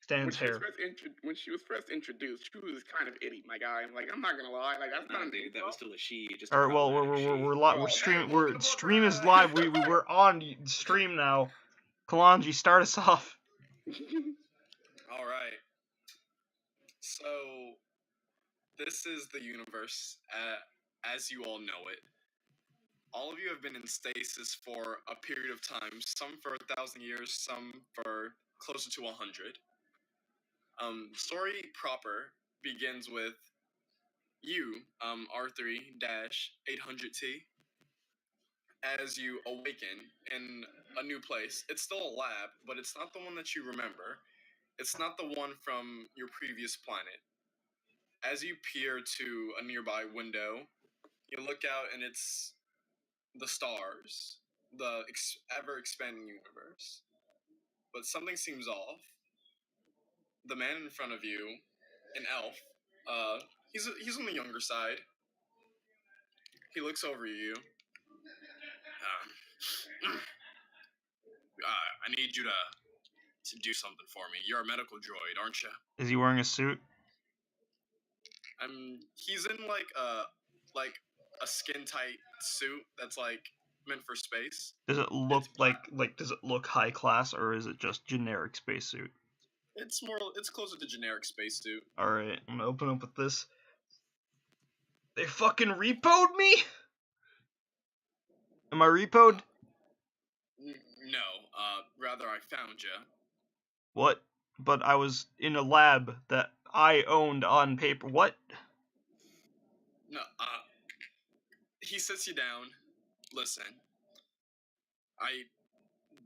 Stan's hair. When she was first introduced, she was kind of itty, my guy. Like, I'm not gonna lie, like that's not a dude. That was still a she. Just All right, well, we're streaming. Stream is live. We're on stream now. Khalonji, start us off. All right. So, this is the universe as you all know it. All of you have been in stasis for a period of time. Some for 1,000 years. Some for closer to 100. Story proper begins with you, R3-800T, as you awaken in a new place. It's still a lab, but it's not the one that you remember. It's not the one from your previous planet. As you peer to a nearby window, you look out and it's the stars, the ever-expanding universe. But something seems off. The man in front of you, an elf, he's on the younger side. He looks over you. I need you to do something for me. You're a medical droid, aren't you? Is he wearing a suit? He's in like a skin tight suit that's like meant for space. Does it look does it look high class, or is it just generic spacesuit? It's closer to generic spacesuit. Alright, I'm gonna open up with this. They fucking repoed me? Am I repoed? No, rather I found you. What? But I was in a lab that I owned on paper. What? No, he sits you down. Listen, I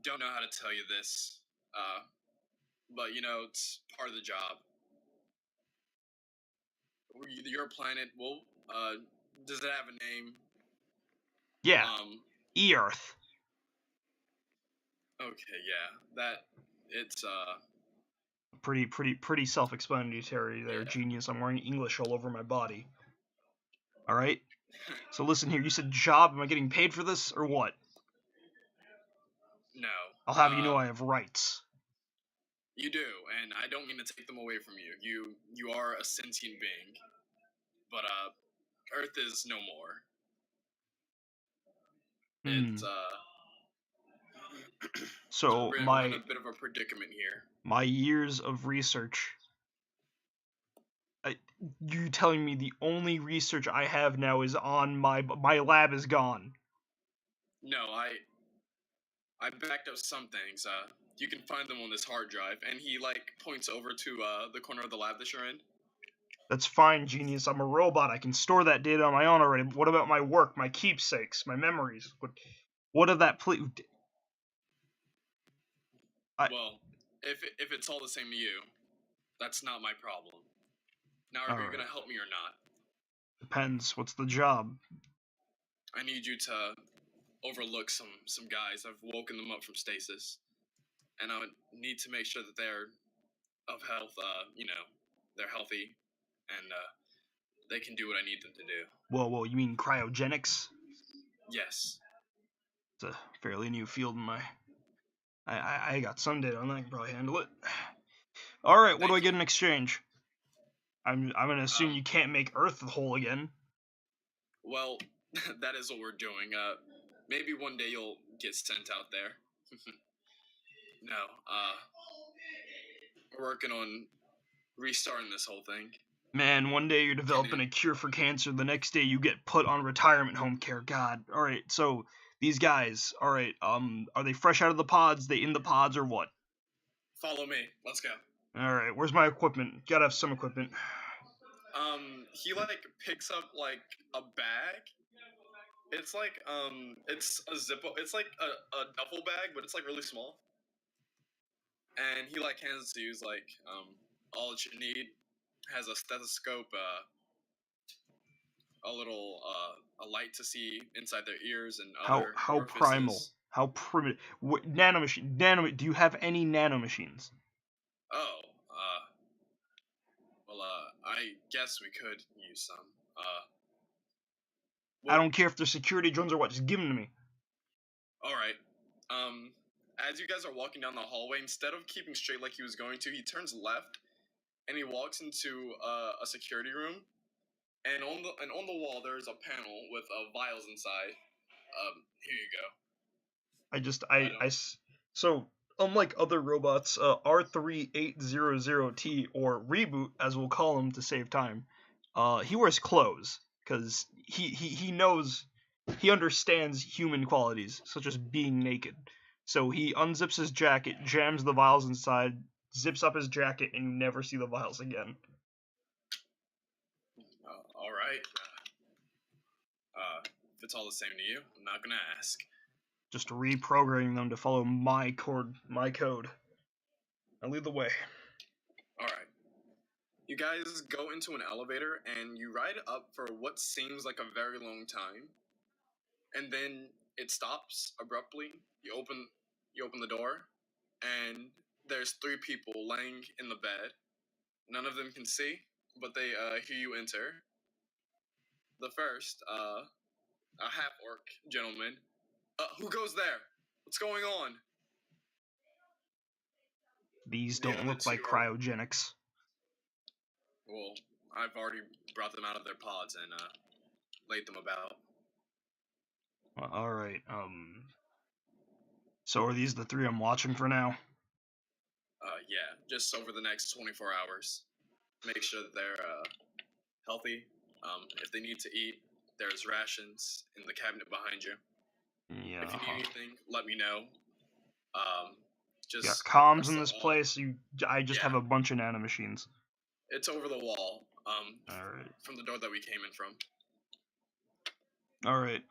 don't know how to tell you this, but you know, it's part of the job. Your planet, well, does it have a name? Yeah. E-Earth. Okay, yeah. It's pretty self-explanatory there, yeah. Genius. I'm wearing English all over my body. Alright? So listen here, you said job, am I getting paid for this, or what? No. I'll have you know I have rights. You do, and I don't mean to take them away from you. You are a sentient being. But, Earth is no more. It's, so we're in a bit of a predicament here. My years of research. You telling me the only research I have now is on my lab is gone? No, I backed up some things. You can find them on this hard drive, and he like points over to the corner of the lab that you're in. That's fine, Genius. I'm a robot. I can store that data on my own already. What about my work, my keepsakes, my memories? What of that, please? Well, if it's all the same to you, that's not my problem. Now, are you gonna help me or not? Depends. What's the job? I need you to overlook some guys. I've woken them up from stasis, and I would need to make sure that they're of health. You know, they're healthy, and they can do what I need them to do. Whoa! You mean cryogenics? Yes. It's a fairly new field in my. I got some data on that. I can probably handle it. All right, what do I get in exchange? I'm gonna assume you can't make Earth whole again. Well, that is what we're doing. Maybe one day you'll get sent out there. No, we're working on restarting this whole thing. Man, one day you're developing a cure for cancer, the next day you get put on retirement home care. God. Alright, so these guys, alright, are they fresh out of the pods? They in the pods or what? Follow me. Let's go. Alright, where's my equipment? Gotta have some equipment. He like picks up like a bag. It's like it's a Zippo. It's like a duffel bag, but it's like really small. And he like hands it to you. He's like, all that you need has a stethoscope, a little a light to see inside their ears and other how orifices. Primal, how primitive. Nanomachine. Do you have any nanomachines? Oh, well, I guess we could use some. I don't care if they're security drones or what. Just give them to me. All right. as you guys are walking down the hallway, instead of keeping straight like he was going to, he turns left and he walks into a security room. And on the wall there is a panel with vials inside. Here you go. So unlike other robots, R3800T, or Reboot as we'll call him to save time, he wears clothes because he knows, he understands human qualities such as being naked. So he unzips his jacket, jams the vials inside, zips up his jacket, and you never see the vials again. All right. If it's all the same to you, I'm not gonna ask. Just reprogramming them to follow my code. I lead the way. All right. You guys go into an elevator and you ride up for what seems like a very long time, and then it stops abruptly. You open the door, and there's 3 people laying in the bed. None of them can see, but they hear you enter. The first, a half-orc gentleman. Who goes there? What's going on? These The don't other look like 2 are- cryogenics. Well, I've already brought them out of their pods and laid them about. All right. So are these the 3 I'm watching for now? Yeah, just over the next 24 hours. Make sure that they're healthy. If they need to eat, there's rations in the cabinet behind you. Yeah. If you need anything, let me know. Just Yeah, comms press in the this wall. place. I just have Yeah. a bunch of nanomachines. It's over the wall. All right. From the door that we came in from. All right.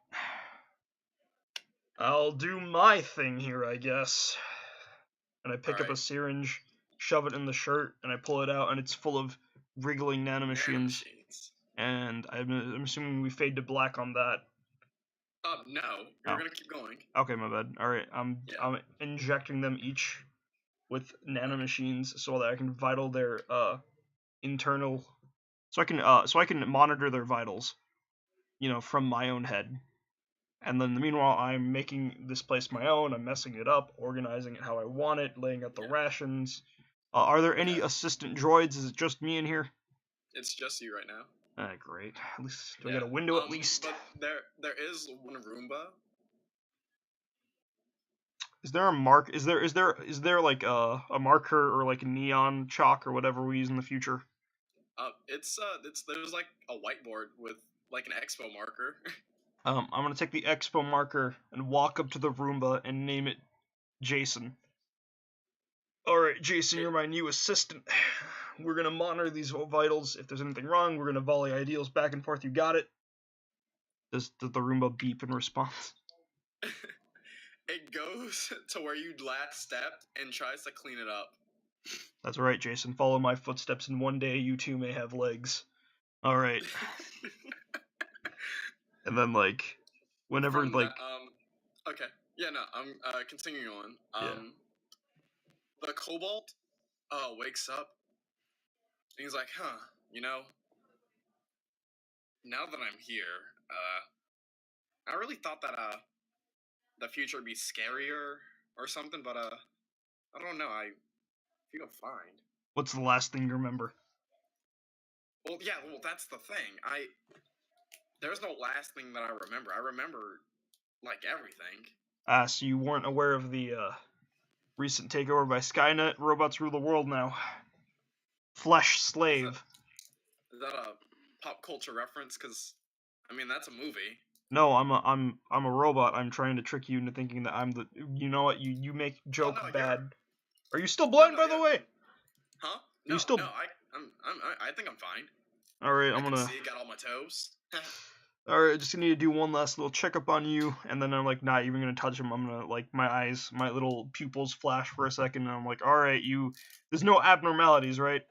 I'll do my thing here, I guess. And I pick up a Alright. syringe, shove it in the shirt, and I pull it out, and it's full of wriggling nanomachines. And I'm assuming we fade to black on that. No, you're gonna keep going. Okay, my bad. All right, I'm injecting them each with nanomachines so that I can vital their internal, so I can monitor their vitals, from my own head. And then meanwhile, I'm making this place my own. I'm messing it up, organizing it how I want it, laying out the rations. Are there any assistant droids? Is it just me in here? It's just you right now. Great. At least do I get a window at least? But there is one Roomba. Is there a mark? Is there like a marker or like a neon chalk or whatever we use in the future? There's like a whiteboard with like an expo marker. I'm gonna take the expo marker and walk up to the Roomba and name it Jason. Alright, Jason, you're my new assistant. We're gonna monitor these vitals. If there's anything wrong, we're gonna volley ideals back and forth. You got it? Does the Roomba beep in response? It goes to where you last stepped and tries to clean it up. That's right, Jason. Follow my footsteps, and one day you too may have legs. Alright. And then, whenever, okay. Yeah, no, I'm continuing on. The Cobalt wakes up, and he's like, now that I'm here, I really thought that the future would be scarier or something, but I don't know, I feel fine. What's the last thing you remember? Well, that's the thing. There's no last thing that I remember. I remember, everything. So you weren't aware of the, recent takeover by Skynet? Robots rule the world now. Flesh slave. Is that a pop culture reference? Because, that's a movie. No, I'm a robot. I'm trying to trick you into thinking that I'm the. You know what? You make joke bad. Are you still blind, by the way? Huh? No, I think I'm fine. All right, I'm gonna see. Got all my toes. All right, just need to do one last little checkup on you, and then I'm not even gonna touch him. I'm gonna my little pupils flash for a second, and I'm like, all right, there's no abnormalities, right?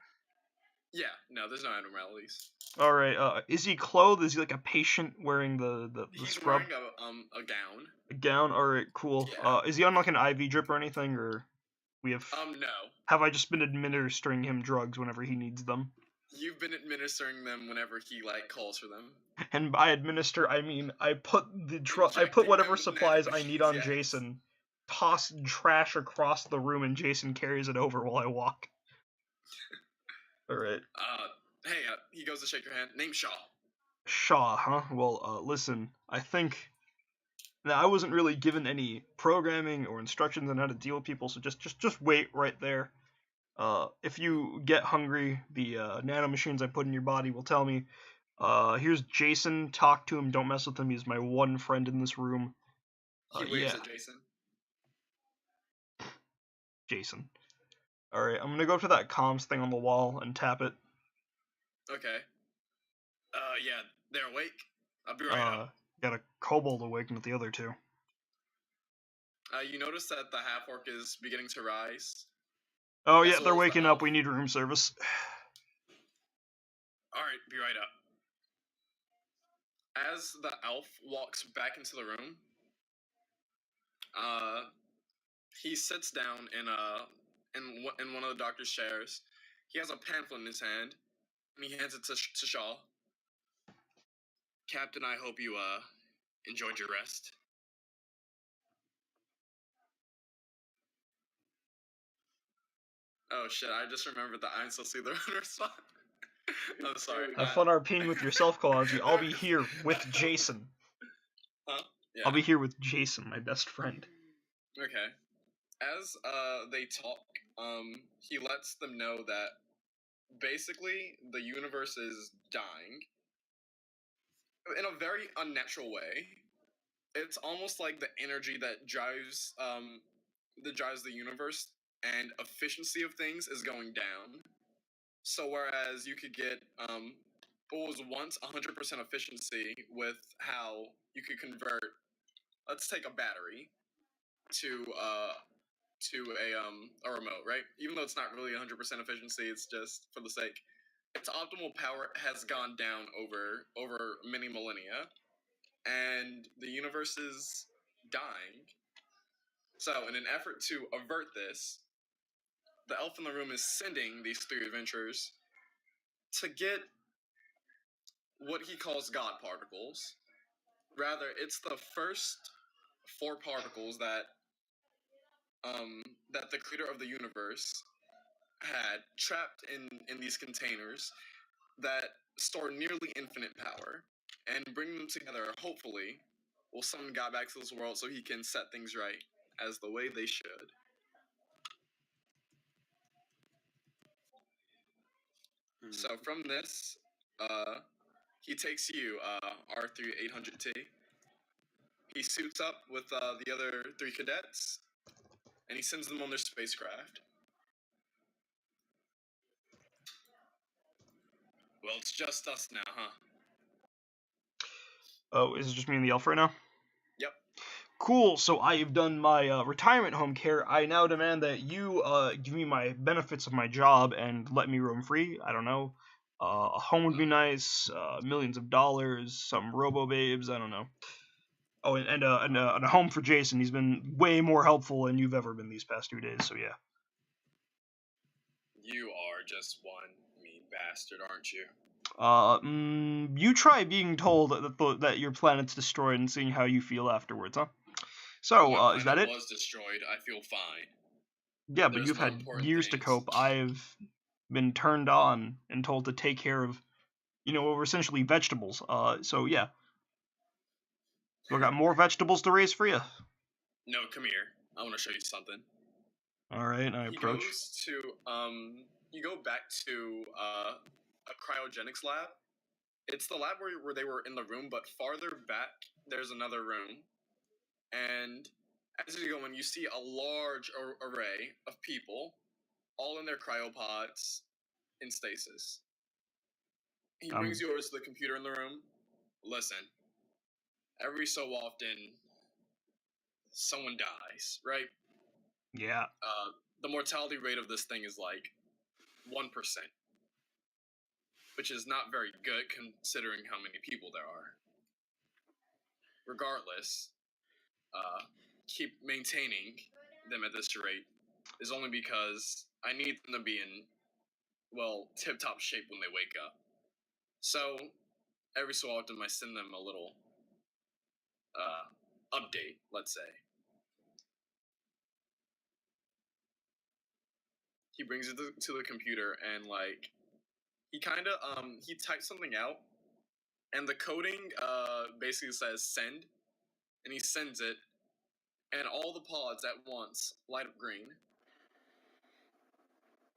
Yeah, no, there's no abnormalities. All right, is he clothed? Is he like a patient wearing the scrub? He's wearing a gown. A gown? All right, cool. Yeah. Is he on an IV drip or anything, or we have? No. Have I just been administering him drugs whenever he needs them? You've been administering them whenever he calls for them. And by administer, I mean I put whatever supplies I need on Jason toss trash across the room, and Jason carries it over while I walk. All right. Hey, he goes to shake your hand. Name Shaw. Shaw, huh? Well, listen, I think now I wasn't really given any programming or instructions on how to deal with people, so just wait right there. If you get hungry, the nanomachines I put in your body will tell me. Here's Jason. Talk to him. Don't mess with him. He's my one friend in this room. He waves at Jason. Jason. All right, I'm gonna go up to that comms thing on the wall and tap it. Okay. Yeah, they're awake. I'll be right up. Got a kobold awake with the other two. You notice that the half-orc is beginning to rise? Oh, yeah, they're waking up. We need room service. Alright, be right up. As the elf walks back into the room, he sits down in one of the doctor's chairs. He has a pamphlet in his hand, and he hands it to Shaw. Captain, I hope you enjoyed your rest. Oh shit, I just remembered that I'm supposed to see the runner spot. I'm sorry. Have fun RPing with yourself, Khalonji. I'll be here with Jason. Huh? Yeah. I'll be here with Jason, my best friend. Okay. As they talk, he lets them know that basically the universe is dying in a very unnatural way. It's almost like the energy that drives the universe and efficiency of things is going down. So whereas you could get what was once 100% efficiency with how you could convert, let's take a battery to a remote, right? Even though it's not really 100% efficiency, it's just for the sake. Its optimal power has gone down over many millennia, and the universe is dying. So, in an effort to avert this, the elf in the room is sending these three adventurers to get what he calls God particles. Rather, it's the first 4 particles that the creator of the universe had trapped in these containers that store nearly infinite power, and bring them together, hopefully, will summon God back to this world so he can set things right as the way they should. So from this, he takes you, R3-800T. He suits up with the other 3 cadets, and he sends them on their spacecraft. Well, it's just us now, huh? Oh, is it just me and the elf right now? Yep. Cool, so I've done my retirement home care. I now demand that you give me my benefits of my job and let me roam free. I don't know. A home would be nice, millions of dollars, some robo-babes, I don't know. Oh, and a home for Jason. He's been way more helpful than you've ever been these past 2 days, so yeah. You are just one mean bastard, aren't you? You try being told that your planet's destroyed and seeing how you feel afterwards, huh? So, is that it? My planet was destroyed. I feel fine. Yeah, but you've had years to cope. I've been turned on and told to take care of, we're essentially vegetables. So yeah. So I got more vegetables to raise for you. No, come here. I want to show you something. All right, I approach. You go back to a cryogenics lab. It's the lab where they were in the room, but farther back, there's another room. And as you go in, you see a large array of people, all in their cryopods in stasis. He brings you over to the computer in the room. Listen, every so often, someone dies, right? Yeah. The mortality rate of this thing is like 1%, which is not very good considering how many people there are. Regardless, keep maintaining them at this rate is only because I need them to be in, well, tip-top shape when they wake up. So, every so often I send them a little update, let's say. he brings it to the computer, and like he kind of he types something out, and the coding basically says send, and he sends it, and all the pods at once light up green.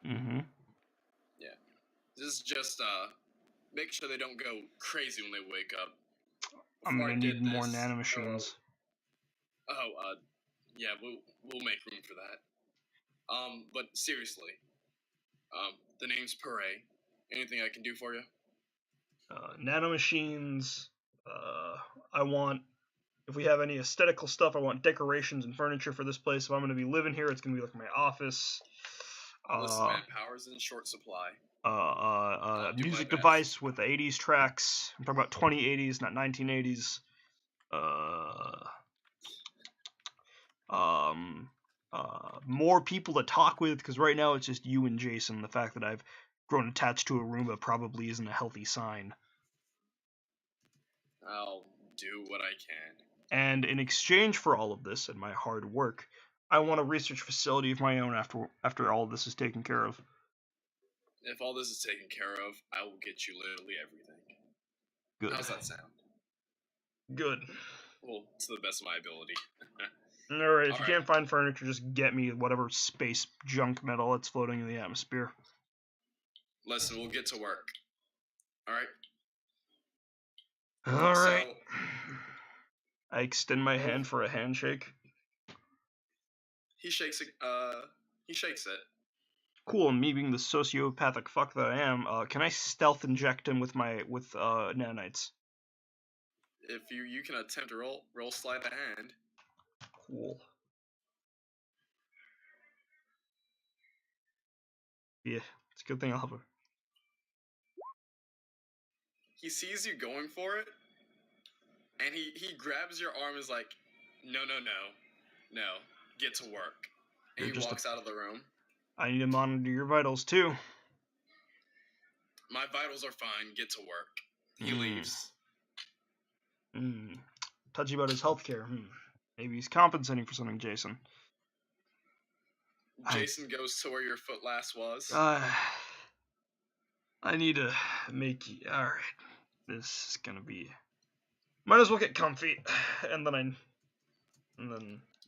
Mm-hmm. Yeah, this is just make sure they don't go crazy when they wake up. I'm Before gonna I did need more this, nanomachines. Yeah, we'll make room for that. But seriously, the name's Pere. Anything I can do for you? Nanomachines. I want, if we have any aesthetical stuff, I want decorations and furniture for this place. If I'm gonna be living here, it's gonna be like my office. Listen, man, power's in short supply. Do Music my best. device with 80s tracks. I'm talking about 2080s, not 1980s. More people to talk with, because right now it's just you and Jason. The fact that I've grown attached to a Roomba probably isn't a healthy sign. I'll do what I can. And in exchange for all of this and my hard work, I want a research facility of my own after all of this is taken care of. If all this is taken care of, I will get you literally everything. Good. How's that sound? Good. Well, to the best of my ability. Alright, if you can't find furniture, just get me whatever space junk metal that's floating in the atmosphere. Listen, we'll get to work. Alright? Alright. So, I extend my hand for a handshake. he shakes it. Cool, and me being the sociopathic fuck that I am, can I stealth inject him with nanites? If you can attempt to roll sleight of hand. Cool. Yeah, it's a good thing I'll have a... He sees you going for it, and he grabs your arm and is like, no, get to work. And he walks out of the room. I need to monitor your vitals, too. My vitals are fine, get to work. He leaves. Touchy about his healthcare. Maybe he's compensating for something, Jason. Jason goes to where your foot last was. I need to make you... Alright. This is gonna be... Might as well get comfy. And then,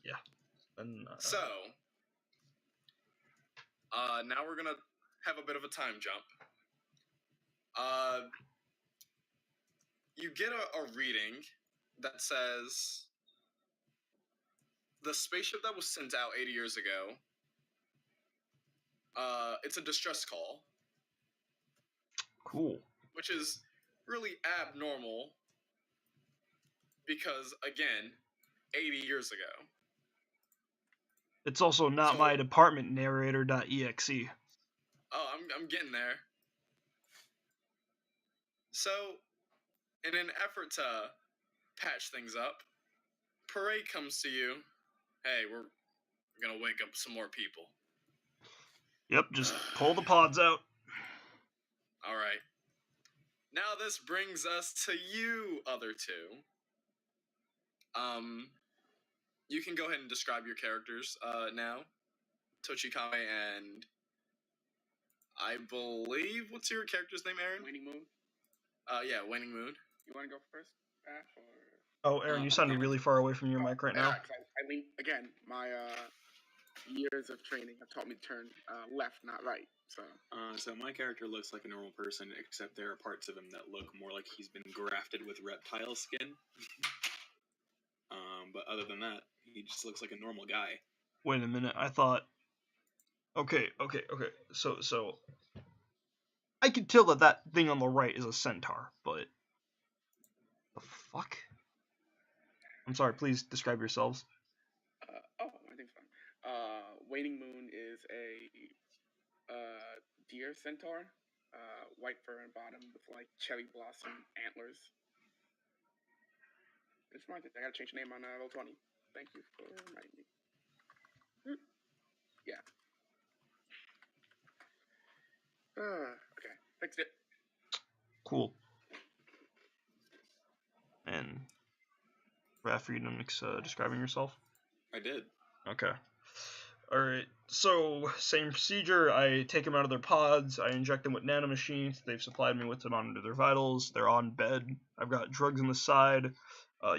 yeah. So, now we're gonna have a bit of a time jump. You get a reading that says the spaceship that was sent out 80 years ago, it's a distress call. Cool. Which is really abnormal because, again, 80 years ago. It's also not my department, narrator.exe. Oh, I'm getting there. So, in an effort to patch things up, Parade comes to you. Hey, we're gonna wake up some more people. Yep, just pull the pods out. Alright. Now this brings us to you, other two. You can go ahead and describe your characters now. Tochikame and... I believe... What's your character's name, Aaron? Waning Moon. Yeah, Waning Moon. You want to go first, Ash, or... Oh, Aaron, you sound really far away from your mic right now. I mean, again, my years of training have taught me to turn left, not right. So my character looks like a normal person, except there are parts of him that look more like he's been grafted with reptile skin. But other than that, he just looks like a normal guy. Wait a minute, I thought... Okay. So... I can tell that thing on the right is a centaur, but... The fuck? I'm sorry, please describe yourselves. I think fine. Waning Moon is a deer centaur, white fur and bottom with like cherry blossom antlers. It's my thing. I gotta change the name on roll 20. Thank you for reminding me. Yeah. Okay, fixed it. Cool. And Raph, are you done describing yourself? I did. Okay. Alright, so same procedure. I take them out of their pods, I inject them with nanomachines. They've supplied me with to monitor their vitals. They're on bed. I've got drugs on the side.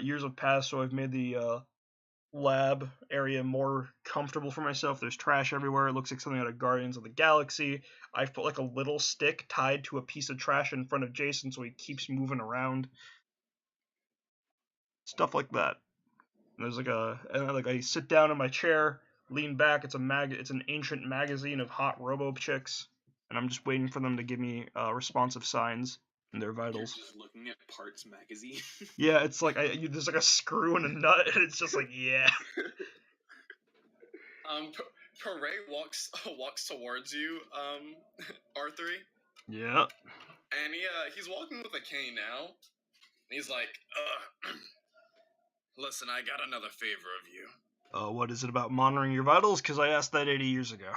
Years have passed, so I've made the lab area more comfortable for myself. There's trash everywhere. It looks like something out of Guardians of the Galaxy. I've put like a little stick tied to a piece of trash in front of Jason so he keeps moving around. Stuff like that. And there's like I sit down in my chair, lean back. It's an ancient magazine of hot robo chicks, and I'm just waiting for them to give me responsive signs in their vitals. You're just looking at Parts magazine. Yeah, it's like there's like a screw and a nut, and it's just like yeah. Pere walks towards you, R3. Yeah. And he's walking with a cane now. And he's like, listen, I got another favor of you. What is it about monitoring your vitals? Because I asked that 80 years ago.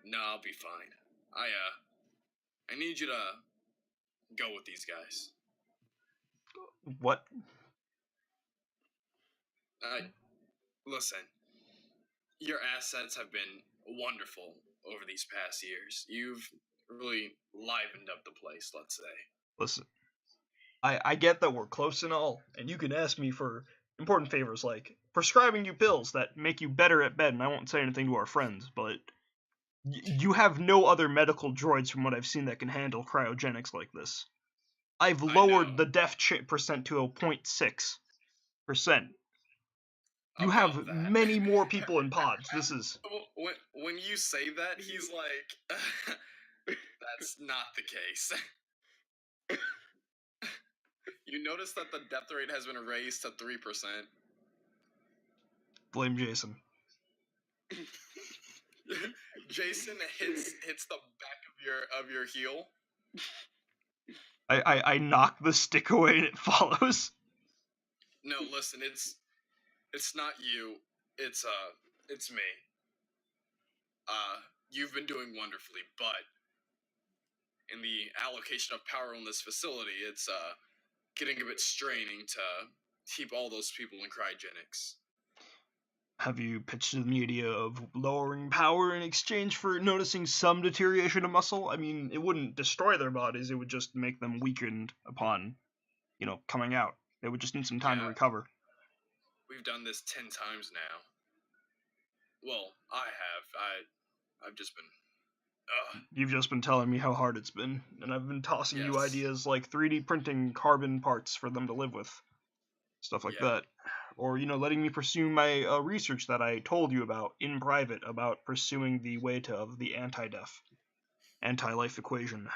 No, I'll be fine. I need you to go with these guys. What? Listen, your assets have been wonderful over these past years. You've really livened up the place, let's say. Listen, I get that we're close and all, and you can ask me for important favors like prescribing you pills that make you better at bed, and I won't say anything to our friends, but you have no other medical droids from what I've seen that can handle cryogenics like this. I've lowered the death percent to a 0.6%. You have many more people in pods. This is... When you say that, he's like, that's not the case. You notice that the death rate has been raised to 3%. Blame Jason. Jason hits the back of your heel. I knock the stick away and it follows. No, listen, it's not you. It's me. You've been doing wonderfully, but in the allocation of power on this facility, it's getting a bit straining to keep all those people in cryogenics. Have you pitched the idea of lowering power in exchange for noticing some deterioration of muscle? I mean, it wouldn't destroy their bodies, it would just make them weakened upon, coming out. They would just need some time to recover. We've done this 10 times now. Well, I've just been... You've just been telling me how hard it's been, and I've been tossing you ideas like 3D printing carbon parts for them to live with. Stuff like that. Or, letting me pursue my research that I told you about in private about pursuing the way of the anti-death, anti-life equation.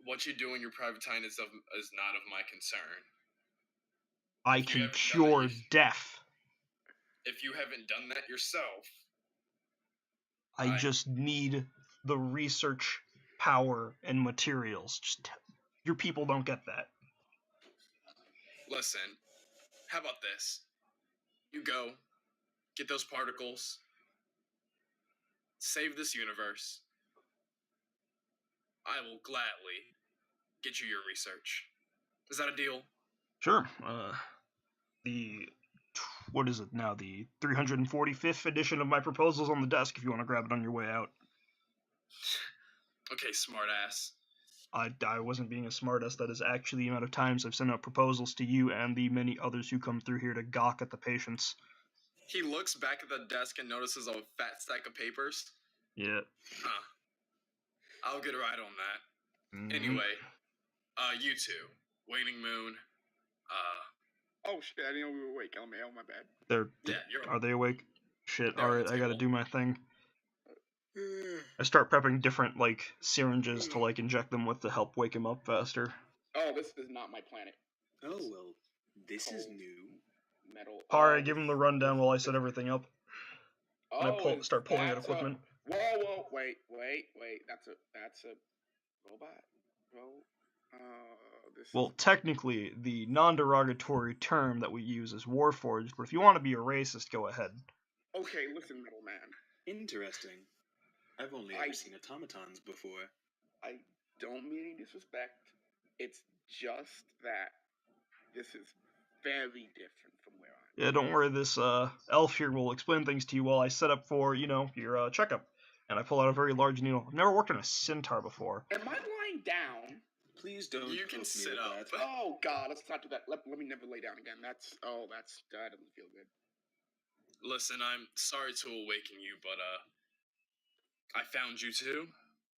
What you do in your private time is not of my concern. I can cure death. If you haven't done that yourself... I just need the research power and materials. Your people don't get that. Listen, how about this? You go, get those particles, save this universe. I will gladly get you your research. Is that a deal? Sure. What is it now? The 345th edition of my proposal's on the desk if you want to grab it on your way out. Okay, smartass. I wasn't being a smartass. That is actually the amount of times I've sent out proposals to you and the many others who come through here to gawk at the patients. He looks back at the desk and notices a fat stack of papers. Yeah. Huh. I'll get right on that. Mm-hmm. Anyway, you two, Waning Moon, Oh shit, I didn't know we were awake. Oh my bad. Are they awake? Shit, alright, I gotta do my thing. I start prepping different, syringes to, inject them with to help wake him up faster. Oh, this is not my planet. Oh, well, this is new. Metal. Alright, give him the rundown while I set everything up. And Oh, I start pulling out equipment. Whoa, wait. That's a robot. Well, technically, the non-derogatory term that we use is Warforged, but if you want to be a racist, go ahead. Okay, listen, Metal Man. Interesting. I've only ever seen automatons before. I don't mean any disrespect. It's just that this is very different from where I'm Yeah, don't worry, this elf here will explain things to you while I set up for, your checkup. And I pull out a very large needle. I've never worked on a centaur before. Am I lying down? Please don't. You can poke me sit with up. that. Oh God, let's not do that. Let me never lay down again. That doesn't feel good. Listen, I'm sorry to awaken you, but I found you two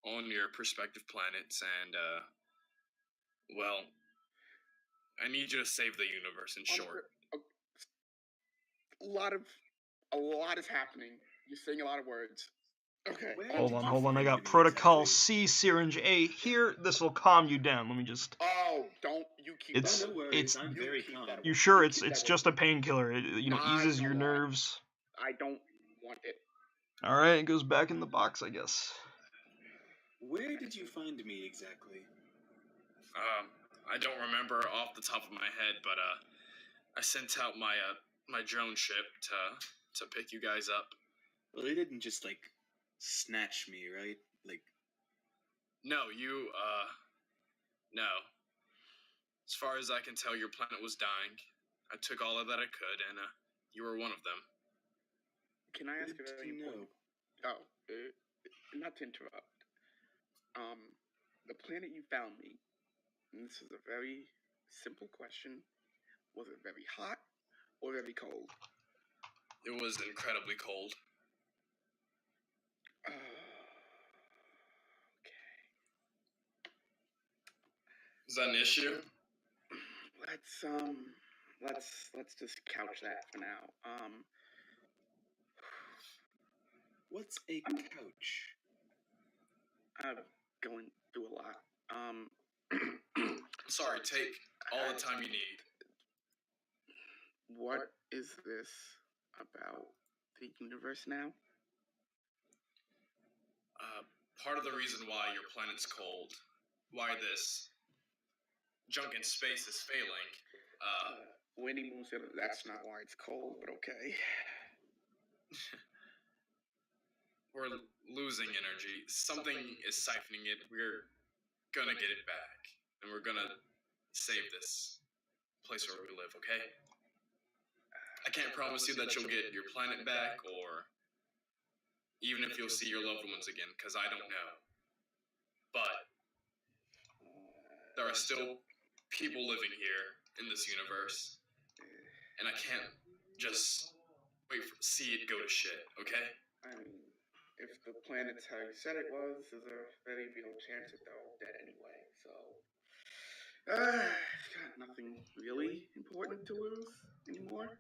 on your prospective planets, and well, I need you to save the universe. In short, A lot is happening. You're saying a lot of words. Okay. Where Hold did on, you hold on. I find got me protocol exactly? C syringe A here. This will calm you down. Let me just. Oh, don't you keep It's- that. No worries, it's- I'm You very keep calm. that. You sure You it's keep that just a painkiller? It I eases don't your want it. nerves. I don't want it. All right, it goes back in the box, I guess. Where did you find me exactly? I don't remember off the top of my head, but I sent out my drone ship to pick you guys up. Well, they didn't just like snatch me, right? Like, No, no. As far as I can tell, your planet was dying. I took all of that I could, and you were one of them. Can I ask good a very to know. important? Oh, not to interrupt. The planet you found me. And this is a very simple question. Was it very hot or very cold? It was incredibly cold. Okay. Is that an issue? Let's just couch that for now. What's a couch? I'm going through a lot. Sorry, take all the time you need. What is this about the universe now? Part of the reason why your planet's cold, why this junk in space is failing, Winnie Moon said that's not why it's cold, but okay. we're losing energy. Something is siphoning it. We're gonna get it back, and we're gonna save this place where we live, okay? I can't promise you that you'll get your planet back, or even if you'll see your loved ones again, because I don't know. But there are still people living here in this universe, and I can't just see it go to shit, okay? I mean, if the planet's how you said it was, there's a very real chance that they're all dead anyway, so... got nothing really important to lose anymore.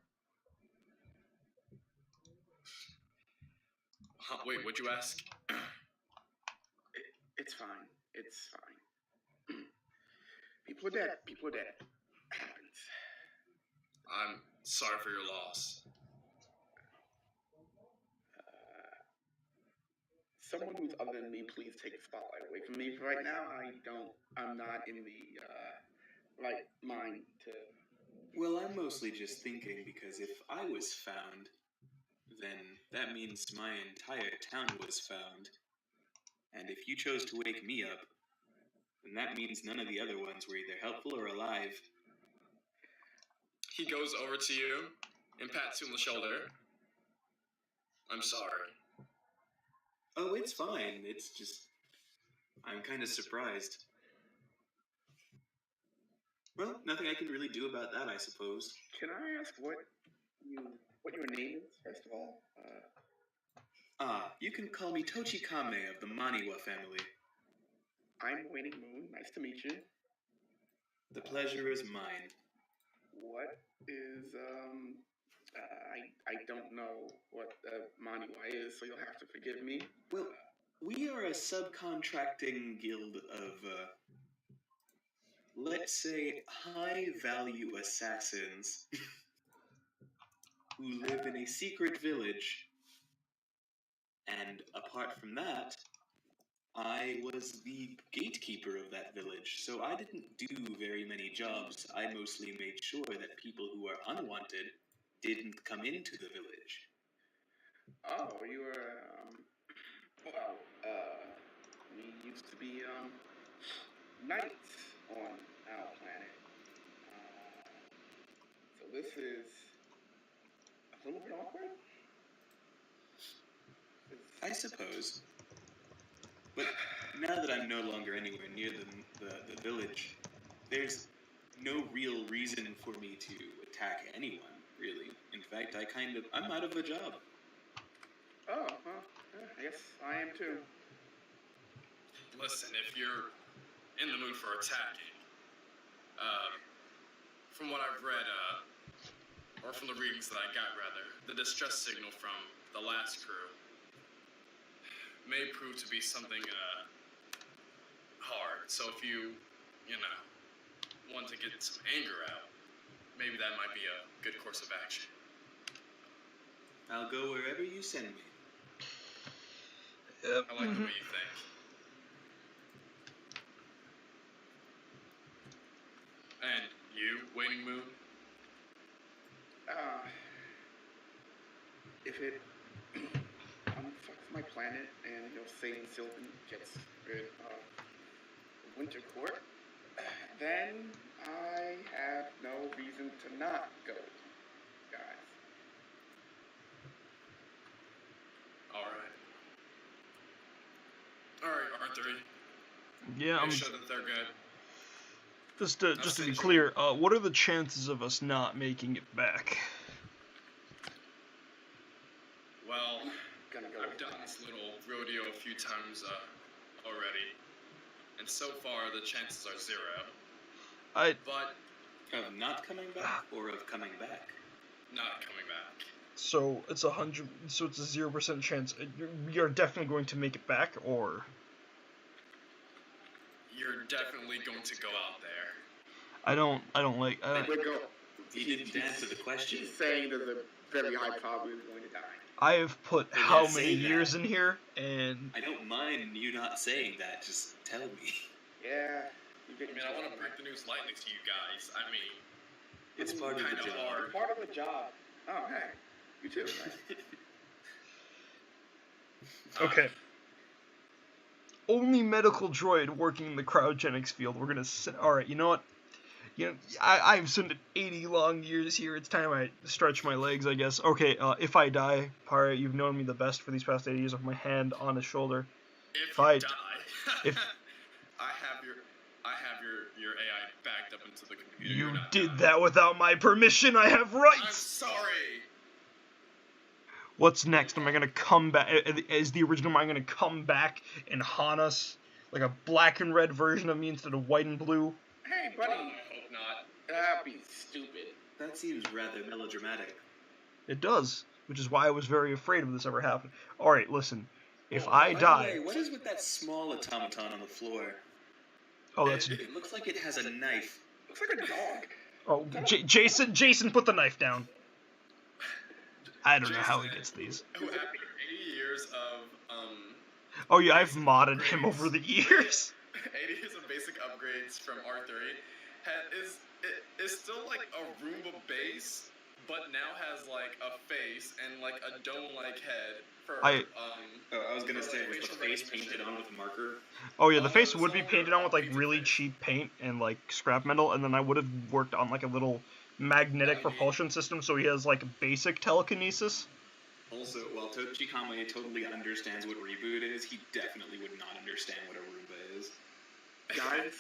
Wait, what'd you ask? It's fine. It's fine. People are dead. People are dead. Happens. I'm sorry for your loss. Someone who's other than me, please take the spotlight away from me. For right now, I'm not in the right mind to... Well, I'm mostly just thinking because if I was found, then that means my entire town was found. And if you chose to wake me up, then that means none of the other ones were either helpful or alive. He goes over to you and pats you on the shoulder. I'm sorry. Oh, it's fine. It's just... I'm kind of surprised. Well, nothing I can really do about that, I suppose. Can I ask what your name is, first of all? You can call me Tochikame of the Maniwa family. I'm Waning Moon. Nice to meet you. The pleasure is mine. What is, I don't know what Maniwa is, so you'll have to forgive me. Well, we are a subcontracting guild of, let's say, high-value assassins who live in a secret village. And apart from that, I was the gatekeeper of that village, so I didn't do very many jobs. I mostly made sure that people who are unwanted didn't come into the village. Oh, you were, we used to be, knights on our planet. So this is little bit awkward. I suppose. But now that I'm no longer anywhere near the village, there's no real reason for me to attack anyone, really. In fact, I'm out of a job. Oh, well, I guess I am too. Listen, if you're in the mood for attacking, from what I've read, or from the readings that I got, rather, the distress signal from the last crew may prove to be something hard. So if you want to get some anger out, maybe that might be a good course of action. I'll go wherever you send me. I like the way you think. And you, Waning Moon? If it fucks my planet and Saint Sylvan gets rid of Winter Court, then I have no reason to not go, guys. Alright, Arthur. Yeah, Make sure that they're good. Just to be clear, what are the chances of us not making it back? Well, I've done this little rodeo a few times already, and so far the chances are 0. But of not coming back or of coming back? Not coming back. So it's a 0% chance. You're definitely going to make it back, or you're definitely going to go out there. I don't like. He didn't answer the question. He's saying there's a very high probability he's going to die. I have put how many years in here, and I don't mind you not saying that. Just tell me. Yeah. I want to break the news lightly to you guys. I mean, it's part of the job. It's part of the job. Oh, hey. You too, right? Okay. Only medical droid working in the cryogenics field. We're gonna sit. All right. You know what? I've spent 80 long years here. It's time I stretch my legs, I guess. Okay. If I die, Pare, you've known me the best for these past 80 years. With my hand on his shoulder. If I die, I have your AI backed up into the computer. You did that without my permission. I have rights. I'm sorry. What's next? Am I gonna come back? Is the original mind gonna come back and haunt us like a black and red version of me instead of white and blue? Hey, buddy. I hope not. That'd be stupid. That seems rather melodramatic. It does, which is why I was very afraid of this ever happening. All right, listen. If I die, what is with that small automaton on the floor? Oh, that's. It looks like it has a knife. Looks like a dog. Oh, Jason, put the knife down. I don't know how he gets these. Who after 80 years of Oh yeah, I've modded him over the years. 80 years of basic upgrades from R3 is still like a Roomba base, but now has like a face and like a dome-like head for I was gonna say, was the face painted on with marker? Oh yeah, the face would be painted on with like really cheap paint and like scrap metal, and then I would have worked on like a little magnetic propulsion system, so he has like basic telekinesis. Also, while Tochi Kame totally understands what reboot is, he definitely would not understand what a Roomba is. Guys,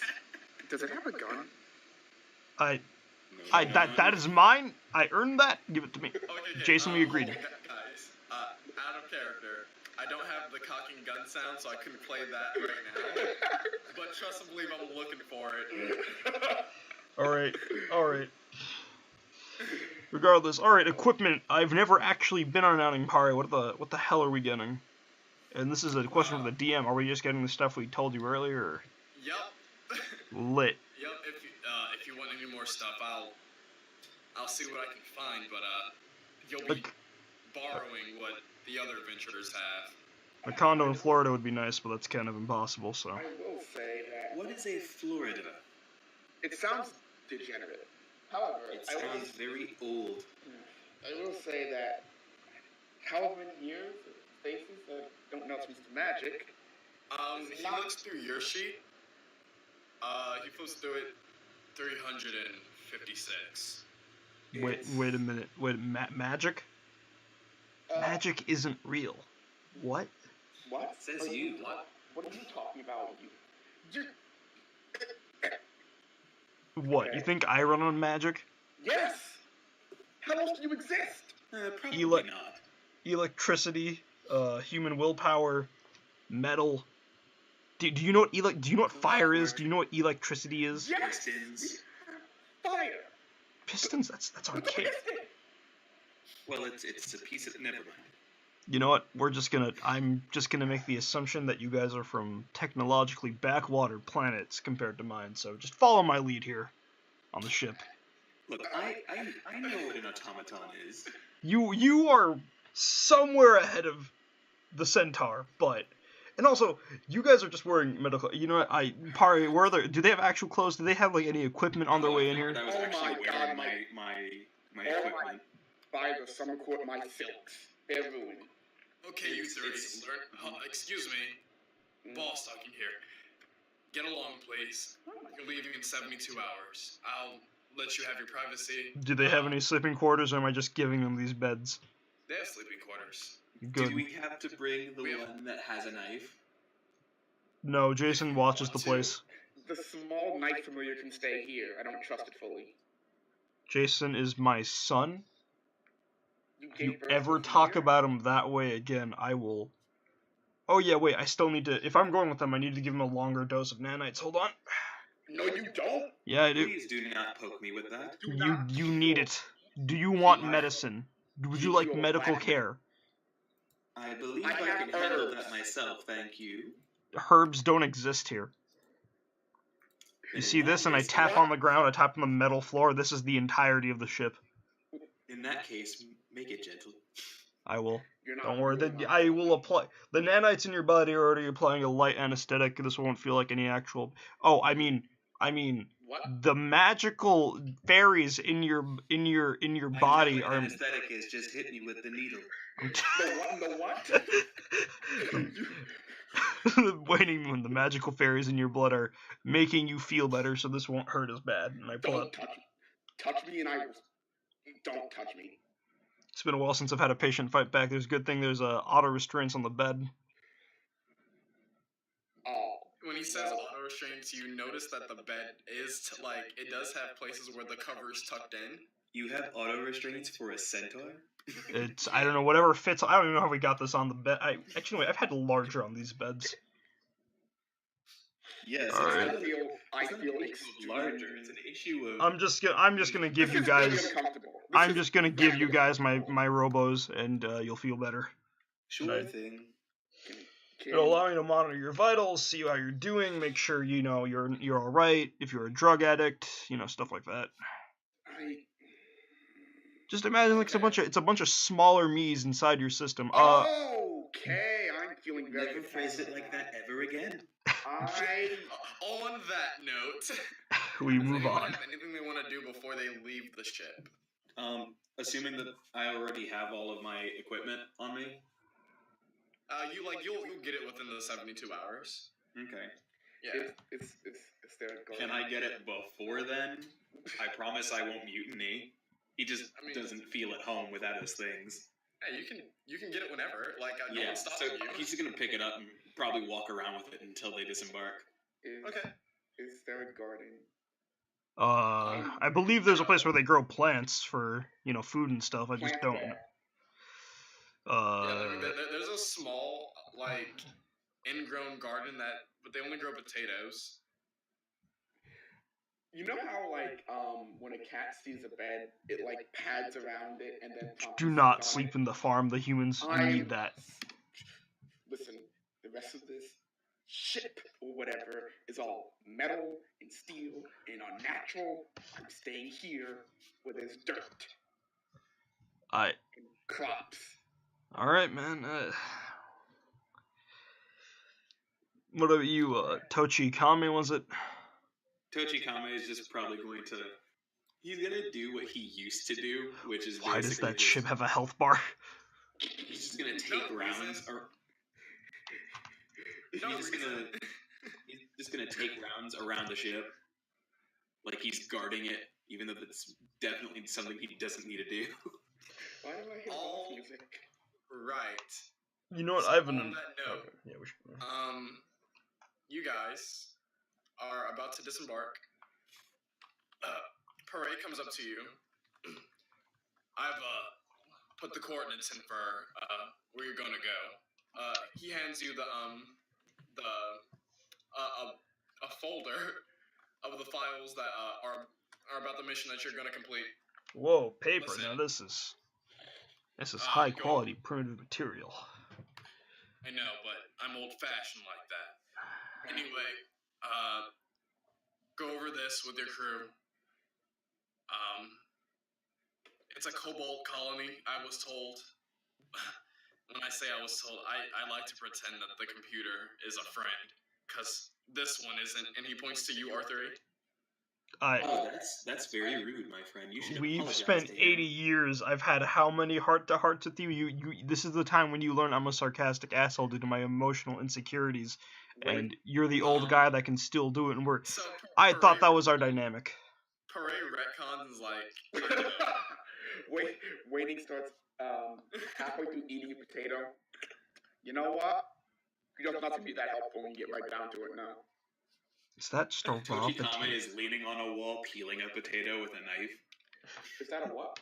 does it have a gun? That is mine. I earned that. Give it to me. Okay, Jason, we agreed. Guys, out of character. I don't have the cocking gun sound, so I couldn't play that right now. But trust and believe I'm looking for it. All right. Regardless, all right. Equipment. I've never actually been on an outing, Pari. What the hell are we getting? And this is a question for the DM. Are we just getting the stuff we told you earlier? Or? Yep. Lit. Yep. If you want any more stuff, I'll see what I can find. But you'll be borrowing what the other adventurers have. A condo in Florida would be nice, but that's kind of impossible. So. I will say that. What is a Florida? It sounds degenerate. However, it sounds very old. I will say that however many years of stasis that don't know how to use the magic. He looks through your sheet. He flips through it 356. Wait a minute. Magic? Magic isn't real. What? What? Says Are you. What are you talking about? You What? You think I run on magic? Yes! How else do you exist? Probably Ele- not. Electricity, human willpower, metal. Do you know what do you know what fire is? Do you know what electricity is? Yes! Pistons. Fire! Pistons? That's What's a archaic. piston? Well, it's a piece of... Never mind. You know what? I'm just gonna make the assumption that you guys are from technologically backwater planets compared to mine, so just follow my lead here on the ship. Look, I know what an automaton is. You are somewhere ahead of the Centaur, but and also you guys are just wearing medical. You know what? Pari, do they have actual clothes? Do they have like any equipment on their way in here? I was Oh actually my wearing God, my all equipment. By the summer court, my silks. They're ruined. Okay, you dirty alert. Excuse me. Boss talking here. Get along, please. You're leaving in 72 hours. I'll let you have your privacy. Do they have any sleeping quarters, or am I just giving them these beds? They have sleeping quarters. Good. Do we have to bring the one that has a knife? No, Jason watches the place. The small night familiar can stay here. I don't trust it fully. Jason is my son. If you gave birth ever to a talk familiar? about him that way again, I will... Oh yeah, wait, I still need to... If I'm going with them, I need to give him a longer dose of nanites. Hold on. No, you don't. Yeah, I do. Please do not poke me with that. You need it. Do you want medicine? Would you like medical care? I believe I I can have handle herbs. that myself, thank you. Herbs don't exist here. You see this, and I tap on the ground, I tap on the metal floor. This is the entirety of the ship. In that case, make it gentle. I will. You're not Don't worry. really not I will talking. apply... The nanites in your body are already applying a light anesthetic. This won't feel like any actual... Oh, I mean... What? The magical fairies in your body are... Anesthetic is just hit me with the needle. The what? Waiting when the magical fairies in your blood are making you feel better, so this won't hurt as bad. And I pull Don't out. touch me. Touch me and I will. Don't touch me. It's been a while since I've had a patient fight back. There's a good thing there's auto restraints on the bed. Oh. When he says auto restraints, you notice that the bed is, it does have places where the cover's tucked in. You have auto restraints for a centaur? It's, I don't know, whatever fits. I don't even know how we got this on the bed. Actually, wait, I've had larger on these beds. Yes, All right. I feel larger. It's an issue of... I'm just gonna give you guys. I'm just gonna give you guys my robos, and you'll feel better. Sure thing. It'll allow you to monitor your vitals, see how you're doing, make sure you know you're all right. If you're a drug addict, stuff like that. Just imagine like it's a bunch of smaller me's inside your system. Okay, I'm feeling very. Never phrase it like that ever again. On that note, we move anyone on. have anything they want to do before they leave the ship? Assuming that I already have all of my equipment on me. You'll get it within the 72 hours. Okay. Yeah. It's there. Can I get it before then? I promise I won't mutiny. He just doesn't feel at home without his things. Hey, you can get it whenever. No Yeah, one's so stopping you. he's just gonna pick it up and probably walk around with it until they disembark. Okay. Is there a garden? I believe there's a place where they grow plants for food and stuff. I just don't. There's a small ingrown garden but they only grow potatoes. You know how when a cat sees a bed, it pads around it and then. Do not sleep in the farm. The humans need that. Listen, the rest of this ship or whatever is all metal and steel and unnatural. I'm staying here where there's dirt. And crops. All right, man. What about you, Tochi Kame, was it? Tochi Kame is just probably going to... He's gonna do what he used to do, which is Why does that just, ship have a health bar? He's just gonna take rounds... He's just gonna take rounds around the ship. Like he's guarding it, even though that's definitely something he doesn't need to do. Why do I hear golf music? right. You know what? So I have on an. that note, Okay. Yeah, we should. you guys are about to disembark. Parade comes up to you. I've put the coordinates in for where you're gonna go. He hands you a folder of the files that are about the mission that you're gonna complete. Whoa, paper. Listen. Now this is high go- quality printed material. I know, but I'm old-fashioned like that. Anyway, go over this with your crew. It's a cobalt colony, I was told. When I say I was told, I like to pretend that the computer is a friend, because this one isn't, and he points to you, R3. Oh, that's very rude, my friend. You should We've apologize spent to him. 80 years. I've had how many heart-to-hearts with you? This is the time when you learn I'm a sarcastic asshole due to my emotional insecurities, and you're the old guy that can still do it. And So I thought that was our dynamic. Parade retcons is like, Waiting starts halfway through eating a potato. You know what? He does not to be that helpful when you get right down to it now. Is that just a raw Tochikame potato? is leaning on a wall, peeling a potato with a knife. Is that a what?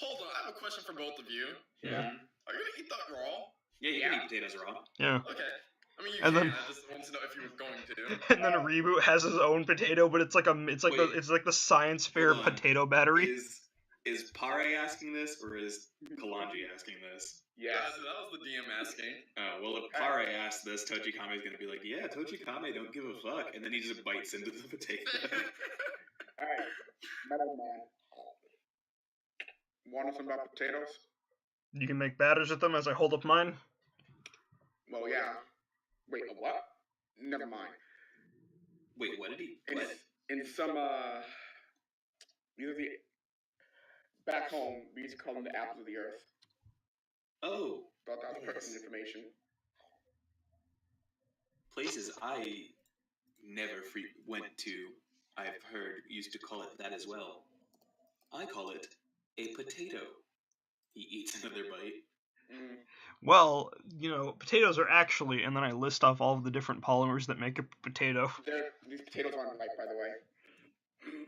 hold on, I have a question for both of you. Yeah. Are you gonna eat that raw? Yeah, you can eat potatoes raw. Yeah. Okay. I mean, you And can. then- I just wanted to know if you were going to. And then a reboot has his own potato, but it's like the science fair Hold on. potato battery. Is Pare asking this, or is Khalonji asking this? Yes. That was the DM asking. Well, if Pare asks this, Tochikame is going to be like, yeah, Tochikame, don't give a fuck. And then he just bites into the potato. Alright, Metal Man. Want to know something about potatoes? You can make batters with them as I hold up mine. Well, yeah. Wait, a what? Never mind. Wait, what did he... In some, back home, we used to call them the apples of the earth. Oh. Thought that was pertinent information. Places I never went to, I've heard, used to call it that as well. I call it a potato. He eats another bite. Mm. Well, potatoes are actually, and then I list off all of the different polymers that make a potato. These potatoes aren't right, by the way.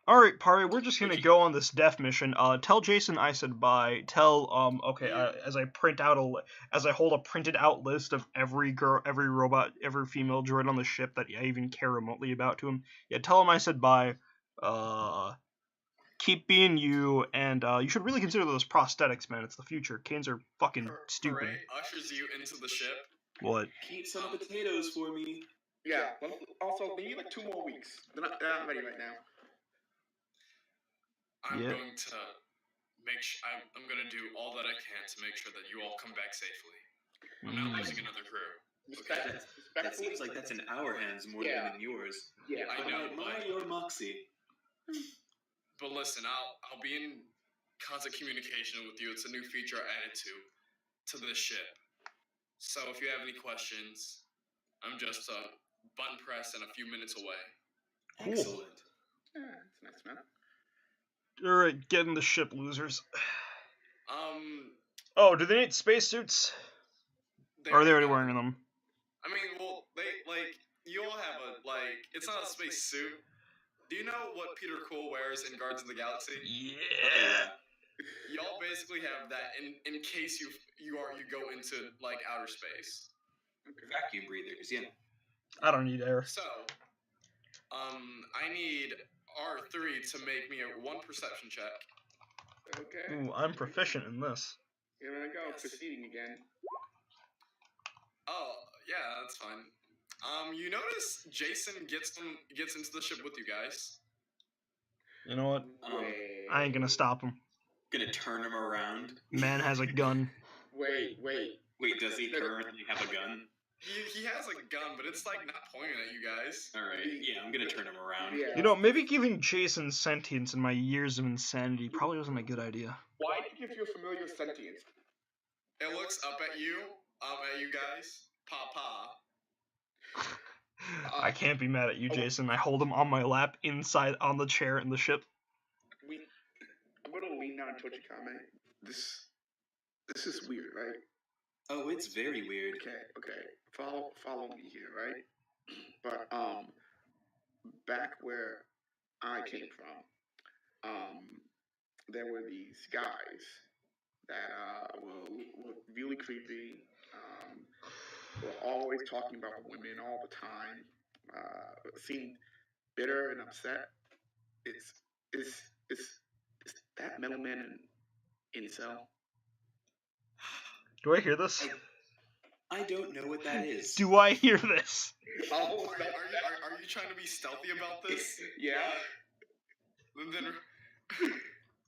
Alright, Pari, we're just gonna go on this death mission. Tell Jason I said bye. Tell, as I hold a printed out list of every girl, every robot, every female droid on the ship that I even care remotely about to him. Yeah, tell him I said bye. Keep being you, and you should really consider those prosthetics, man. It's the future. Canes are fucking stupid. Parade ushers you into the ship. What? Keep some potatoes for me. Yeah, well, also, they need like 2 more weeks. They're not ready right now. I'm Yeah. going to I'm going to do all that I can to make sure that you all come back safely. I'm not losing another crew. That seems like that's in our hands more than in yours. Yeah, I know, Admire your moxie. But listen, I'll be in constant communication with you. It's a new feature I added to this ship. So if you have any questions, I'm just a button press and a few minutes away. Cool. Excellent. Yeah, that's nice, man. Alright, get in the ship, losers. Um, Oh, do they need spacesuits? Or are they already wearing them? I mean, well, you all have it's not a space suit. Do you know what Peter Quill wears in Guardians of the Galaxy? Yeah. Y'all basically have that in case you go into outer space. Vacuum breathers, yeah. I don't need air. So, I need R3 to make me a 1 perception check. Okay. Ooh, I'm proficient in this. Here we go, proceeding again. Oh, yeah, that's fine. You notice Jason gets into the ship with you guys. You know what? Wait. I ain't gonna stop him. Gonna turn him around. Man has a gun. Wait. Wait, does he currently have a gun? He has a gun, but it's not pointing at you guys. Alright, yeah, I'm gonna turn him around. Yeah. Maybe giving Jason sentience in my years of insanity probably wasn't a good idea. Why did you feel familiar with sentience? It looks up at you guys. Papa. I can't be mad at you, Jason. I hold him on my lap inside on the chair in the ship. I'm gonna lean down and Tochikame. This This is weird, right? Oh, it's very weird. Okay. Follow me here, right? But back where I came from, there were these guys that were really creepy. Were always talking about women all the time. Seemed bitter and upset. It's is that metal man an incel? Do I hear this? I don't know what that is. Do I hear this? Oh, Are you trying to be stealthy about this? yeah. Then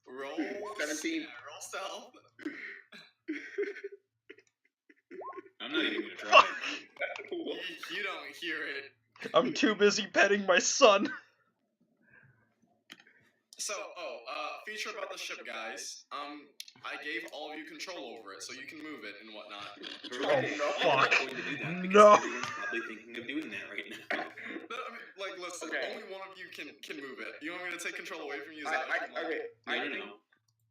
roll 17. Yeah, roll stealth. I'm not even gonna try. You don't hear it. I'm too busy petting my son. So, feature about the ship, guys. I gave all of you control over it, so you can move it and whatnot. Oh, fuck. I'm going to do that because No. everyone's probably thinking of doing that right now. No, I mean, like, listen, Okay. only one of you can move it. You want me to take control away from you? I think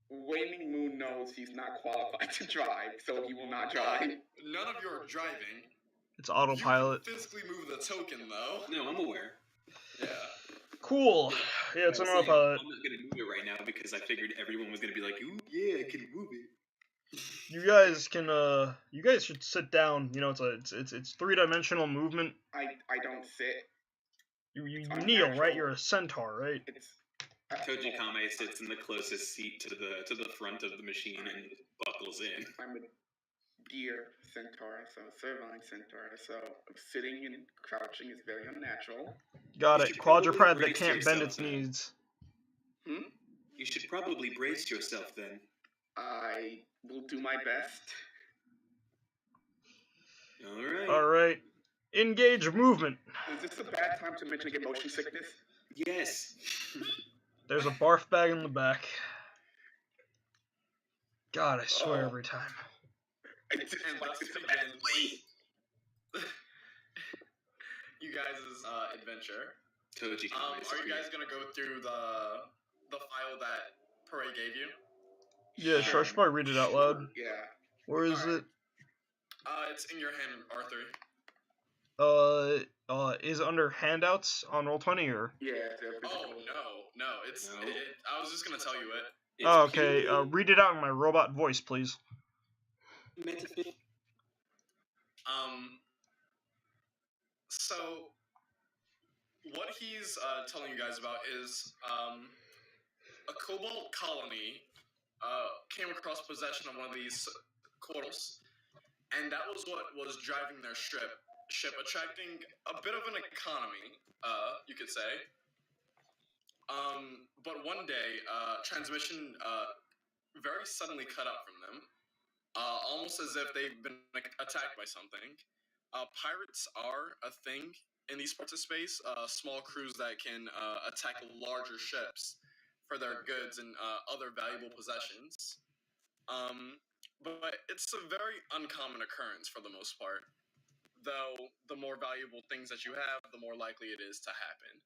Waning Moon knows he's not qualified to drive, so he will not drive. None of you are driving. It's autopilot. You can physically move the token, though. No, I'm aware. Yeah. Cool. Yeah, it's an autopilot. I'm not gonna move it right now because I figured everyone was gonna be like, "Ooh, yeah, I can move it." You guys can you guys should sit down. You know, it's 3-dimensional movement. I don't sit. You It's kneel, unnatural. right? You're a centaur, right? It's Koji Kame sits in the closest seat to the front of the machine and buckles in. I'm a deer centaur, so cervine centaur, so sitting and crouching is very unnatural. Got You it. should probably Quadruped that brace can't bend yourself its then. knees. You should probably brace yourself then. I will do my best. All right. Alright. Engage movement. Is this a bad time to mention get motion sickness? Yes. There's a barf bag in the back. God, I swear Oh. every time. And thus begins you guys' adventure. Koji Kame. Are you guys gonna go through the file that Pare gave you? Yeah, sure. I should probably read it out loud. Yeah. Where is Alright. it? It's in your hand, Arthur. Is it under handouts on Roll20 or? Yeah. they're Oh physical. no, it's. No. I was just gonna tell you it. It's Oh, okay. purely Read it out in my robot voice, please. metaphysical. So what he's telling you guys about is a cobalt colony came across possession of one of these corals, and that was what was driving their ship, attracting a bit of an economy, you could say. But one day, transmission very suddenly cut out from them, almost as if they've been attacked by something. Pirates are a thing in these parts of space, small crews that can attack larger ships for their goods and other valuable possessions. But it's a very uncommon occurrence for the most part, though the more valuable things that you have, the more likely it is to happen.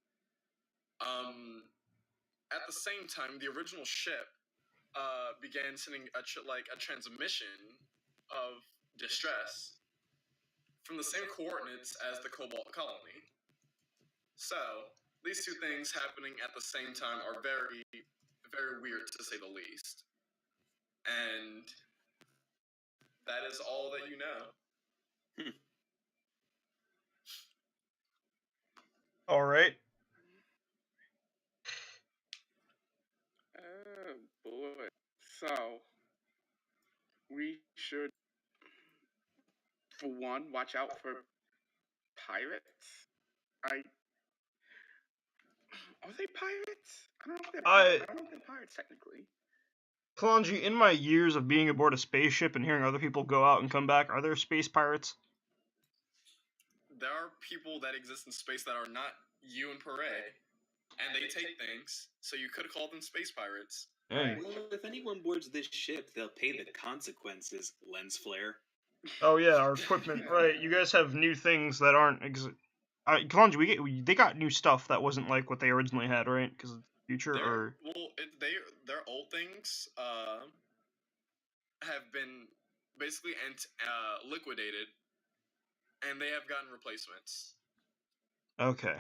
At the same time, the original ship began sending a transmission of distress from the same coordinates as the Cobalt colony. So, these two things happening at the same time are very, very weird to say the least. And that is all that you know. Alright. Oh boy. So we should, for one, watch out for pirates. Are they pirates? I don't know if they're pirates. I don't know if they're pirates technically. Khalonji, in my years of being aboard a spaceship and hearing other people go out and come back, are there space pirates? There are people that exist in space that are not you and Pare, and they take things, so you could call them space pirates. Hey. Well, if anyone boards this ship, they'll pay the consequences, lens flare. Oh yeah, our equipment. Right, you guys have new things that aren't. Khalonji, they got new stuff that wasn't like what they originally had, right? Because of the future, or They're old things have been basically liquidated, and they have gotten replacements. Okay.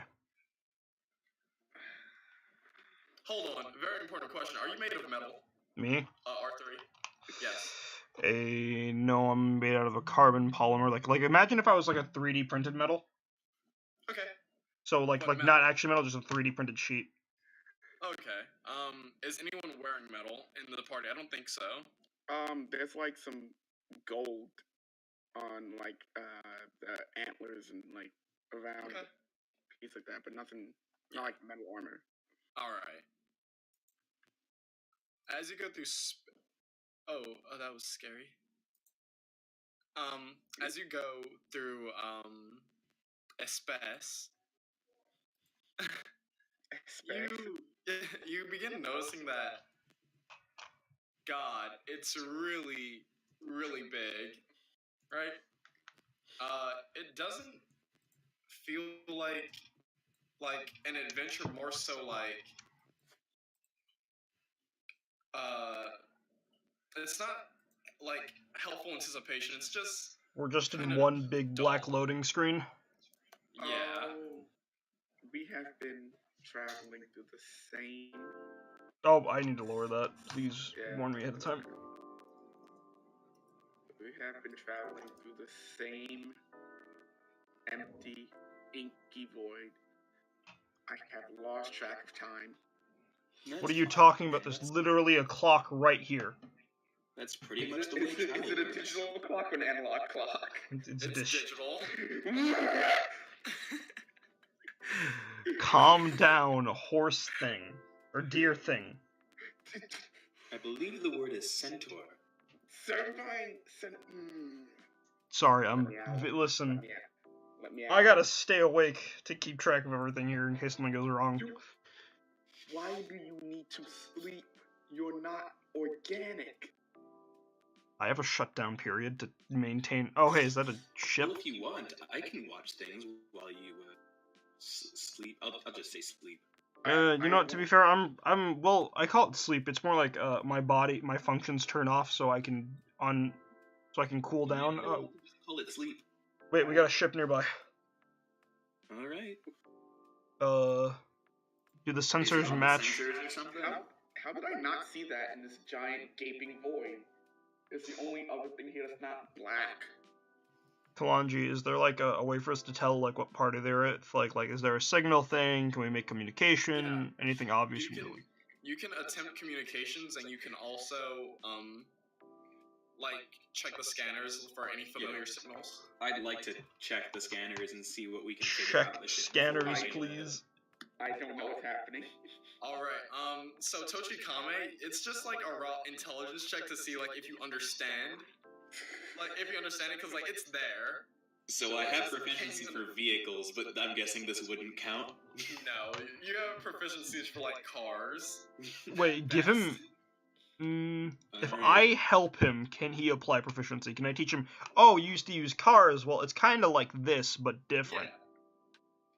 Hold on, very important question. Are you made of metal? Me? R3? Yes. No, I'm made out of a carbon polymer. Like imagine if I was like a 3D printed metal. Okay. So like But not actually metal, just a 3D printed sheet. Okay. Is anyone wearing metal in the party? I don't think so. There's like some gold on like the antlers and like around Okay. piece like that, but nothing, not like metal armor. All right. As you go through, oh, that was scary. As you go through espace, you begin noticing that God, it's really, really big, right? It doesn't feel like an adventure, more so like it's not like helpful anticipation. It's just We're just in kind of one big black dull. loading screen. Yeah. Oh, we have been traveling through the same. Oh, I need to lower that. Please Yeah. warn me ahead of time. We have been traveling through the same empty, inky void. I have lost track of time. What are you talking about? There's literally a clock right here. That's pretty much the way Is it a digital clock or an analog clock? It's digital. Calm down, horse thing. Or deer thing. I believe the word is centaur. Sorry, listen. I gotta stay awake to keep track of everything here in case something goes wrong. Why do you need to sleep? You're not organic. I have a shutdown period to maintain. Oh, hey, is that a ship? Well, if you want, I can watch things while you sleep. I'll just say sleep. You know what? To be fair, well, I call it sleep. It's more like my body, my functions turn off, so I can cool down. Call it sleep. Wait, we got a ship nearby. All right. Do the sensors match? Sensors or something? How did I not see that in this giant gaping void? It's the only other thing here that's not black. Khalonji, is there like a way for us to tell like what party they're at? Like is there a signal thing? Can we make communication? Yeah. Anything obvious? You can attempt communications, and you can also like check the scanners for any familiar signals. I'd like to check the scanners and see what we can figure out. Check scanners, please. I don't know what's happening. Alright, so Tochikame, it's just like a raw intelligence check to see, like, if you understand. Like, if you understand it, because, like, it's there. So I have proficiency for vehicles, but I'm guessing this wouldn't count? No, you have proficiencies for, like, cars. Wait, give him... if I help him, can he apply proficiency? Can I teach him, oh, you used to use cars? Well, it's kind of like this, but different. Yeah.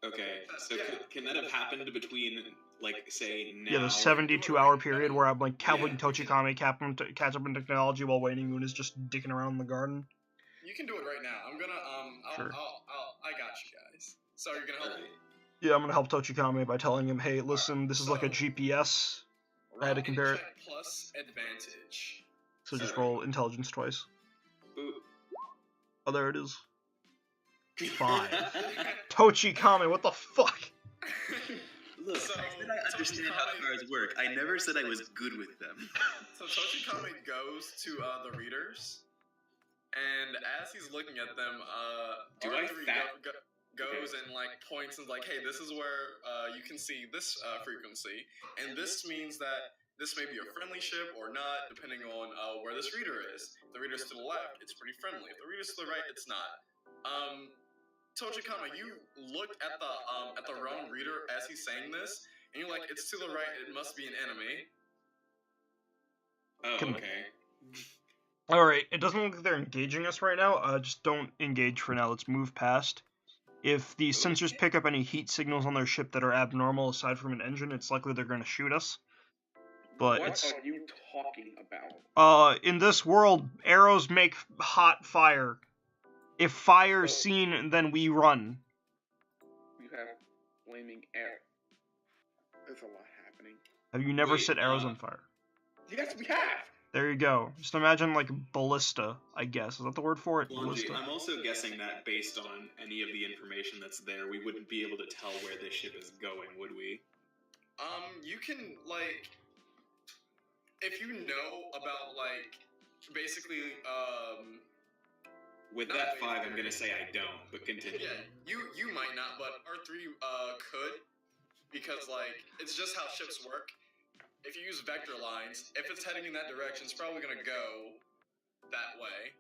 Okay, so can that have happened between, like, say, now? Yeah, the 72-hour period where I'm, like, helping Tochikame catch up in technology while Waiting Moon is just dicking around in the garden. You can do it right now. I'm gonna, Sure. I got you guys. So you're gonna help me? Yeah, I'm gonna help Tochikame by telling him, hey, listen, this is like a GPS. I had to compare it. Plus advantage. So just roll intelligence twice. Ooh. Oh, there it is. 5. Tochikame, what the fuck? Look, I said I understand how cars work. I never said I was good with them. So Tochikame goes to the readers, and as he's looking at them, goes and like points and like, hey, this is where you can see this frequency, and this means that this may be a friendly ship or not, depending on where this reader is. If the reader's to the left, it's pretty friendly. If the reader's to the right, it's not. Tochikame, you looked at the wrong reader as he's saying this, and you're like, it's to the right, it must be an enemy. Oh, okay. Alright, it doesn't look like they're engaging us right now. Just don't engage for now. Let's move past. If the sensors pick up any heat signals on their ship that are abnormal aside from an engine, it's likely they're going to shoot us. But What it's are you talking about? in this world, arrows make hot fire. If fire's seen, then we run. You have flaming air. There's a lot happening. Have you never Wait, set arrows on fire? Yes, we have. There you go. Just imagine like ballista, I guess. Is that the word for it? Khalonji, Ballista. I'm also guessing that based on any of the information that's there, we wouldn't be able to tell where this ship is going, would we? You can, like, if you know about, like, basically, With that 5, I'm gonna say I don't, but continue. yeah, you might not, but R3, could, because, like, it's just how ships work. If you use vector lines, if it's heading in that direction, it's probably gonna go that way.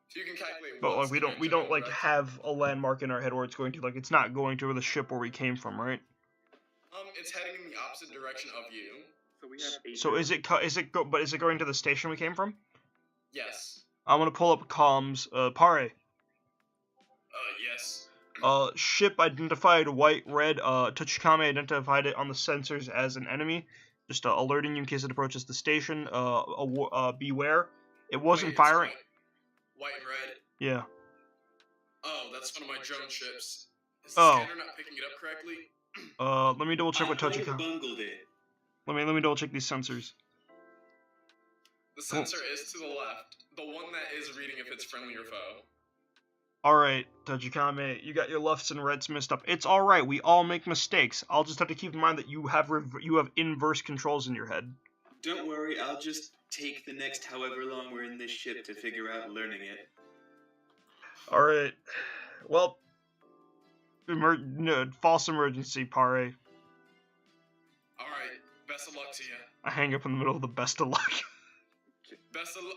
So you can calculate. But like what's we the don't general like direction. have a landmark in our head where it's going to. Like it's not going to the ship where we came from, right? It's heading in the opposite direction of you. So we have 8. So is it going to the station we came from? Yes. I'm gonna pull up comms. Pare. Yes. Ship identified white, red. Tachikame identified it on the sensors as an enemy. Just alerting you in case it approaches the station. Beware. It wasn't Wait, it's firing. White and red. Yeah. Oh, that's one of my drone ships. Is the Oh. scanner not picking it up correctly? Let me double check I with might have Tachikame. bungled it. Let me double check these sensors. The sensor is to the left. The one that is reading if it's friendly or foe. Alright, Tachikame, you got your lefts and rights messed up. It's alright, we all make mistakes. I'll just have to keep in mind that you have inverse controls in your head. Don't worry, I'll just take the next however long we're in this ship to figure out learning it. Alright. Well, false emergency, Pare. Alright, best of luck to you. I hang up in the middle of the best of luck. Best of luck.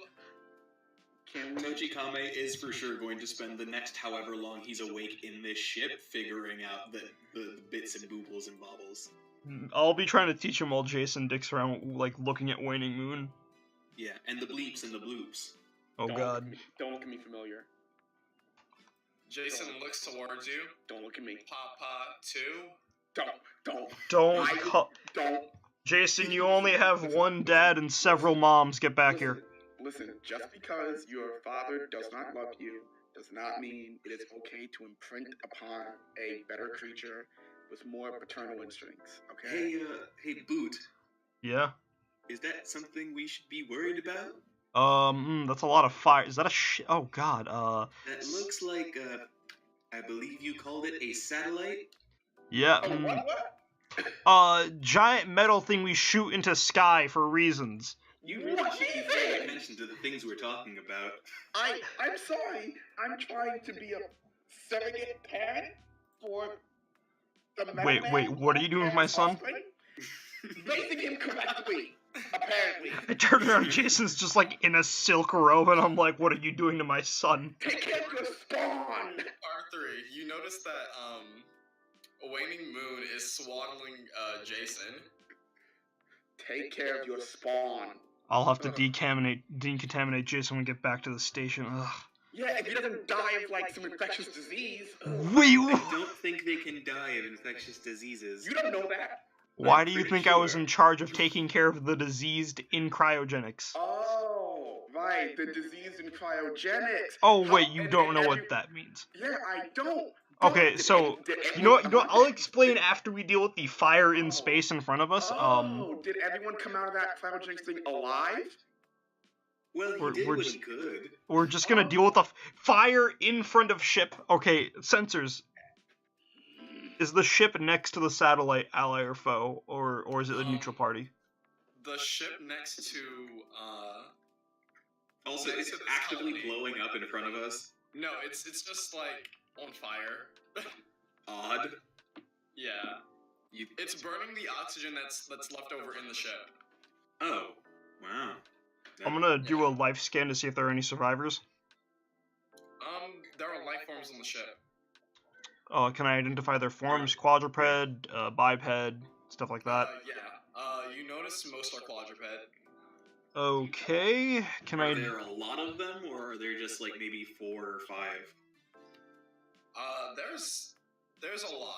Tachikame is for sure going to spend the next however long he's awake in this ship figuring out the bits and boobles and bobbles. I'll be trying to teach him while Jason dicks around, like, looking at Waning Moon. Yeah, and the bleeps and the bloops. Oh god. Don't look at me familiar. Jason looks towards you. Don't look at me. Papa 2. Don't. Jason, you only have one dad and several moms. Get back here. Listen, just because your father does not love you does not mean it is okay to imprint upon a better creature with more paternal instincts, okay? Hey, Boot. Yeah? Is that something we should be worried about? That's a lot of fire. Is that a oh god, That looks like, I believe you called it a satellite? Yeah, What? giant metal thing we shoot into sky for reasons. You really should be paying attention to the things we're talking about. I'm sorry. I'm trying to be a surrogate parent for the Metal Wait, Man what are you doing with my son? offspring? Raising him correctly, apparently. I turn around, Jason's just like in a silk robe, and I'm like, what are you doing to my son? Take care of your spawn. R3, you notice that, Waning Moon is swaddling, Jason. Take care of your spawn. I'll have to decontaminate Jason when we get back to the station. Ugh. Yeah, if he doesn't die of like some infectious disease. Wait, I don't think they can die of infectious diseases. You don't know that. why do you think I was in charge of taking care of the diseased in cryogenics? Oh, right, the disease in cryogenics. Oh wait, you don't know what that means. Yeah, I don't. Okay, so you know what? I'll explain after we deal with the fire in space in front of us. Did everyone come out of that cryogenics thing alive? Well, he did what he could. We're just gonna deal with the fire in front of ship. Okay, sensors. Is the ship next to the satellite ally or foe, or is it the neutral party? The ship next to, Also, is it actively blowing up in front of us? No, it's just, like, on fire. Odd. Yeah. It's burning the oxygen that's left over in the ship. Oh, wow. I'm gonna do a life scan to see if there are any survivors. There are life forms on the ship. Can I identify their forms? Quadruped, biped, stuff like that. You notice most are quadruped. Okay, Are there a lot of them, or are there just like maybe 4 or 5? There's a lot.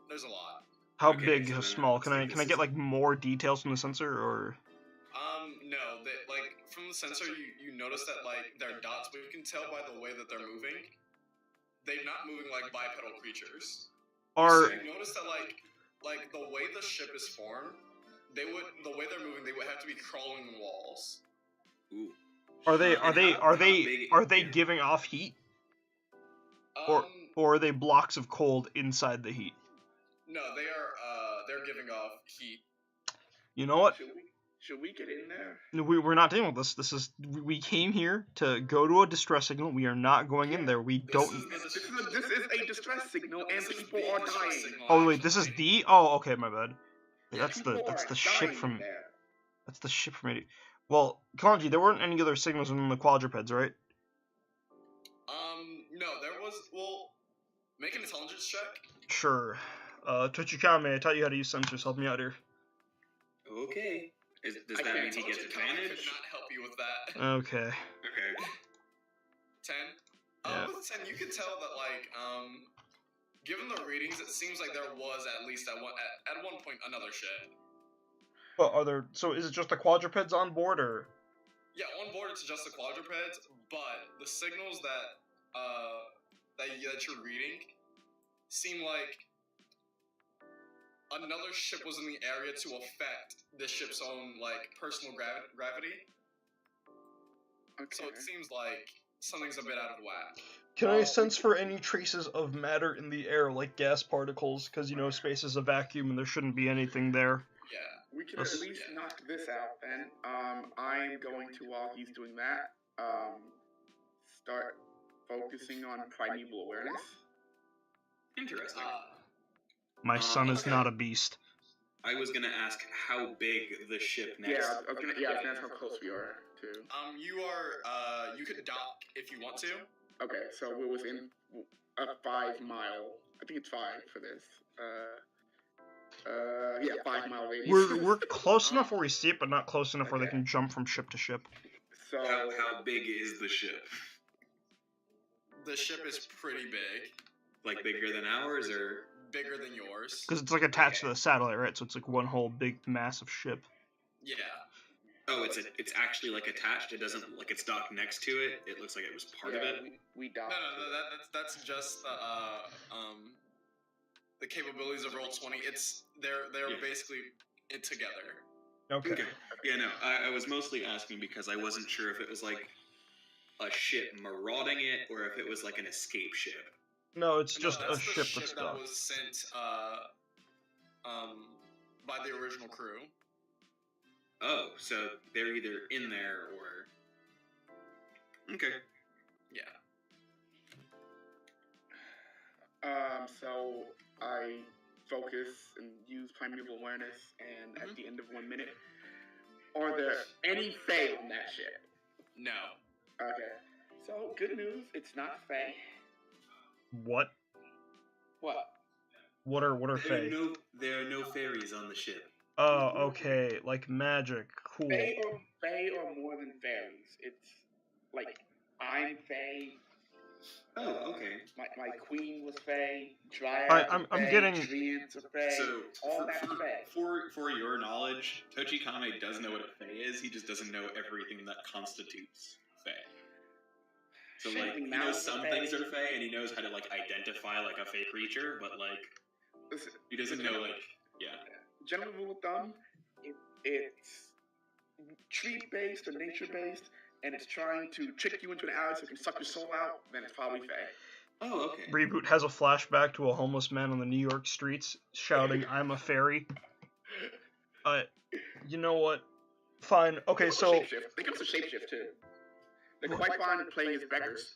There's a lot. How Okay, big, so how then small? let's Can I see, this get is- like more details from the sensor, or? No, they, like, from the sensor, you notice that, like, they're dots, but you can tell by the way that they're moving, they're not moving like bipedal creatures. You notice that, like the way the ship is formed, the way they're moving, they would have to be crawling on walls. Ooh. Are they giving off heat? Or are they blocks of cold inside the heat? No, they're giving off heat. You know what? Should we get in there? We're not dealing with this. We came here to go to a distress signal. We are not going in there. We don't. This is a distress signal, and people are dying. Oh wait, this is the. Oh, okay, my bad. That's the ship dying from. there. That's the ship from 80. Well, Khalonji, there weren't any other signals within the quadrupeds, right? No, there was. Well, make an intelligence check. Sure. Tochikame, I taught you how to use sensors. Help me out here. Okay. Does that mean he gets advantage? Could not help you with that. Okay. Okay. 10. Yeah. With 10, you can tell that, like, given the readings, it seems like there was at least at one point another ship. But are there? So is it just the quadrupeds on board, or? Yeah, on board it's just the quadrupeds, but the signals that you're reading seem like another ship was in the area to affect the ship's own, like, personal gravity. Okay. So it seems like something's a bit out of whack. Can I sense for any traces of matter in the air, like gas particles? Because, you know, space is a vacuum and there shouldn't be anything there. Yeah. We can at least knock this out then. I'm going to, while he's doing that, start focusing on primeval awareness. Interesting. My son is okay. not a beast. I was gonna ask how big the ship next. Yeah, I was gonna ask how close we are too. You could dock if you want to. Okay, so we're within a 5 mile. I think it's 5 for this. 5 mile radius. We're close enough where we see it, but not close enough where they can jump from ship to ship. So How big is the ship? The ship is pretty big. Like bigger than ours, or? Bigger than yours. Because it's like attached to the satellite, right? So it's like one whole big massive ship. Yeah. Oh, it's actually like attached. It doesn't like it's docked next to it. It looks like it was part of it. We docked. No, that's just the capabilities of Roll20. They're basically it together. Okay. Yeah, no, I was mostly asking because I wasn't sure if it was like a ship marauding it or if it was like an escape ship. No, it's just that's a ship that's that docked. was sent by the original crew. Oh, so they're either in there or... Okay. Yeah. So I focus and use primeval awareness, and at the end of 1 minute, are there any Fae on that ship? No. Okay. So good news, it's not Fae. What? What? What are Fae? There are no fairies on the ship. Oh, okay, like magic. Cool. Fae are more than fairies. It's like I'm Fae. Oh, okay. My queen was Fae. Dryads I'm Fae, getting. Treants are Fae. So, all that's Fae. for your knowledge, Tochikame does know what a Fae is. He just doesn't know everything that constitutes Fae. So, like, he knows some things are Fae, and he knows how to, like, identify, like, a Fae creature, but, like, he doesn't know, like, yeah. General rule of thumb, it's tree-based or nature-based, and it's trying to trick you into an alley so it can suck your soul out, then it's probably Fae. Oh, okay. Reboot has a flashback to a homeless man on the New York streets shouting, "I'm a fairy." You know what? Fine. Okay, so. They give us a shapeshift too. They're quite fine at playing as beggars.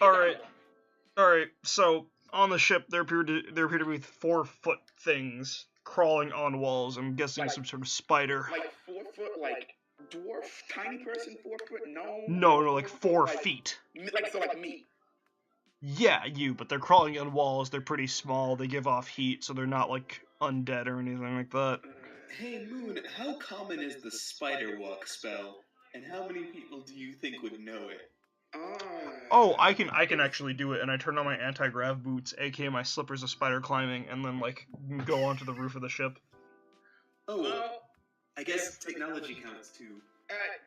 All right. So on the ship, there appear to be 4-foot things crawling on walls. I'm guessing some sort of spider. Like 4 foot, like dwarf, tiny person, 4 foot, no. No, like 4 feet. Like me. Yeah, but they're crawling on walls. They're pretty small. They give off heat, so they're not like undead or anything like that. Hey Moon, how common is the spider walk spell, and how many people do you think would know it? Oh, I can actually do it, and I turn on my anti-grav boots, aka my slippers of spider climbing, and then like go onto the roof of the ship. Oh, well, I guess technology counts too.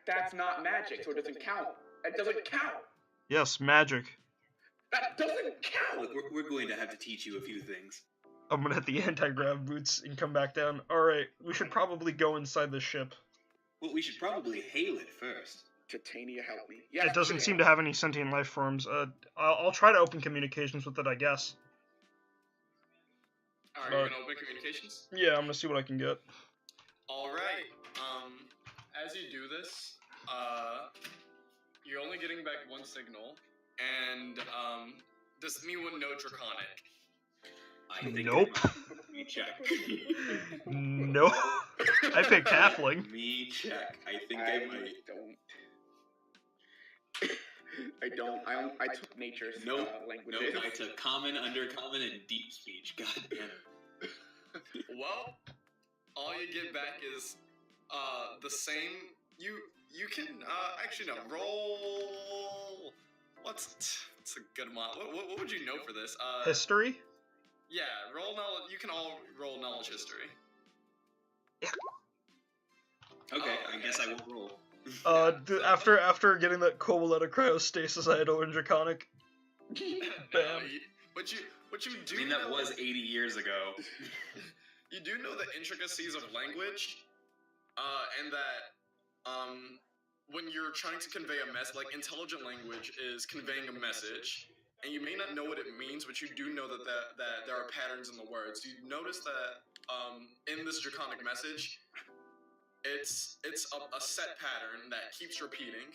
That's not magic, so it doesn't count. It doesn't count. Yes, magic. That doesn't count. Look, we're going to have to teach you a few things. I'm gonna hit the anti-grav boots and come back down. Alright, we should probably go inside the ship. Well, we should probably hail it first. Titania, help me. Yeah, It doesn't seem to have any sentient life forms. I'll try to open communications with it, I guess. Alright, you're gonna open communications? Yeah, I'm gonna see what I can get. Alright, as you do this, you're only getting back one signal, and, does anyone know Draconic? I think Nope. Me check. No. I picked halfling. Me check. I think I I might. don't. I took nature's Nope. languages. Nope. I took common, undercommon, and deep speech. God damn it. Well, all you get back is, the same, you can, actually no, roll, it's a good amount, what would you know for this? History? Yeah, roll knowledge, you can all roll knowledge history. Okay, I guess I will roll. After getting that kobold out of cryostasis, I had to learn Draconic. No, what you do I mean, that know, was 80 years ago. you do know the intricacies of language, and that, when you're trying to convey a message, like, intelligent language is conveying a message, and you may not know what it means, but you do know that there are patterns in the words. You notice that, in this Draconic message, it's a set pattern that keeps repeating,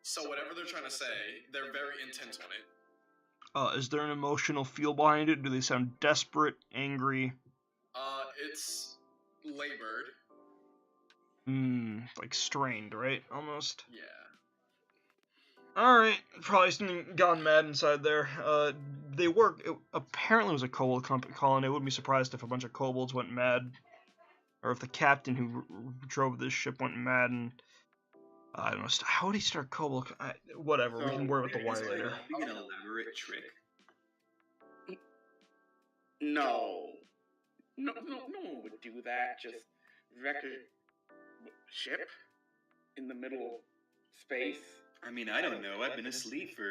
so whatever they're trying to say, they're very intent on it. Is there an emotional feel behind it? Do they sound desperate, angry? It's labored. Like strained, right? Almost. Yeah. Alright, probably something gone mad inside there. They work. Apparently it was a kobold colony. I wouldn't be surprised if a bunch of kobolds went mad. Or if the captain who drove this ship went mad and... I don't know. How would he start kobold? Whatever, we can worry with the wire later. An elaborate trick. No one would do that. Just wreck a ship in the middle of space. I mean, I don't know. I've been asleep for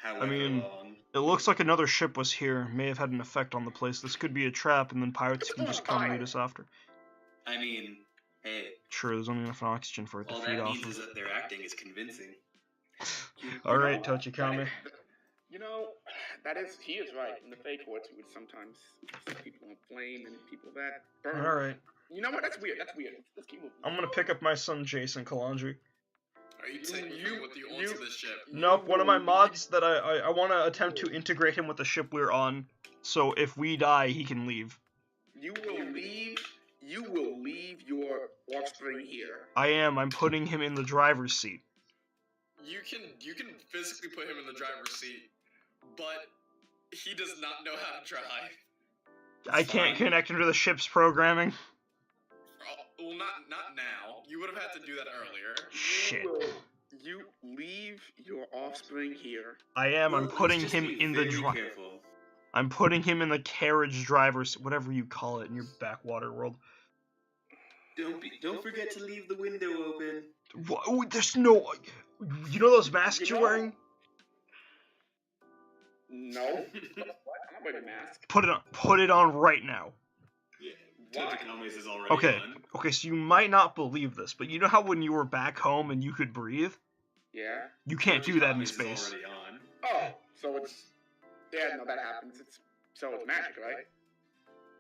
however long. It looks like another ship was here. May have had an effect on the place. This could be a trap, and then pirates can just come and lead us after. I mean, hey. Sure, there's only enough oxygen for it to All feed that off means of. is that their acting is convincing. Alright, Tochikame. You know, he is right. In the Fey courts, we would sometimes set people on flame and people that burn. Alright. You know what? That's weird. Let's keep moving. I'm gonna pick up my son Jason Khalonji. Are you taking him with you onto this ship? Nope, one of my mods that I want to attempt to integrate him with the ship we're on, so if we die, he can leave. You will leave your offspring here. I am. I'm putting him in the driver's seat. You can physically put him in the driver's seat, but he does not know how to drive. I can't connect him to the ship's programming. Well, not now. You would have had to do that earlier. Shit. You leave your offspring here. I am. I'm putting him in the I'm putting him in the carriage driver's, whatever you call it in your backwater world. Don't forget to leave the window open. What? There's no. You know those masks you're wearing? No. What? I'm not wearing a mask. Put it on. Put it on right now. Tochikame's is already Okay. on. Okay. So you might not believe this, but you know how when you were back home and you could breathe? Yeah. You can't do that in Tochikame's is space. already on. Oh, so it's. Yeah, no, that happens. So it's magic, right?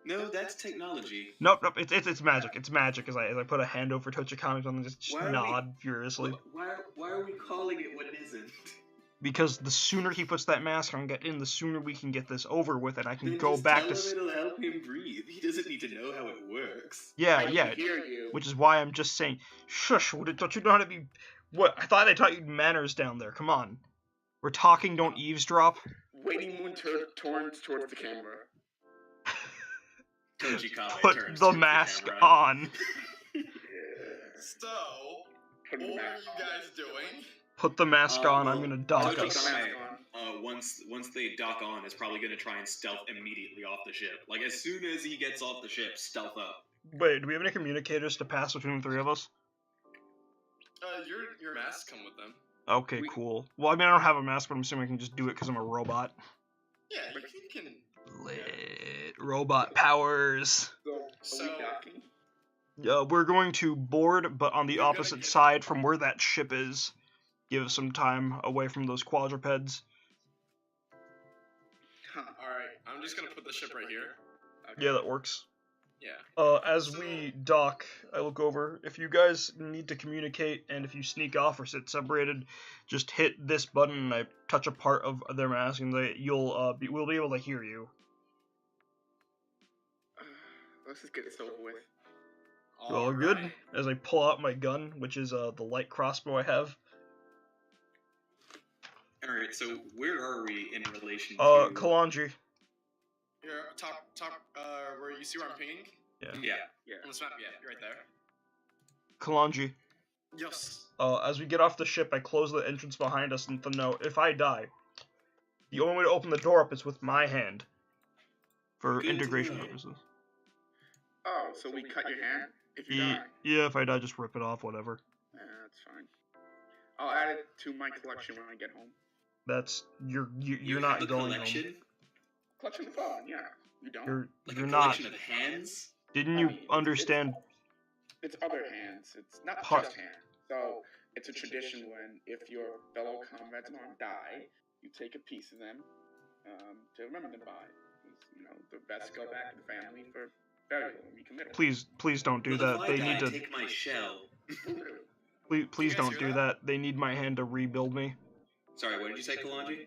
No, that's technology. Nope. It's magic. It's magic. As I put a hand over Tochikame's and just Why are nod furiously. Why are we calling it what it isn't? Because the sooner he puts that mask on and get in, the sooner we can get this over with, and I can Then go just back tell to. him it'll help him breathe. He doesn't need to know how it works. Yeah, I yeah. can hear you. Which is why I'm just saying, shush. Don't you know how to be? What? I thought they taught you manners down there. Come on. We're talking. Don't eavesdrop. Waiting Moon turns towards the camera. Tochikame Put turns the to mask camera. on. So, what are you guys doing? Put the mask on. I'm well, gonna dock Tochikame- us. Once they dock on, is probably gonna try and stealth immediately off the ship. Like as soon as he gets off the ship, stealth up. Wait, do we have any communicators to pass between the three of us? Your masks come with them. Okay, cool. Well, I mean, I don't have a mask, but I'm assuming I can just do it because I'm a robot. Yeah, you can. Lit. Robot powers. So, are we docking? We're going to board, but on the You're gonna opposite get- side from where that ship is. Give us some time away from those quadrupeds. Huh. Alright, I'm just gonna put the ship right here. Okay. Yeah, that works. Yeah. As we dock, I look over. If you guys need to communicate, and if you sneak off or sit separated, just hit this button, and I touch a part of their mask, and we'll be able to hear you. Let's just get this over with. All good? As I pull out my gun, which is the light crossbow I have. Alright, so where are we in relation to... Khalonji. Here, top, where you see where I'm pinging? Yeah. On the map, yeah, you're right there. Khalonji. Yes. As we get off the ship, I close the entrance behind us and note, if I die, the only way to open the door up is with my hand. For Good integration to know. purposes. Oh, so we cut your hand if you die? Yeah, if I die, just rip it off, whatever. Yeah, that's fine. I'll add it to my collection when I get home. That's you're You not have a going collection? home. Collection of phone, yeah. You don't? You're Like you're a not. collection of hands? Didn't you understand? It's other hands. It's not Part- just hands. So it's a tradition when if your fellow comrades mom die, you take a piece of them to remember them by. You know, the best go back to the family for burial and recommittal. Please don't do Well, that. if I They die, need to. take my shell. Please guys don't hear do that? that. They need my hand to rebuild me. Sorry, what did you say, Khalonji?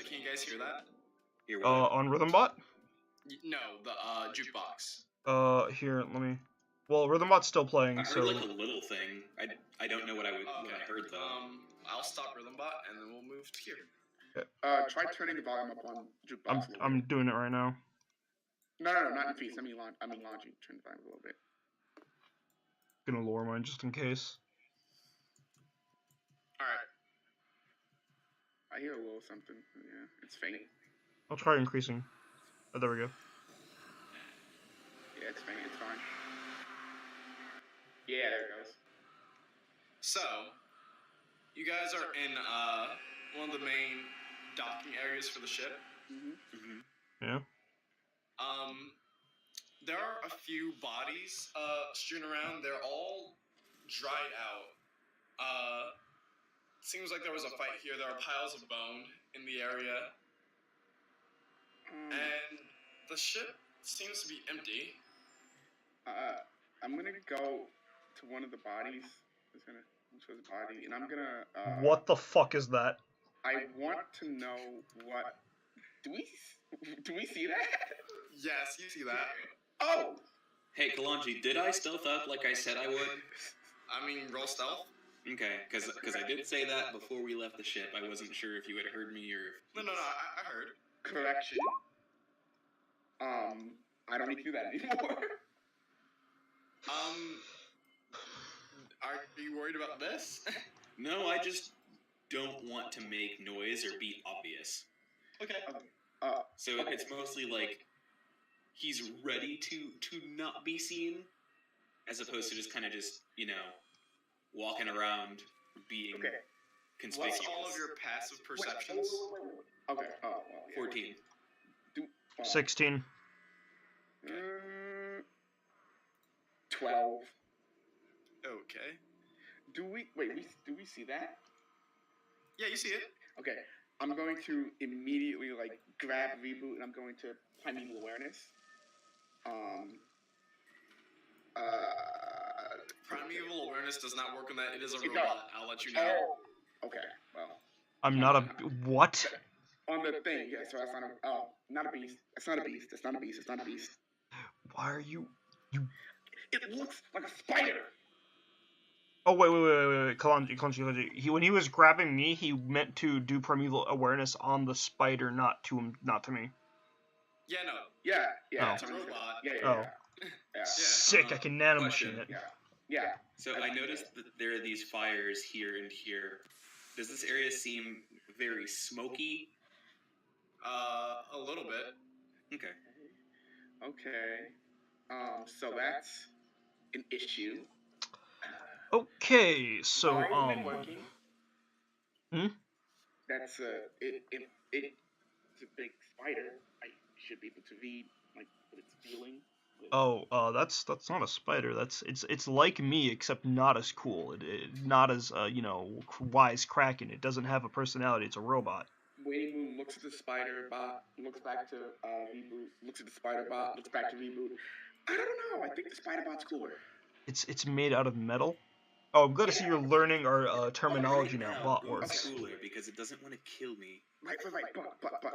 Can you guys hear that? Here, what? On Rhythmbot? No, the jukebox. Here, let me. Well, Rhythmbot's still playing, I heard so. like a little thing. I don't know what I heard though. I'll stop Rhythmbot and then we'll move to here. Try turning the volume up on jukebox a little I'm bit. doing it right now. No, not Nafis. I mean Khalonji. Turn the volume a little bit. Gonna lower mine just in case. Alright. I hear a little something. Yeah, it's faint. I'll try increasing. Oh, there we go. Yeah, it's faint. It's fine. Yeah, there it goes. So, you guys are in one of the main docking areas for the ship. Yeah. There are a few bodies strewn around. They're all dried out. Seems like there was a fight here. There are piles of bone in the area. And the ship seems to be empty. I'm gonna go to one of the bodies. Which was a body, and I'm gonna. What the fuck is that? I want to know what. Do we see that? Yes, you see that. Oh. Hey, Khalonji, did I stealth up like I said I would? I mean, roll stealth. Okay, because I did say that before we left the ship. I wasn't sure if you had heard me or... No, I heard. Correction. I don't need to do that anymore. Are you worried about this? No, I just don't want to make noise or be obvious. Okay. So it's mostly like he's ready to not be seen, as opposed to just kind of just, you know, walking around being conspicuous. What's all of your passive perceptions? Okay. 14. 16. 12. Okay. Do we see that? Yeah, you see it. Okay. I'm going to immediately grab reboot and I'm going to primeval awareness. Primeval awareness does not work on that. It is a It robot. does. I'll let you know. Oh. Okay. Well. I'm not a. What? On the thing, yeah. So that's not a. Oh, not a beast. It's not a beast. It's not a beast. It's not a beast. Why are you. It looks like a spider. Oh, wait. Khalonji. When he was grabbing me, he meant to do primeval awareness on the spider, not to me. Yeah, no. Yeah. Oh. It's a robot. Yeah. Sick, I can nanomachine it. Yeah. So I noticed that there are these fires here and here. Does this area seem very smoky? A little bit. Okay. Okay. So that's an issue. Okay, so Why isn't it working? Hmm? That's if it's a big spider, I should be able to read like what it's feeling. that's not a spider. It's like me except not as cool. Not as wise kraken. It doesn't have a personality. It's a robot. Waning Moon looks at the spider bot, looks back to reboot, looks at the spider bot, looks back to reboot. I don't know. I think the spider bot's cooler. It's made out of metal. Oh, I'm glad to see you're learning our terminology now. Bot It's words. cooler because it doesn't want to kill me. Right, but,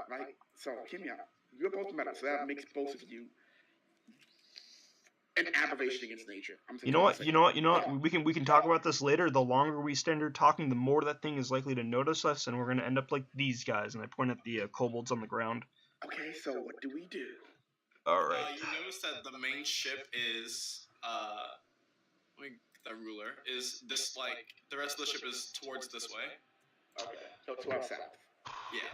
right? So, hear me out. You're both metal, so that makes both of you an aberration against nature. You know what? We can talk about this later. The longer we stand here talking, the more that thing is likely to notice us, and we're gonna end up like these guys. And I point at the kobolds on the ground. Okay, so what do we do? All right. You notice that the main ship is the ruler is this, like the rest of the ship is towards this way. Okay, so 12 south. Yeah.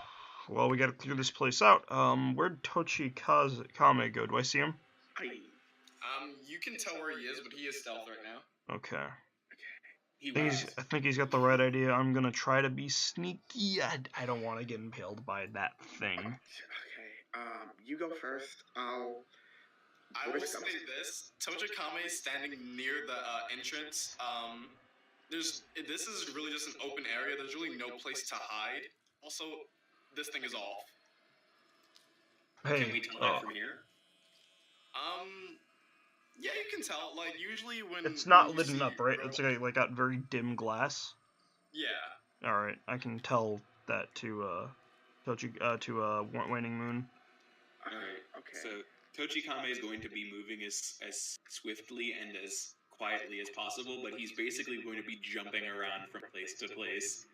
Well, we gotta clear this place out. Where'd Tochi Kame go? Do I see him? You can tell where he is, but he is stealth right now. Okay. I I think he's got the right idea. I'm gonna try to be sneaky. I don't want to get impaled by that thing. Okay. You go first. I will say this: Tochikame is standing near the entrance. This is really just an open area. There's really no place to hide. Also, this thing is off. Hey. Can we tell that from here? Yeah, you can tell. Like usually when It's not you lit see up, right? robots- It's like got very dim glass. Yeah. All right, I can tell that to Waning Moon. Alright, okay. So Tochikame is going to be moving as swiftly and as quietly as possible, but he's basically going to be jumping around from place to place.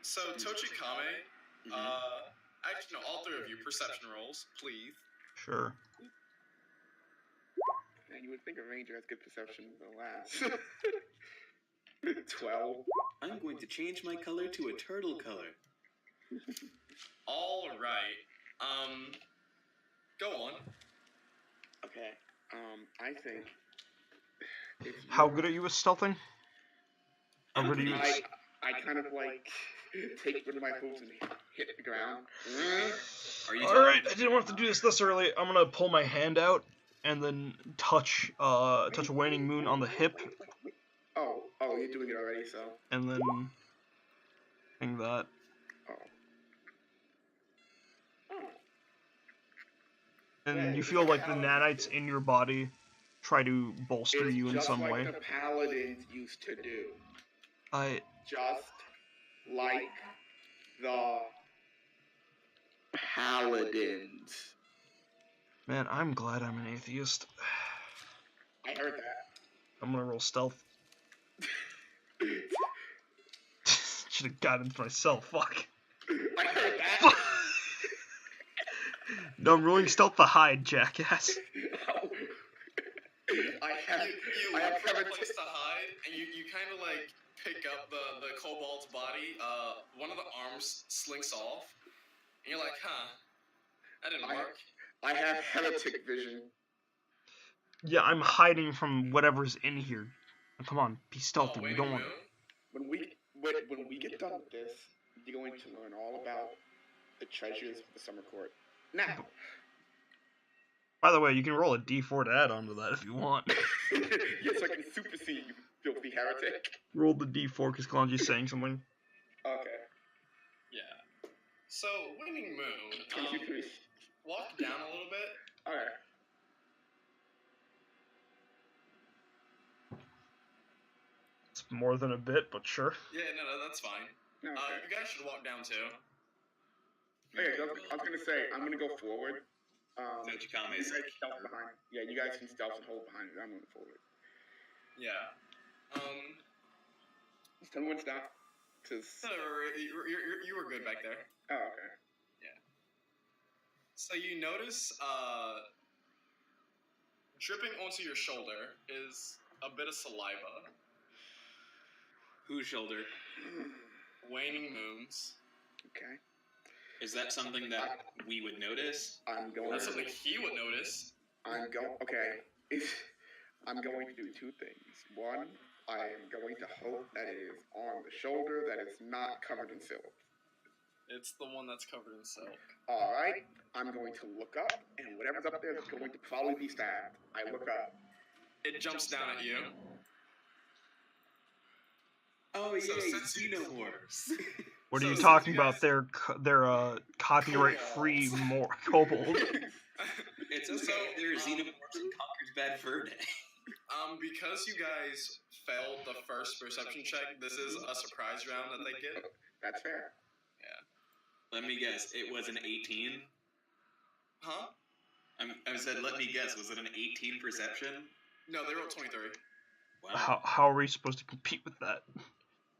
So Tochikame, actually no, all three of you perception rolls, please. Sure. Man, you would think a ranger has good perception than the last. 12. I'm going to change my color to a turtle color. All right. Go on. Okay. I think. How good are you with stealthing? How good are you? I kind of like take one of my hooves and hit the ground. All right, I didn't want to do this early. I'm gonna pull my hand out and then touch a Waning Moon on the hip. Oh, you're doing it already, so. And then thing that. And you feel like the nanites in your body try to bolster you in some way. Just like the paladins used to do. Just like the paladins. Man, I'm glad I'm an atheist. I heard that. I'm gonna roll stealth. Should have gotten it myself. Fuck. I heard that. No, I'm rolling stealth to hide, jackass. I have a place to hide, and you kind of like pick up the kobold's body. One of the arms slinks off, and you're like, huh, that didn't work. I have heretic vision. Yeah, I'm hiding from whatever's in here. Come on, be stealthy. We don't want. When we get done with this, you're going to learn all about the treasures of the Summer Court. Now. By the way, you can roll a d4 to add on to that if you want. Yes, I can supersede you, filthy heretic. Roll the d4 because Khalonji's saying something. Okay. Yeah. So, Waning Moon, walk down a little bit. Alright. It's more than a bit, but sure. Yeah, no, that's fine. Okay. You guys should walk down too. Okay, I was gonna say, I'm gonna go forward. Tochikame You is guys stealth behind. Yeah, you guys can stealth and hold behind me. I'm moving forward. Yeah. Someone stop. You were good back there. Oh, okay. Yeah. So you notice, dripping onto your shoulder is a bit of saliva. Whose shoulder? Waning Moon's. Okay. Is that something that we would notice? I'm going. That's something he would notice. I'm going. Okay. I'm going to do two things. One, I am going to hope that it is on the shoulder that is not covered in silk. It's the one that's covered in silk. All right, I'm going to look up, and whatever's up there is going to probably be stabbed. I look up. It jumps down at you. Oh, So yay, since you- xenomorphs. What are So you since talking you about? guys- They're copyright-free kobold. It's okay. So, They're xenomorphs and Conquer's Bad Fur Day. Because you guys failed the first perception check, this is a surprise round that they get. That's fair. Let me guess. It was an 18? Huh? I said, let me guess. Was it an 18 perception? No, they rolled 23. Wow. How are we supposed to compete with that?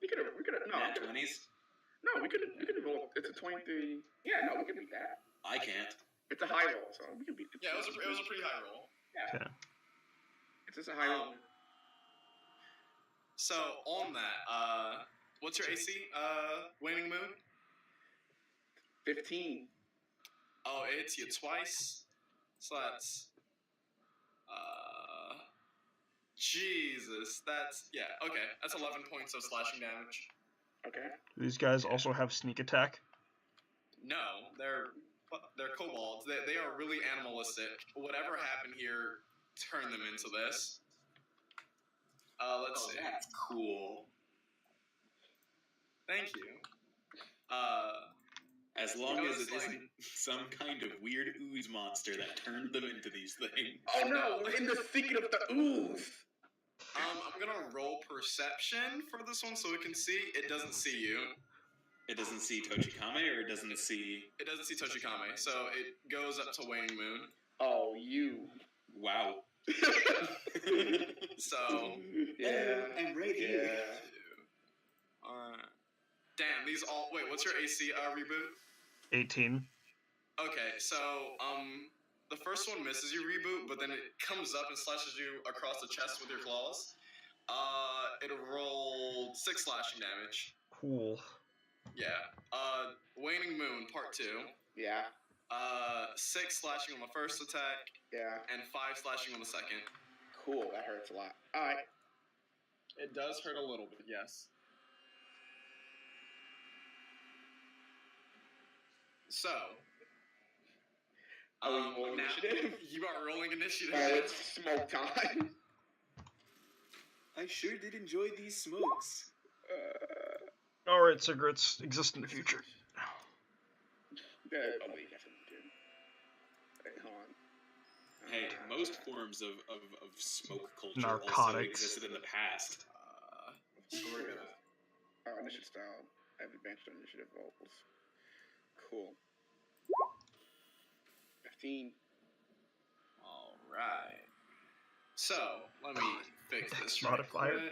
We could no, Nat 20s? no, we could roll. It's a 23. Yeah, no, we can beat that. I can't. It's a high roll, so we can beat it. Yeah, it was a pretty high roll. Yeah. Okay. It's just a high roll. So on that, what's your AC? Waning Moon? 15. Oh, it hits you twice. So that's Jesus. Okay. That's 11 points of slashing damage. Okay. These guys also have sneak attack. No, they're kobolds. They are really animalistic. Whatever happened here turned them into this. Let's see. That's cool. Thank you. As long It as was it like- isn't some kind of weird ooze monster that turned them into these things. Oh no, we're in the secret of the ooze. I'm gonna roll perception for this one so it can see. It doesn't see you. It doesn't see Tochikame, or it doesn't see... It doesn't see Tochikame, so it goes up to Waning Moon. Oh, you. Wow. So, Yeah. I'm right here. Yeah. damn, these all. Wait, what's your AC reboot? 18. Okay, so the first one misses your reboot, but then it comes up and slashes you across the chest with your claws. It rolled 6 slashing damage. Cool. Yeah. Waning Moon Part 2. Yeah. 6 slashing on the first attack Yeah. and 5 slashing on the second. Cool. That hurts a lot. All right. It does hurt a little bit, yes. So, Are we rolling now initiative? you are rolling initiative. All right, it's smoke time. I sure did enjoy these smokes. Alright, cigarettes exist in the future. Oh wait, yes, I do. Wait, hold on. Hey, most forms of smoke culture also Narcotics. existed in the past. So we're gonna. Initiative style. I have advanced on initiative rolls. Cool. 15. All right. So let me fix this right Modifier. quick.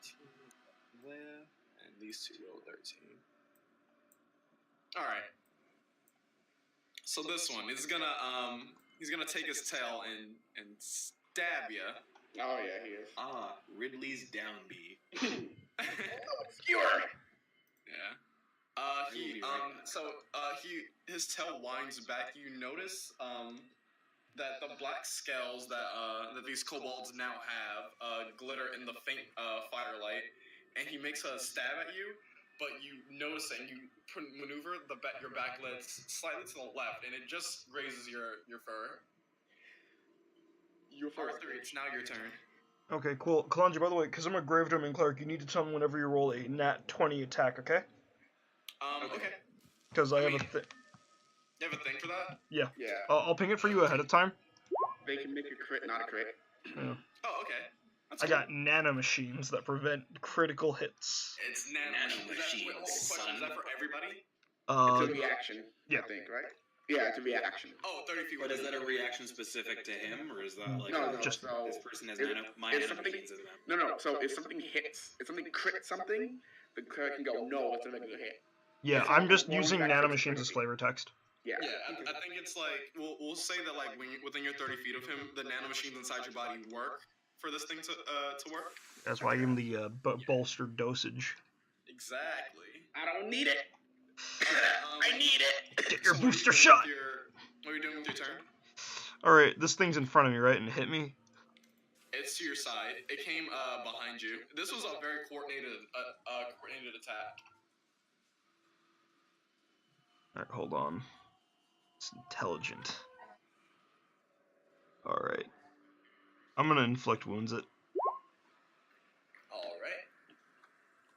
15 there, and these two roll 13. All right. So this one is gonna he's gonna take his tail and stab you. Oh yeah, he is. Ah, Ridley's Downby. Obscure. Yeah. His tail winds back. You notice that the black scales that these kobolds now have glitter in the faint firelight, and he makes a stab at you. But you notice and you maneuver your back legs slightly to the left, and it just grazes your fur. Arthur, it's now your turn. Okay, cool. Khalonji, by the way, because I'm a Grave Domain Cleric, you need to tell me whenever you roll a nat 20 attack, okay? Okay. Because I have mean- a thing. You have a thing for that? Yeah. Yeah. I'll ping it for you ahead of time. They can make a crit, not a crit. Yeah. Oh, okay. That's I cool. got nanomachines that prevent critical hits. It's nanomachines. Nanomachines, Is that for everybody? It's a reaction, yeah. I think, right? Yeah, it's a reaction. Oh, 30 feet. But is that a reaction specific to him, or is that like No, Just- so this person has if- my if something- nanomachines in them? no. So if something hits, if something crits something, the cleric can go, no, it's a regular hit. Yeah, It's I'm all just going using back to nanomachines as 30 feet. flavor text. Yeah. Yeah, I think it's like we'll say that like within your 30 feet of him, the nanomachines inside your body work for this thing to work. That's why I give him the bolstered dosage. Exactly. I don't need it. Okay, I need it. Get your so booster what are you doing shot! with what are you doing with your turn? Alright, this thing's in front of me, right? And it hit me? It's to your side. It came behind you. This was a very coordinated attack. Alright, hold on. It's intelligent. Alright. I'm gonna inflict wounds it. Alright.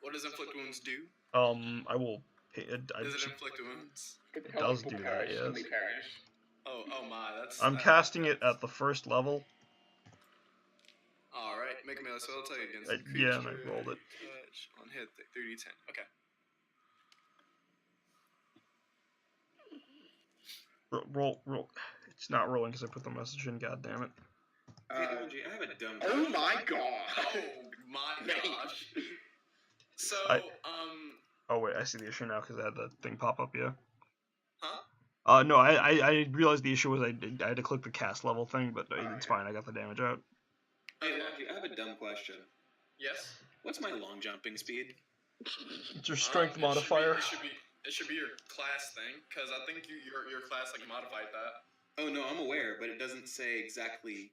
What does inflict wounds do? I will... Does it inflict wounds? It does do that, yes. Oh my, that's... I'm casting it at the first level. Alright, make a melee spell attack against the Yeah, creature. and I rolled it. Touch on hit, 3d10. Okay. Roll. It's not rolling because I put the message in, god damn it. Khalonji, I have a dumb Oh my god! Oh my gosh. So, Oh wait, I see the issue now because I had the thing pop up, yeah. Huh? No, I realized the issue was I had to click the cast level thing, but it's fine, I got the damage out. Hey, Khalonji, I have a dumb question. Yes? What's my long jumping speed? It's your strength modifier. It should be your class thing, because I think your class like modified that. Oh no, I'm aware, but it doesn't say exactly.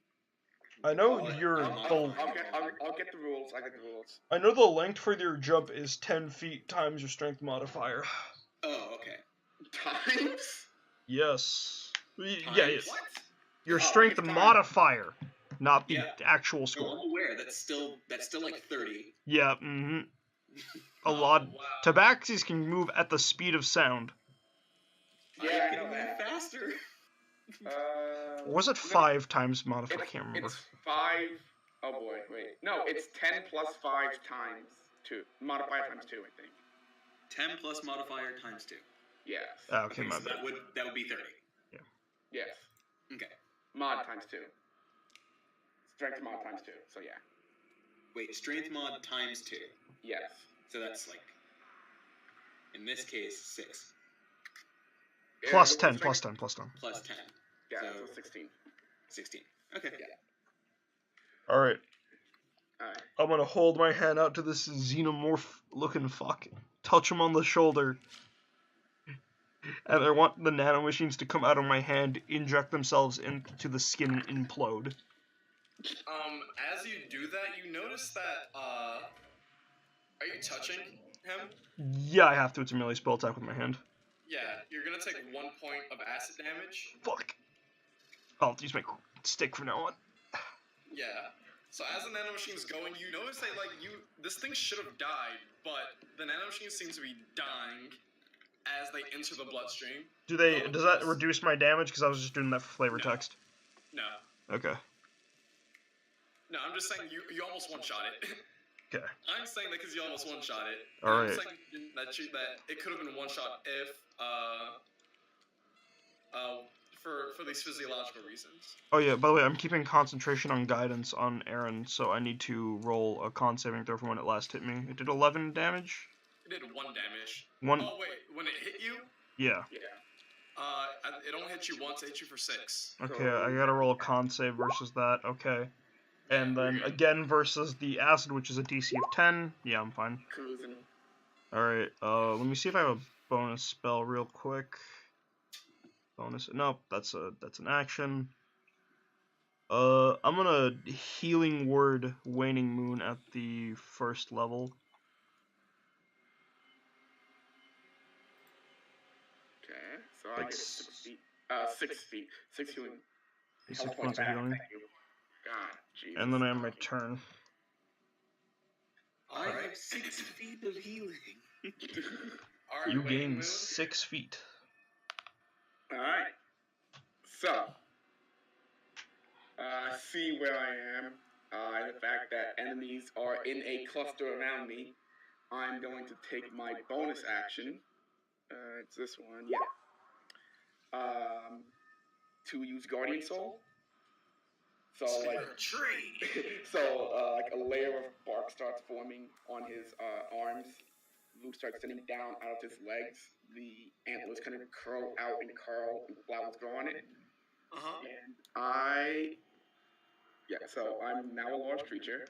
I know what your the modifier I'll get the rules. I get the rules. I know the length for your jump is 10 feet times your strength modifier. Oh, okay. Times? Yes. Yeah, Times? What? your Oh, strength it's time. modifier, not the Yeah. actual No, score. I'm aware. That's still like 30. Yeah, mm-hmm. A Oh, lot. wow. Tabaxis can move at the speed of sound. Yeah, I I can know move that. faster. Or was it 5 times modifier? I can't remember. It's 5. Oh boy, wait. No, it's 10 plus 5 times 2. Modifier times 2, I think. 10 plus modifier times 2. Yes. Okay, my so bad. that would be 30. Yes. Okay. Mod times 2. Strength mod times 2. So yeah. Wait, strength mod times 2. Yes. So that's like, in this case, 6 Plus the 10, strength- plus 10, plus 10. plus 10. Yeah, So so 16. 16. Okay. Alright, Alright. I'm gonna hold my hand out to this xenomorph-looking fuck. Touch him on the shoulder. And I want the nanomachines to come out of my hand, inject themselves into the skin, and implode. As you do that, you notice that, are you touching him? Yeah, I have to. It's a melee spell attack with my hand. Yeah, you're gonna take 1 point of acid damage. Fuck. I'll use my stick from now on. Yeah. So as the nanomachine's going, you notice that, like, this thing should have died, but the nanomachine seems to be dying as they enter the bloodstream. Does that reduce my damage? Because I was just doing that for flavor text. No. Okay. No, I'm just saying you almost one-shot it. Okay. I'm saying that because you almost one-shot it. Alright. I'm saying that it could have been one-shot if, for these physiological reasons. Oh yeah, by the way, I'm keeping concentration on guidance on Aaron, so I need to roll a con saving throw from when it last hit me. It did 11 damage? It did 1 damage. One. Oh wait, when it hit you, Yeah. it only hit you once, it hit you for 6. Okay, I gotta roll a con save versus that. Okay. And then again versus the acid, which is a DC of 10. Yeah, I'm fine. Cruising. Alright, let me see if I have a bonus spell real quick. Bonus, nope, that's an action. I'm gonna Healing Word Waning Moon at the first level. Okay, so I Like get 6 feet. 6 feet. 6 healing. 6 Health points of back, healing. thank you. God, Jesus. And then I have my turn. I have 6 feet of healing. Alright, You Waning gain Moon. 6 feet. Alright. So, see where I am. The fact that enemies are in a cluster around me. I'm going to take my bonus action. It's this one, yeah. To use Guardian Soul. So like, like a layer of bark starts forming on his arms. Luke starts sending down out of his legs. The antlers kind of curl out and flowers grow on it. And so I'm now a large creature.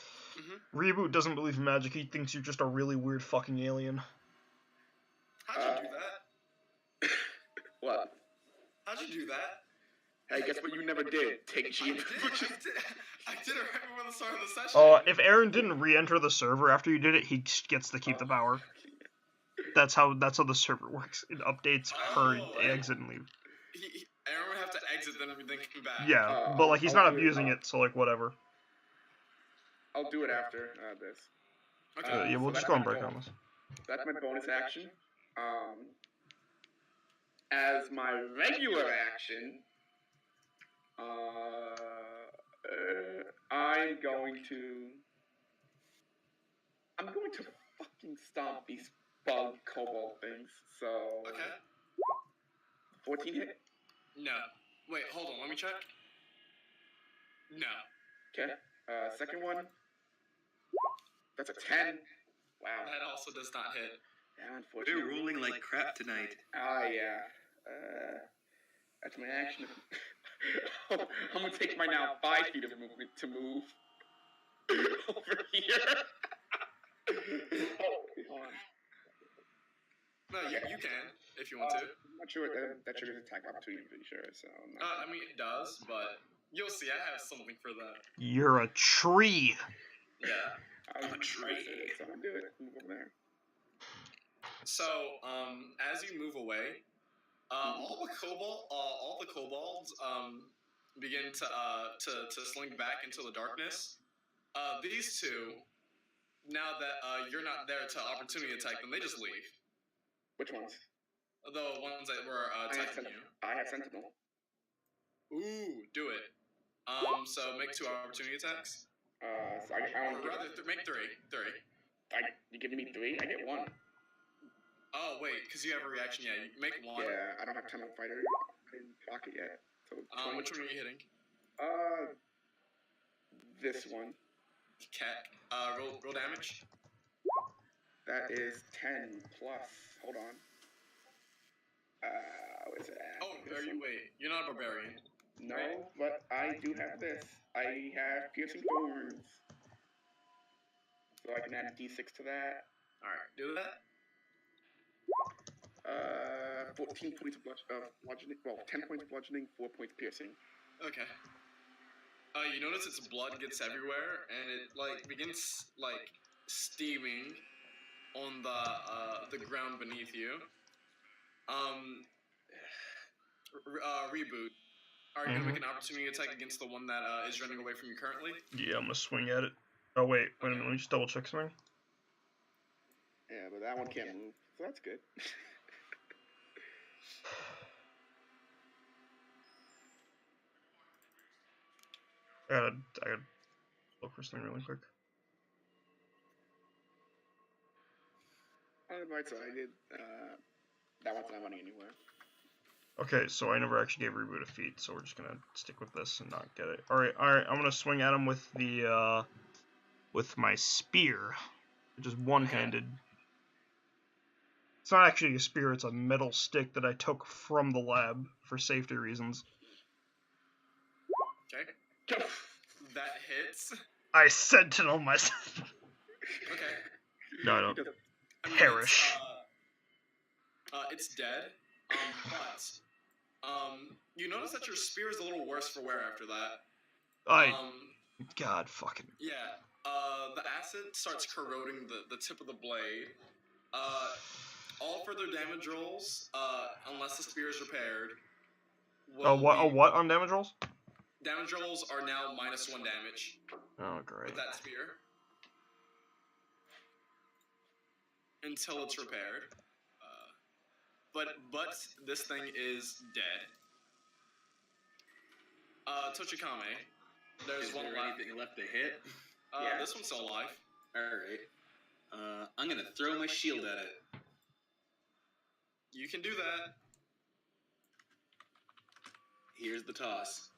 Reboot doesn't believe in magic. He thinks you're just a really weird fucking alien. How'd you do that? What? How'd you do that? Hey, guess what you never did? Take G into I did it right before the start of the session. Oh, if Aaron didn't re-enter the server after you did it, he gets to keep the power. That's how the server works. It updates per exit and leave. Aaron would have to exit, then everything come back. Yeah, but like he's not abusing it, so like whatever. I'll do it after this. Okay. Yeah, we'll just go on break on this. That's my bonus action. As my regular action, I'm going to fucking stomp these bug cobalt things. So. Okay. 14 hit? No. Wait, hold on. Let me check. No. Okay. Second one. That's a 10. Wow. That also does not hit. Yeah, unfortunately. We're rolling like crap tonight. Yeah. That's my action. I'm gonna take my now 5 feet of movement to move over here. Hold on. No, you can if you want to. I'm not sure that triggers attack opportunity. I'm pretty sure. So. I mean, it does, but you'll see. I have something for that. You're a tree. Yeah. I'm a tree. So I'm gonna do it. Move over there. So, as you move away, all the kobolds begin to slink back into the darkness. These two, now that you're not there to opportunity attack them, they just leave. Which ones? The ones that were attacking you. I have Sentinel. Ooh, do it. So make 2 opportunity attacks. So I Or rather, make 3. 3. You giving me 3? I get 1. Oh wait, because you have a reaction. Yeah, you make 1. Yeah, I don't have time to fight her. I didn't block it yet. So which one are you hitting? This one. Okay. Roll damage. That is 10 plus. Hold on. Where's it at? Oh, wait. You're not a barbarian. No, right? but I do have this. I have piercing thorns. So I can add a d6 to that. Alright, do that. 14 points of bludgeoning. Well, 10 points of bludgeoning, 4 points piercing. Okay. You notice its blood gets everywhere, and it like begins like steaming on the ground beneath you. Reboot. Are you gonna make an opportunity attack against the one that is running away from you currently? Yeah, I'm gonna swing at it. Oh wait a minute, let me just double check something. Yeah, but that one can't move, so that's good. I gotta look for something really quick. On the bright side, that one's not running anywhere. Okay, so I never actually gave Reboot a feat, so we're just gonna stick with this and not get it. Alright, I'm gonna swing at him with the, with my spear, which is one-handed. It's not actually a spear, it's a metal stick that I took from the lab for safety reasons. Okay. That hits. I sentinel myself. Okay. No, I don't. I mean, Perish. It's dead. But you notice that your spear is a little worse for wear after that. God fucking. Yeah. The acid starts corroding the tip of the blade. All further damage rolls, unless the spear is repaired. What on damage rolls? Damage rolls are now -1 damage. Oh, great. With that spear. Until it's repaired. But this thing is dead. Tochikame. There's one left. Anything left to hit? Yeah. This one's still alive. Alright. I'm gonna throw my shield at it. You can do that. Here's the toss.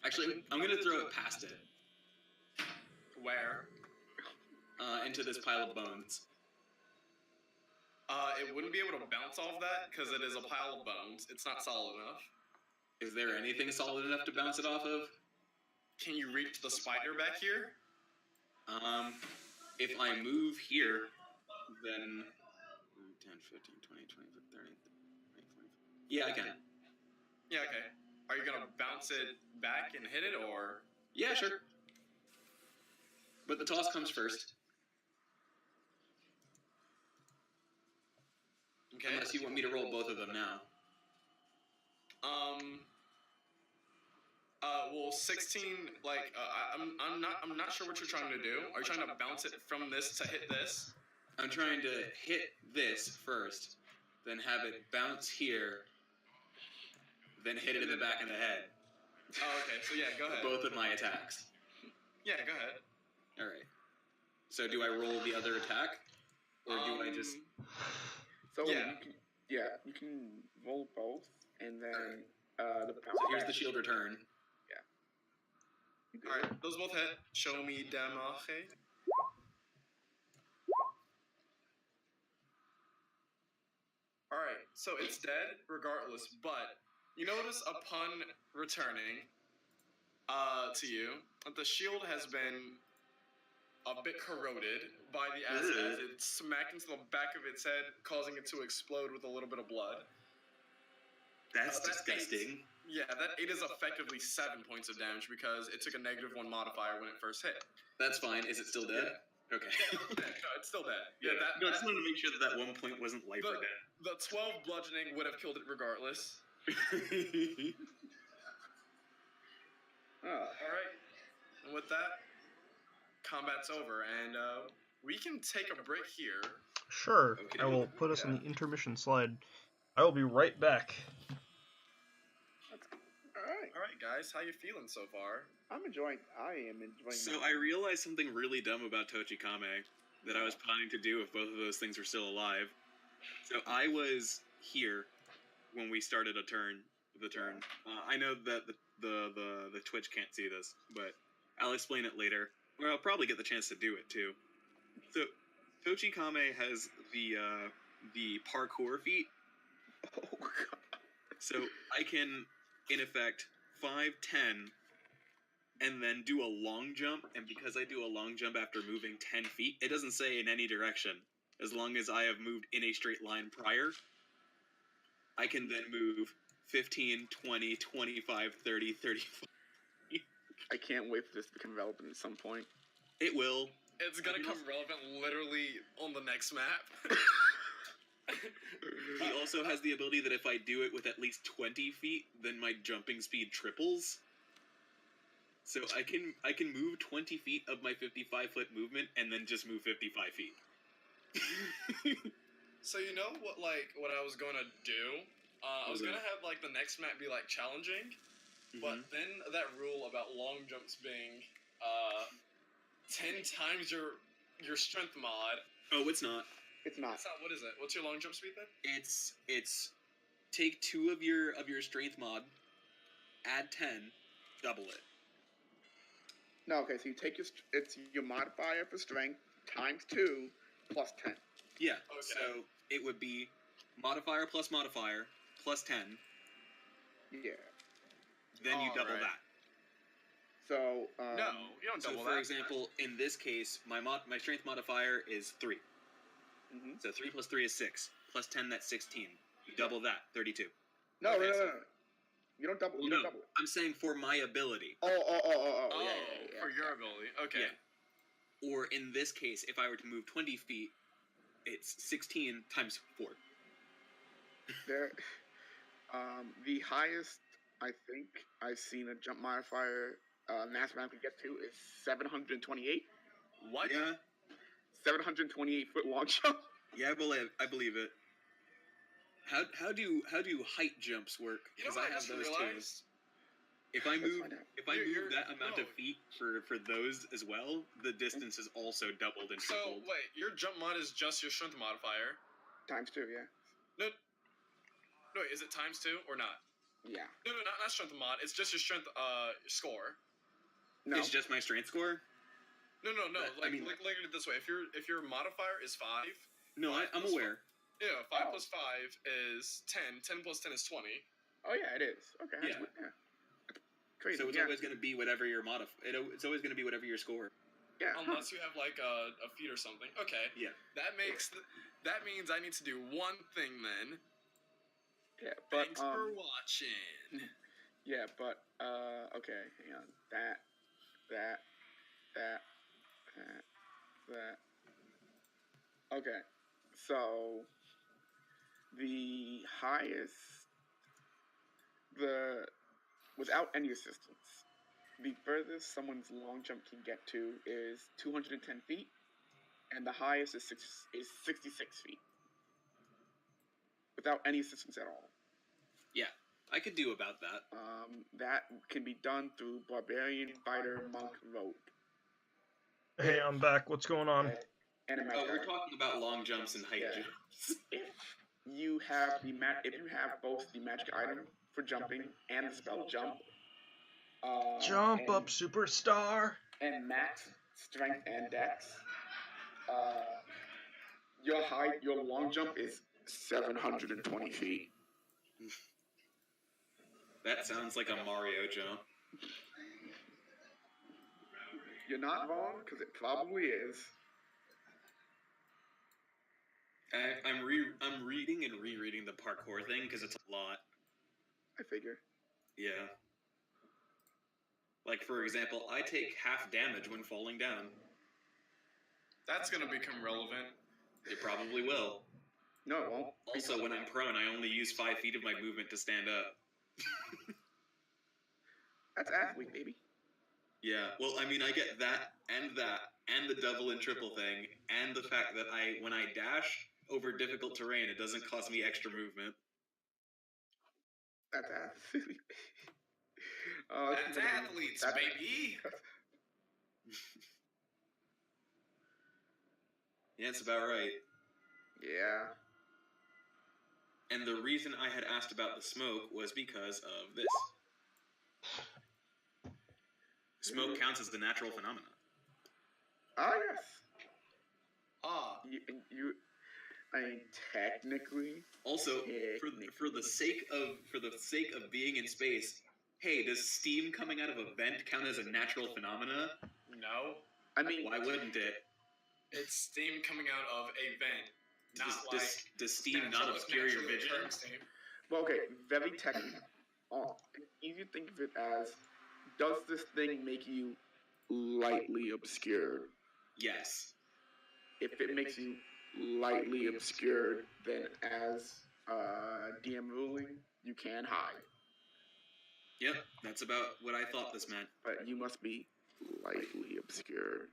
Actually, I'm gonna throw it past it. Where? Into this pile of bones. It wouldn't be able to bounce off that because it is a pile of bones. It's not solid enough. Is there anything solid enough to bounce it off of? Can you reach the spider back here? If I move here, then 10, 15, 20, 25, 30, 40. Yeah, I can. Yeah, okay. Are you gonna bounce it back and hit it, or? Yeah, sure. But the toss comes first. Okay. Unless you want me to roll both of them now. Well, 16. Like, I'm not sure what you're trying to do. Are you trying to bounce it from this to hit this? I'm trying to hit this first, then have it bounce here, then hit it in the back of the head. Oh, okay. So yeah, go ahead. Both of my attacks. Yeah, go ahead. All right. So do I roll the other attack, or do I just? So Yeah. you can roll both, and then the bounce. So here's the shield return. All right, those both hit. Show me damage. All right, so it's dead regardless, but you notice upon returning to you that the shield has been a bit corroded by the acid as it smacked into the back of its head, causing it to explode with a little bit of blood. That's disgusting. Yeah, that 8 is effectively 7 points of damage because it took a -1 modifier when it first hit. That's fine. Is it still dead? Okay. No, it's still dead. Yeah, No, I just wanted to make sure that 1 point wasn't life or death. The 12 bludgeoning would have killed it regardless. Alright. And with that, combat's over, and we can take a break here. Sure, I will put us on the intermission slide. I will be right back. Alright, guys, how you feeling so far? I am enjoying. So I realized something really dumb about Tochikame that I was planning to do if both of those things were still alive. So I was here when we started the turn. I know that the Twitch can't see this, but I'll explain it later. Or I'll probably get the chance to do it too. So Tochikame has the parkour feat. Oh god. So I can, in effect, 5, 10, and then do a long jump, and because I do a long jump after moving 10 feet, it doesn't say in any direction. As long as I have moved in a straight line prior, I can then move 15, 20, 25, 30, 35. I can't wait for this to become relevant at some point. It will. It's gonna come relevant literally on the next map. He also has the ability that if I do it with at least 20 feet, then my jumping speed triples. So I can move 20 feet of my 55-foot movement and then just move 55 feet. So you know what I was gonna do? I was gonna have like the next map be like challenging, but then that rule about long jumps being 10 times your strength mod. Oh, it's not. It's not. What is it? What's your long jump speed then? It's take 2 of your strength mod, add 10, double it. No, okay, so you take it's your modifier for strength times 2 plus 10. Yeah. Okay. So it would be modifier plus 10. Yeah. Then you double Alright. that. So No, you don't So double for that. example, in this case, my strength modifier is 3. Mhm. So 3 plus 3 is 6. Plus 10, that's 16. You double that, 32. No, Okay, no. so- You don't double. You No, don't double it. I'm saying for my ability. Oh. Oh, Yeah. for your ability. Okay. Yeah. Or in this case, if I were to move 20 feet, it's 16 times 4. There, the highest I think I've seen a jump modifier mass round could get to is 728. What? Yeah, 728 foot long jump. yeah, I believe it. How do height jumps work? You know Because what I have just those realized? too. If I Let's move find out. that amount of no. feet for those as well, the distance is also doubled and So tripled. wait, your jump mod is just your strength modifier. Times 2, yeah. No, wait, is it times 2 or not? Yeah. No, not strength mod. It's just your strength score. No. It's just my strength score. No. I mean- Look at it this way. If your modifier is 5, No, I'm plus aware. yeah, 5 Oh. plus 5 is 10. 10 plus 10 is 20. Oh yeah, it is. Okay. Yeah. Crazy. So it's yeah. always going to be whatever your It's always going to be whatever your score. Yeah. Unless you have like a feat or something. Okay. Yeah. That means I need to do one thing then. Yeah. But Thanks for watching. Yeah, but okay, hang on. That. Okay, so the highest, without any assistance, the furthest someone's long jump can get to is 210 feet, and the highest is 66 feet. Without any assistance at all. Yeah, I could do about that. That can be done through Barbarian Fighter Monk Rogue. Hey, I'm back. What's going on? And a Oh, we're talking about long jumps and height jumps. If you have both the magic item for jumping and the spell jump, Jump up, superstar! And max strength and dex, your long jump is 720 feet. That sounds like a Mario jump. You're not wrong, because it probably is. I'm reading and rereading the parkour thing because it's a lot. I figure. Yeah. Like, for example, I take half damage when falling down. That's gonna become relevant. It probably will. No, it won't. Also, when I'm prone, I only use 5 feet of my movement to stand up. That's athlete, baby. Yeah, well, I mean, I get that, and the double and triple thing, and the fact that when I dash over difficult terrain, it doesn't cost me extra movement. That's athlete. That's athletes, baby! Yeah, that's about right. Yeah. And the reason I had asked about the smoke was because of this. Smoke counts as the natural phenomenon. Ah, yes. Ah. I mean, technically. Also, for the sake of being in space, hey, does steam coming out of a vent count as a natural phenomena? No. I mean, why wouldn't it? It's steam coming out of a vent, does steam not obscure your vision? Well, okay, very technical. If you think of it as, does this thing make you lightly obscured? Yes. If it makes you lightly obscured, then as DM ruling, you can hide. Yep, that's about what I thought this meant. But you must be lightly obscured.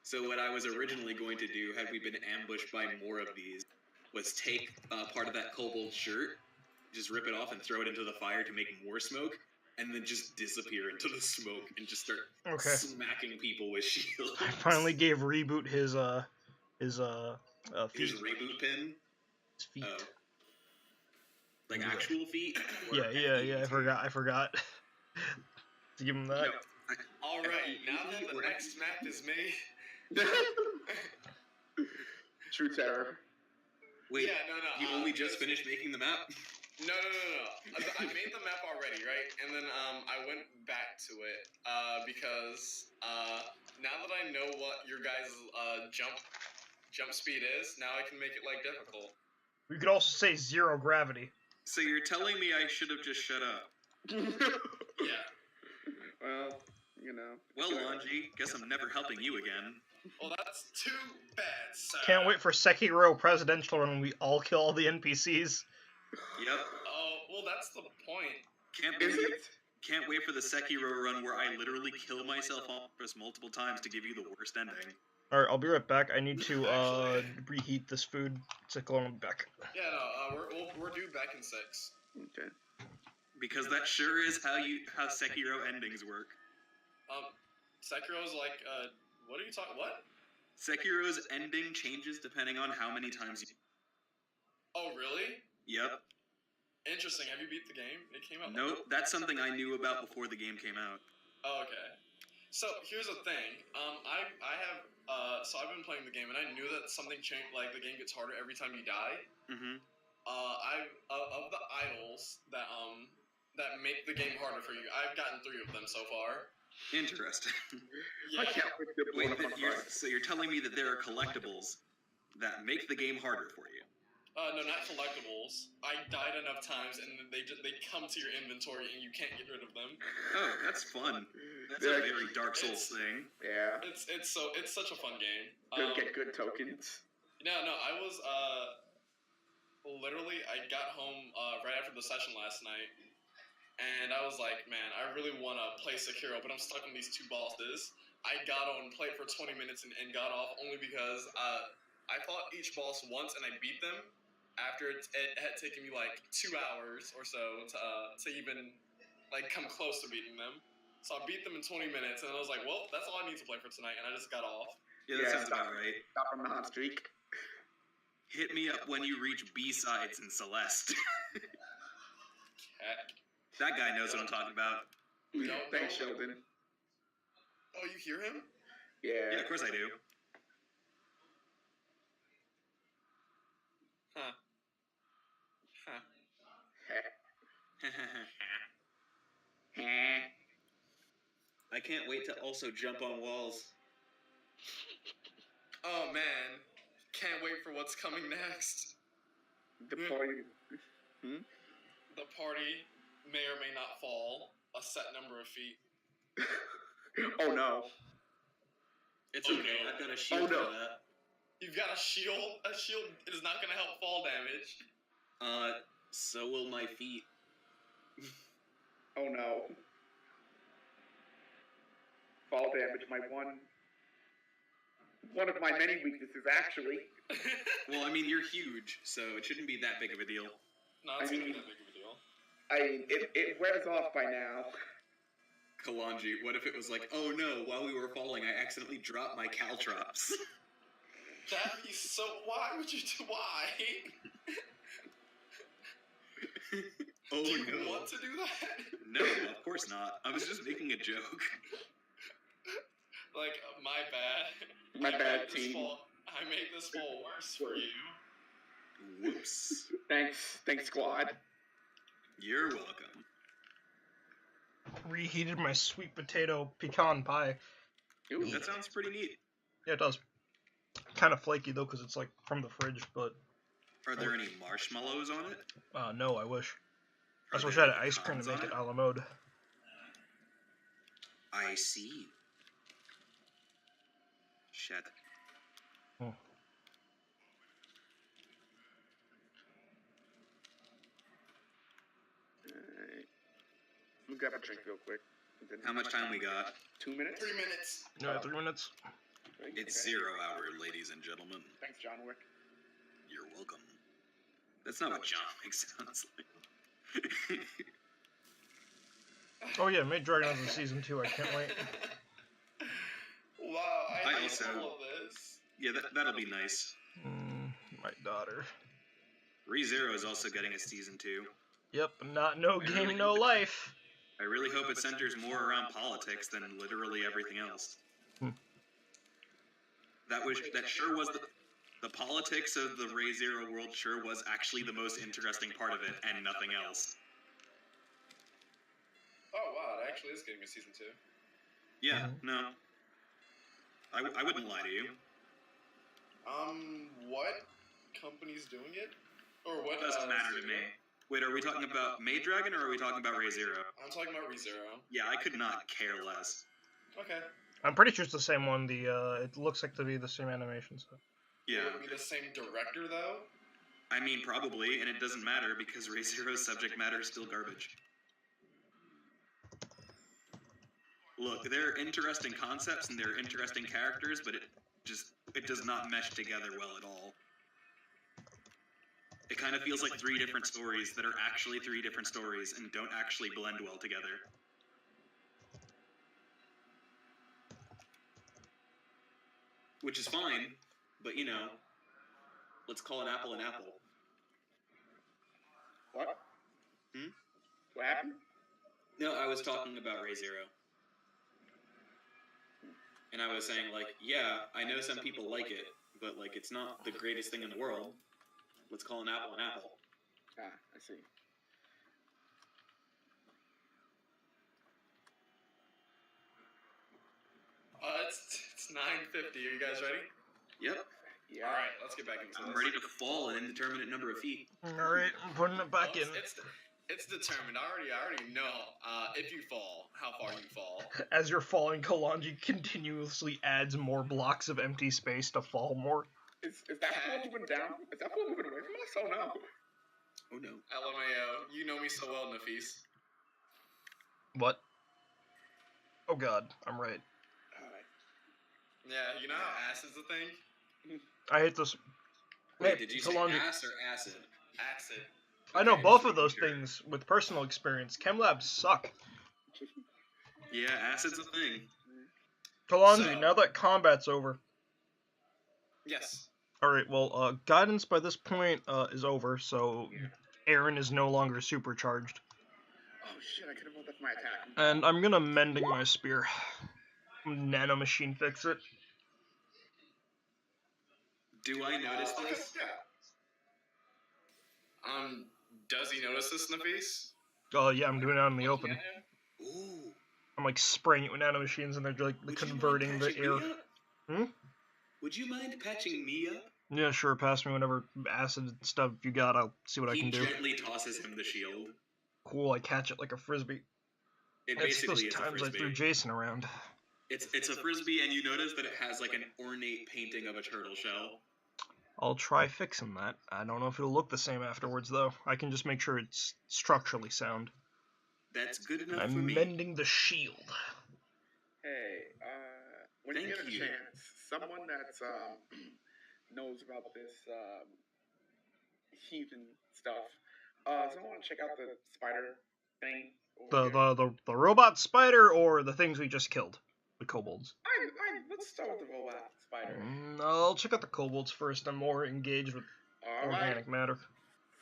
So what I was originally going to do, had we been ambushed by more of these, was take part of that kobold shirt, just rip it off and throw it into the fire to make more smoke, and then just disappear into the smoke and just start smacking people with shields. I finally gave Reboot his feet. His reboot pin? His feet. Oh. Like actual feet? Yeah, I forgot. To give him that. Alright, now that the next map is made... True terror. Wait, yeah, no. You only just finished making the map? No. I made the map already, right? And then I went back to it because now that I know what your guys' jump speed is, now I can make it like difficult. We could also say zero gravity. So you're telling me I should have just shut up? Yeah. Well, you know. Well, Khalonji, guess I'm never helping you again. Well, that's too bad, sir. Can't wait for Sekiro presidential run when we all kill all the NPCs. Yep. Oh, well, that's the point. Can't wait for the Sekiro run where I literally kill myself on purpose multiple times to give you the worst ending. Alright, I'll be right back. I need to reheat this food. I'll be back. Yeah, no, we're due back in 6. Okay. Because that sure is how Sekiro endings work. Sekiro's like, what are you talking? What? Sekiro's ending changes depending on how many times you... Oh, really? Yep. Interesting. Have you beat the game? It came out. Nope, that's something I knew about before the game came out. Oh, okay. So here's the thing. I've been playing the game, and I knew that something changed. Like the game gets harder every time you die. Mm-hmm. Of the idols that make the game harder for you, I've gotten 3 of them so far. Interesting. Yeah. Wait, so you're telling me that there are collectibles that make the game harder for you? No, not collectibles. I died enough times, and then they come to your inventory, and you can't get rid of them. Oh, that's fun. That's a very Dark Souls thing. Yeah. It's such a fun game. You'll get good tokens. No, I was literally I got home right after the session last night, and I was like, man, I really want to play Sekiro, but I'm stuck on these two bosses. I got on, played for 20 minutes, and got off only because I fought each boss once and I beat them. After it had taken me like 2 hours or so to even like come close to beating them. So I beat them in 20 minutes, and I was like, well, that's all I need to play for tonight, and I just got off. Yeah, that sounds about right. Stop on the hot streak. Hit me up when you reach B-sides in Celeste. That guy knows what I'm talking about. Thanks, Sheldon. Oh, you hear him? Yeah, of course I do. Huh. I can't wait to also jump on walls. Oh man, can't wait for what's coming next. The party. The party may or may not fall a set number of feet. Oh no. It's okay, I've got a shield for that. You've got a shield? A shield is not going to help fall damage. So will my feet. Oh no. Fall damage, my one of my many weaknesses, actually. Well, I mean, you're huge, so it shouldn't be that big of a deal. No, it's not that big of a deal. I mean, it wears off by now. Khalonji, what if it was like, oh no, while we were falling, I accidentally dropped my caltrops? That'd be so... Why would you do... Why? Oh do you no. want to do that? No, of course not. I was just making a joke. Like, my bad. My bad, team. I made this fall worse for you. Whoops. Thanks, squad. You're welcome. Reheated my sweet potato pecan pie. Ooh, That sounds pretty neat. Yeah, it does. Kind of flaky though, because it's like from the fridge. But Are there any marshmallows on it? no, I wish. I just Are wish there I had any ice cream to pecans make on it a la mode. I see. Shit. Oh. Let me grab a drink real quick. How much time we got? 2 minutes? 3 minutes. Yeah, 3 minutes. It's Okay. 0 hour, ladies and gentlemen. Thanks, John Wick. You're welcome. That's not what John Wick sounds like. Oh yeah, made Dragon Age Season 2. I can't wait. Wow, I hate also- all of this. Yeah, that'll be nice. My daughter. ReZero is also getting a season 2. Yep, no game, no life. I really hope it centers more around politics than literally everything else. That sure was the politics of the ReZero world sure was actually the most interesting part of it, and nothing else. Oh wow, it actually is getting a season 2. Yeah, no. I wouldn't lie to you. What company's doing it? Or what? Doesn't matter to me. Wait, are we talking about Maid Dragon or are we talking about ReZero? I'm talking about ReZero. Yeah, I could not care less. Okay. I'm pretty sure it's the same one. It looks like to be the same animation. So. Yeah. Would it be the same director though? I mean, probably, and it doesn't matter because ReZero's subject matter is still garbage. Look, there are interesting concepts and there are interesting characters, but it does not mesh together well at all. It kind of feels like 3 different stories that are actually 3 different stories and don't actually blend well together. Which is fine, but you know, let's call an apple an apple. What? Hmm? What happened? No, I was talking about ReZero. And I was saying, like, yeah, I know some people like it, but, like, it's not the greatest thing in the world. Let's call an apple an apple. Ah, I see. It's 9:50. Are you guys ready? Yep. Yeah. All right, let's get back into I'm this. ready to fall an indeterminate number of feet. Alright, I'm putting it back in. It's determined. I already know. If you fall, how far you fall. As you're falling, Khalonji continuously adds more blocks of empty space to fall more. Is that floor moving down? Is that floor moving away from us? Oh no. Oh no. LMAO, you know me so well, Nafis. What? Oh god, I'm right. Alright. Yeah, you know how acid's a thing? I hate this. Wait, Hey, did you say Khalonji, ass or acid? Acid. I know Okay, both just of those making sure. things with personal experience. Chem labs suck. Yeah, acid's a thing. Khalonji, So- now that combat's over. Yes. Alright, well, guidance by this point is over, so Aaron is no longer supercharged. Oh shit, I could have rolled up my attack. And I'm gonna mending my spear. Nanomachine fix it. Do I notice this? Does he notice this, Nafis? Oh yeah, I'm doing it out in the open. Ooh. I'm like spraying it with nanomachines and they're like Would you mind converting the patching air. me up? Hmm? Would you mind patching me up? Yeah, sure, pass me whatever acid stuff you got, I'll see what I He can do. gently tosses him the shield. Cool, I catch it like a frisbee. It It's basically those is a times I threw frisbee. Jason around. It's a frisbee, and you notice that it has like an ornate painting of a turtle shell. I'll try fixing that. I don't know if it'll look the same afterwards, though. I can just make sure it's structurally sound. That's good And enough for I'm me. mending the shield. Hey, when you Thank get a you. chance, someone that's knows about this heathen stuff, someone want to check out the spider thing? The robot spider or the things we just killed? The kobolds. Let's start with the robot spider. I'll check out the kobolds first. I'm more engaged with All right. organic matter.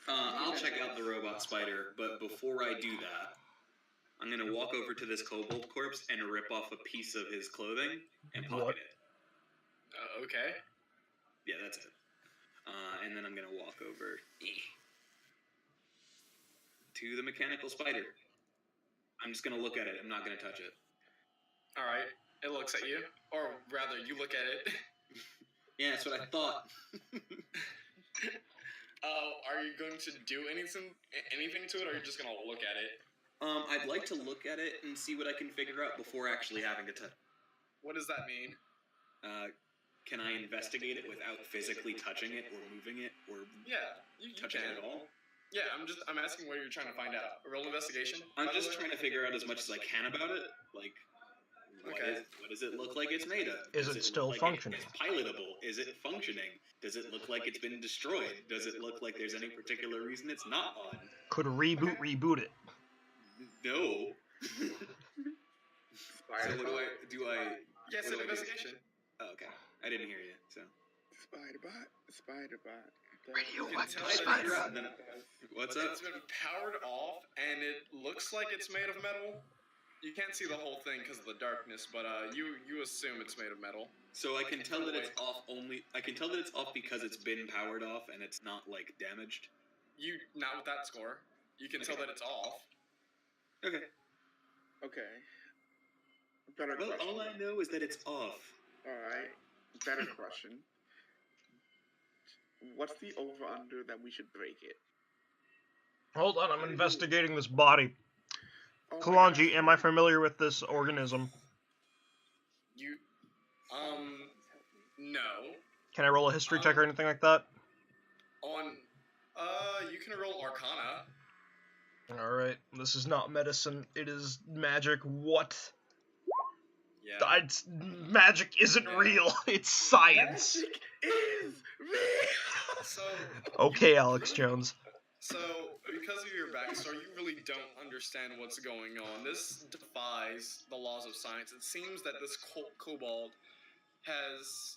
I'll check out the robot spider, but before I do that, I'm gonna walk over to this kobold corpse and rip off a piece of his clothing and pocket What? it. Okay. Yeah, that's it. And then I'm gonna walk over to the mechanical spider. I'm just gonna look at it. I'm not gonna touch it. All right. It looks at you, or rather, you look at it. Yeah, that's what I thought. Are you going to do anything to it, or are you just gonna look at it? I'd like to look at it and see what I can figure out before actually having to touch. What does that mean? Can I investigate it without physically touching it or moving it or Yeah, you touching can. it at all? Yeah, I'm asking what you're trying to find out. A real investigation? I'm just trying to figure out as much as I can about it. Like, Okay. what does it look like it's made of? Is Does it look still like functioning? It's pilotable. Is it functioning? Does it look like it's been destroyed? Does it look like there's any particular reason it's not on? Could reboot it. No. Spider So what do I? Yes, What an do I do? investigation. Oh, okay. I didn't hear you. So. Spider bot. Radioactive spider. What's up? It's been powered off, and it looks like it's made of metal. You can't see the whole thing because of the darkness, but you assume it's made of metal. So I can tell that it's off only. I can tell that it's off because it's been powered off and it's not like damaged. You not with that score. You can tell that it's off. Okay. Okay. Better Well, question. all I know is that it's off. Alright. Better question. What's the over-under that we should break it? Hold on, I'm investigating this body. Oh my Khalonji, gosh. am I familiar with this organism? You no. Can I roll a history check or anything like that? You can roll Arcana. Alright, this is not medicine, it is magic. What? Yeah. Magic isn't real, it's science. Magic is real! So. Okay, Alex Jones. So, because of your backstory, you really don't understand what's going on. This defies the laws of science. It seems that this kobold has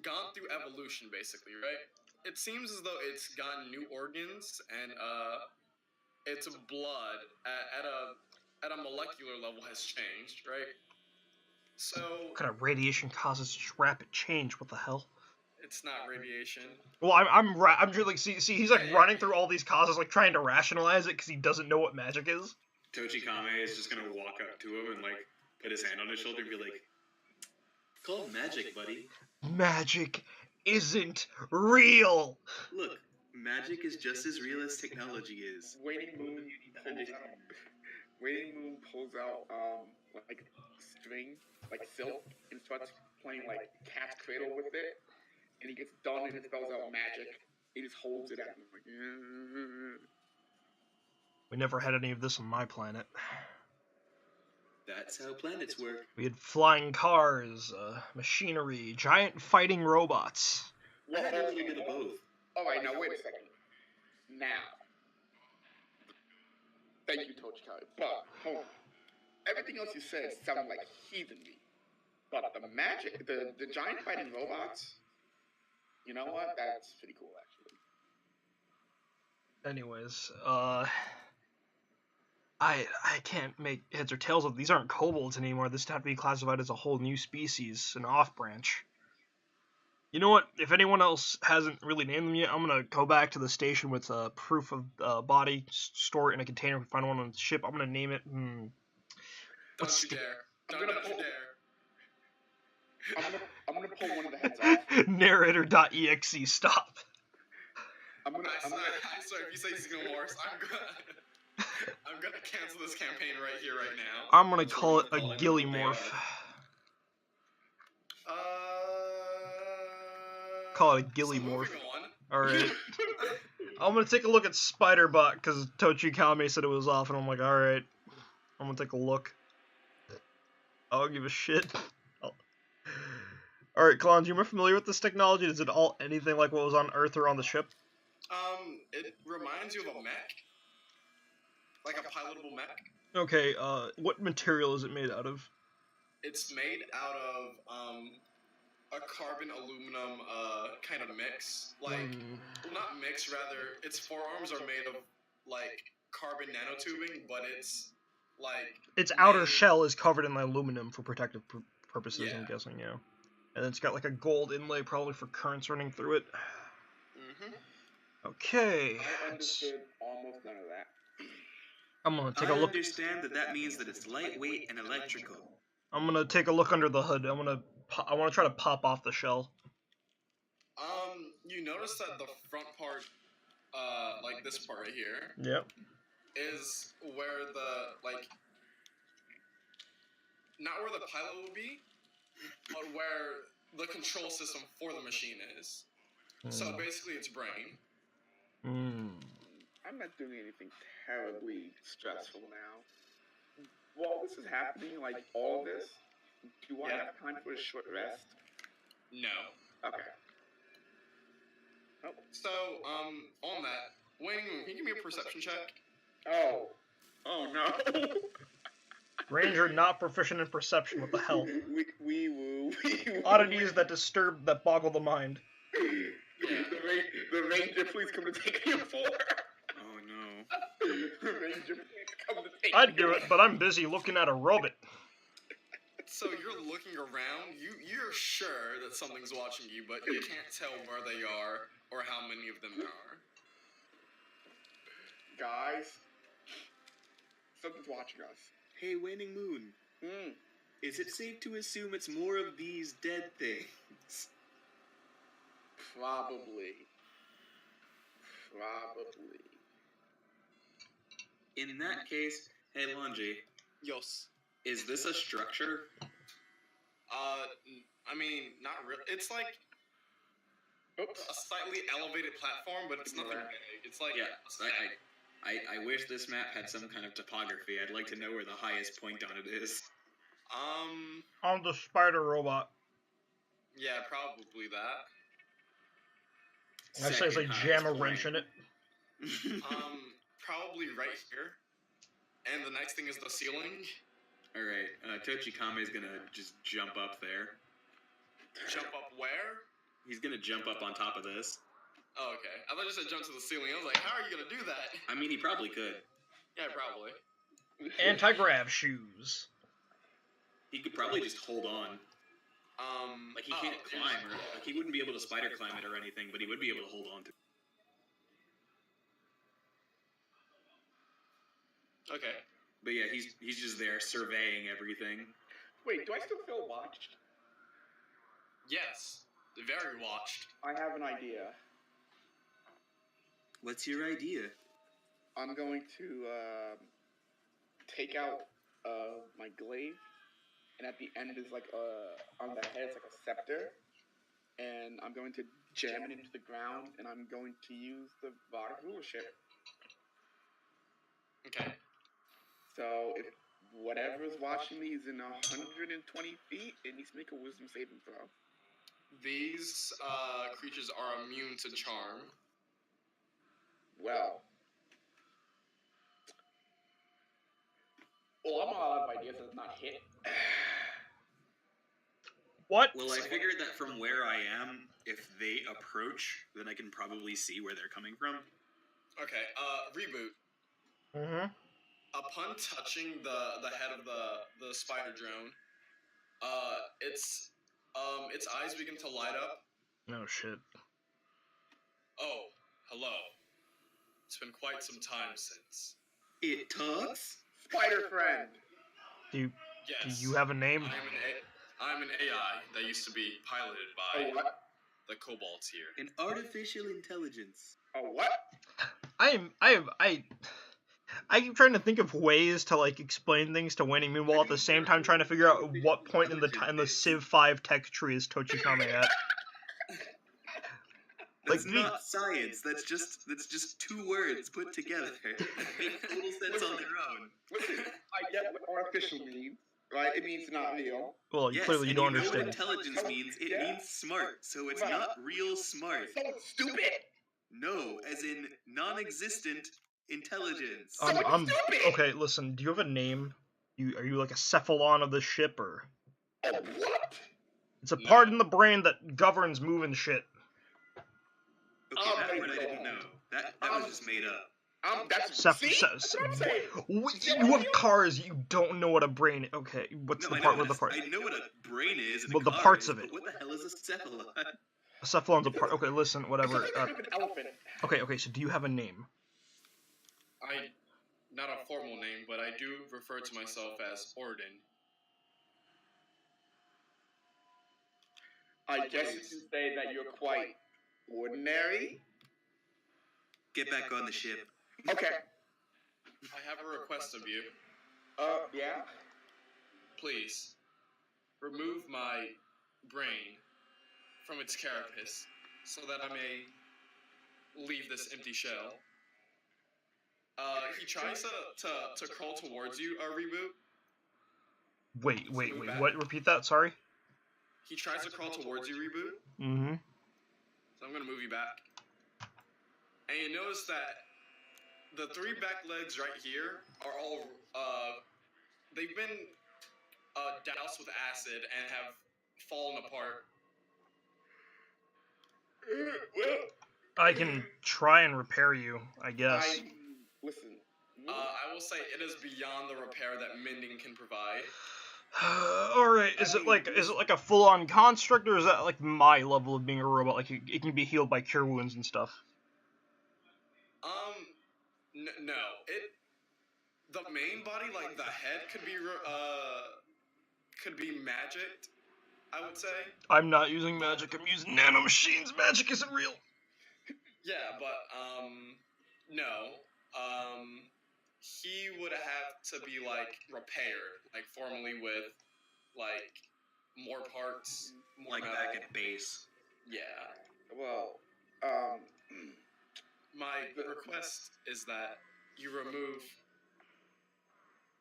gone through evolution, basically, right? It seems as though it's gotten new organs, and its blood at a molecular level has changed, right? So What kind of radiation causes such rapid change? What the hell? it's not radiation. Well, I'm just like, see, he's like running through all these causes, like trying to rationalize it because he doesn't know what magic is. Tochikame is just gonna walk up to him and like put his hand on his shoulder and be like, "It's called magic, buddy." Magic isn't real. Look, magic is just as real as technology is. Waiting Moon pulls out like string, like silk, and starts playing like Cat's Cradle with it. And he gets done and it spells out magic. He just holds it at me like. We never had any of this on my planet. That's how planets work. We had flying cars, machinery, giant fighting robots. I had a little bit of both. Alright, now wait a second. Now. Thank you, Tochikai. But, hold on. Everything else you said sounded like heathenry. But the magic, the giant fighting robots, you know what? That's pretty cool, actually. Anyways, I can't make heads or tails of these. Aren't kobolds anymore. This would have to be classified as a whole new species, an off-branch. You know what? If anyone else hasn't really named them yet, I'm gonna go back to the station with proof of body, store it in a container, find one on the ship. I'm gonna name it. Don't you dare! Don't you dare! I'm gonna pull one of the heads off. Narrator.exe. Stop. I'm gonna. Sorry, if you say Xenomorphs, I'm gonna cancel this campaign right here, right now. I'm gonna call it a Gillymorph. Call it a Gillymorph. Alright. I'm gonna take a look at Spiderbot, because Tochi Kame said it was off, and I'm like, alright. I'm gonna take a look. I don't give a shit. Alright, Khalonji, am I familiar with this technology? Is it all anything like what was on Earth or on the ship? It reminds you of a mech. Like a pilotable mech. Okay, what material is it made out of? It's made out of, a carbon aluminum, kind of mix. Like, well, not mix, rather, its forearms are made of, like, carbon nanotubing, but it's, like... Its outer shell is covered in aluminum for protective purposes, Yeah. I'm guessing, yeah. And then it's got, like, a gold inlay, probably for currents running through it. Okay. I understood almost none of that. I'm gonna take a look. I understand that means that it's lightweight and electrical. I'm gonna take a look under the hood. I wanna try to pop off the shell. You notice that the front part, like this part right here, Yep. is where the, like, not where the pilot will be, but where the control system for the machine is. So basically, it's brain. I'm not doing anything terribly stressful now. While this is happening, like all of this, do I have time for a short rest? No. Okay. Oh. So, on that, Wayne, can you give me a perception check? Oh no. Ranger not proficient in perception. What the hell? Wee woo. Oddities that disturb, that boggle the mind. The Ranger, please come to take me for. Oh no. The Ranger, please come to take I'd do it, but I'm busy looking at a robot. So you're looking around, you're sure that something's watching you, but you can't tell where they are or how many of them there are. Guys, something's watching us. Hey, Waning Moon. Is it safe to assume it's more of these dead things? Probably. In that case, hey, Khalonji, Yes. is this a structure? I mean, not really. It's like a slightly elevated platform, but it's nothing big. It's like I wish this map had some kind of topography. I'd like to know where the highest point on it is. On the spider robot. Yeah, probably that. I say it's like jam a wrench in it. Probably right here. And the next thing is the ceiling. Alright, Tochikame is gonna just jump up there. Jump up where? He's gonna jump up on top of this. Oh, okay. I thought you said jump to the ceiling. I was like, how are you gonna do that? I mean, he probably could. Yeah, probably. Anti-grav shoes. He could probably just hold on. Like, he can't climb, or like, he wouldn't be able to spider climb it or anything, but he would be able to hold on to it. Okay. But yeah, he's just there surveying everything. Wait, do I still feel watched? Yes. Very watched. I have an idea. What's your idea? I'm going to take out my glaive, and at the end is like on the head it's like a scepter, and I'm going to jam it into the ground, and I'm going to use the Varg rulership. Okay. So if whatever's watching me is in 120 feet, it needs to make a wisdom saving throw. These creatures are immune to charm. Well, I'm out of ideas that's not hit. What? Well, I figured that from where I am, if they approach, then I can probably see where they're coming from. Okay, reboot. Mm-hmm. Upon touching the head of the spider drone, its eyes begin to light up. Oh shit. Oh, hello. It's been quite some time since. It talks? Spider friend. Do Yes. you have a name? I'm an AI that used to be piloted by what? the kobolds here. An artificial intelligence. What? I keep trying to think of ways to like explain things to Winnie, meanwhile at the same time trying to figure out what point in the Civ 5 text tree is Tochikame at. That's not science. That's just two words put together. Make total sense on their own. Listen, I get what artificial means, right? It means not real. Well, Yes, clearly you and don't know understand. what intelligence means? It means smart, so it's not real smart. So stupid. No, as in non-existent intelligence. I'm stupid. okay. Listen, do you have a name? Are you like a cephalon of the ship, or What? it's a part in the brain that governs moving shit? Okay, that part I didn't know. That was just made up. That's what I'm saying. You have cars. You don't know what a brain. Okay, what's the part with the part? I know what a brain is. And Well, the parts of it. But what the hell is a cephalon? A cephalon's a part. Okay, listen, whatever. An elephant. Okay. So do you have a name? Not a formal name, but I do refer to myself as Orden. I guess you can say that you're quite ordinary. Get back on the ship. Okay. I have a request of you. Yeah? Please, remove my brain from its carapace so that I may leave this empty shell. He tries to crawl towards you, Reboot. Wait. What? Repeat that. Sorry. He tries to crawl towards you, Reboot. Mm-hmm. So I'm gonna move you back. And you notice that the three back legs right here are all, they've been doused with acid and have fallen apart. Well, I can try and repair you, I guess. Listen. I will say it is beyond the repair that mending can provide. All right. Is it like a full-on construct, or is that like my level of being a robot? Like it can be healed by cure wounds and stuff. No. The main body, like the head, could be magicked, I would say. I'm not using magic. I'm using nanomachines. Magic isn't real. Yeah, but no. He would have to be like repaired, like formally with like more parts, more Like metal. back at base. Yeah. Well, My request is that you remove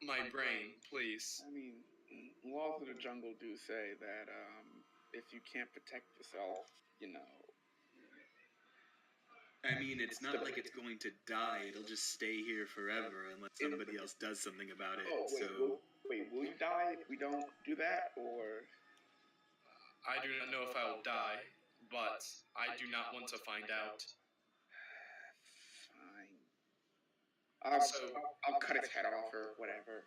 my brain, please. I mean, laws of the jungle do say that if you can't protect yourself, I mean, it's not like it's going to die. It'll just stay here forever unless somebody else does something about it. Will you die if we don't do that, or? I do not know if I will die, but I do not want to find out. Fine. I'll cut its head off or whatever.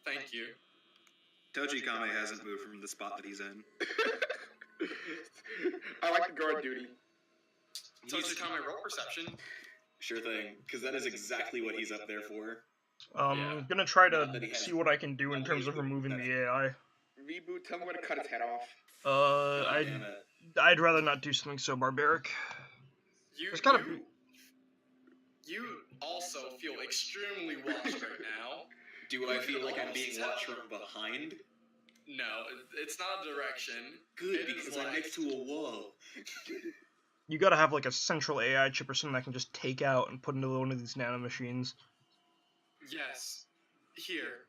Thank you. Tochikame hasn't moved from the spot that he's in. I like the guard duty. Tochikame, roll perception. Sure thing, because that is exactly what he's up there for. I'm gonna try to see what I can do in terms of removing the AI. Reboot, tell me where to cut its head off. I'd Damn it. I'd rather not do something so barbaric. There's gotta be. You also feel extremely watched right now. Do I feel like I'm being watched from behind? No, it's not a direction. Good, It is because I'm like- next to a wall. You gotta have like a central AI chip or something that can just take out and put into one of these nanomachines. Yes. Here.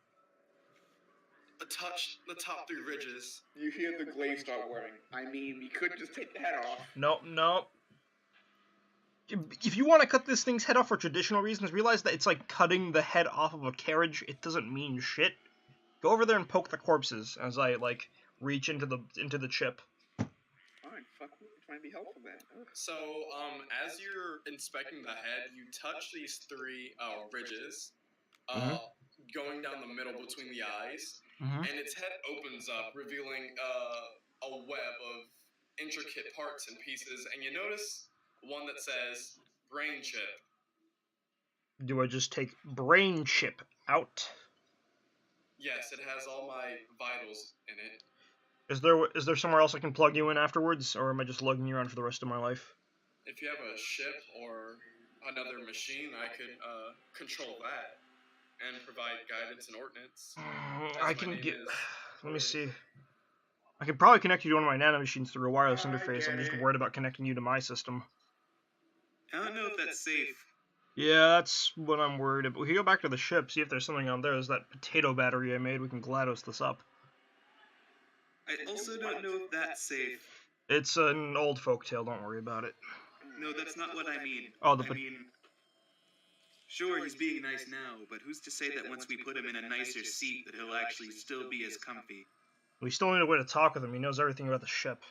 Touch the top 3 ridges. You hear the glaze start whirring. I mean, we could just take the head off. Nope. If you want to cut this thing's head off for traditional reasons, realize that it's like cutting the head off of a carriage. It doesn't mean shit. Go over there and poke the corpses as I like reach into the chip. Fine, fuck me. Trying to be helpful then. Ugh. So, as you're inspecting the head, you touch these 3 ridges, going down the middle between the eyes, and its head opens up, revealing a web of intricate parts and pieces, and you notice one that says brain chip. Do I just take brain chip out? Yes, it has all my vitals in it. Is there somewhere else I can plug you in afterwards, or am I just lugging you around for the rest of my life? If you have a ship or another machine, I could control that and provide guidance and ordnance. I can get. Let me see. I could probably connect you to one of my nanomachines through a wireless interface. I'm just worried about connecting you to my system. I don't know if that's safe. Yeah, that's what I'm worried about. We can go back to the ship, see if there's something on there. There's that potato battery I made. We can GLaDOS this up. I also don't know if that's safe. It's an old folktale. Don't worry about it. No, that's not what I mean. Oh, I mean, sure, he's being nice now, but who's to say that once we put him in a nicer seat that he'll actually still be as comfy? We still need a way to talk with him. He knows everything about the ship.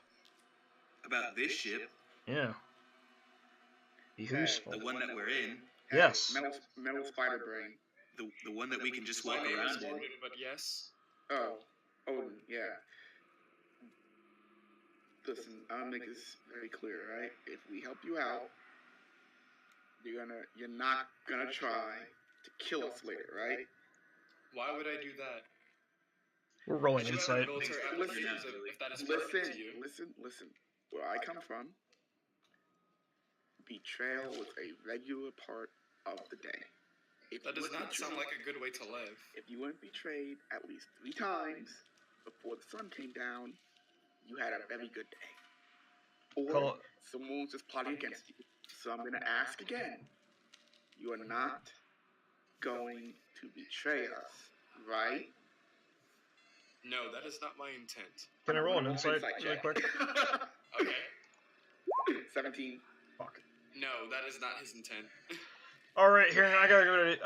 About this ship? Yeah. Be useful. The one that we're in? Yes. Metal spider brain. The one that we can just walk My name around is in? Odin, but yes. Oh, Odin, yeah. Listen, I'll make this very clear, right? If we help you out, you're not gonna try to kill us later, right? Why would I do that? We're rolling You should have insight. military Listen, applications if that is important to you. Listen. Where I come from, betrayal was a regular part of the day. If That you does weren't not sound betrayed- like a good way to live. If you weren't betrayed at least 3 times before the sun came down, you had a very good day. Or someone was just plotting against you. So I'm going to ask again. You are not going to betray us, right? No, that is not my intent. Can I roll an insight really check. quick? Okay. 17. Fuck. No, that is not his intent. All right, here I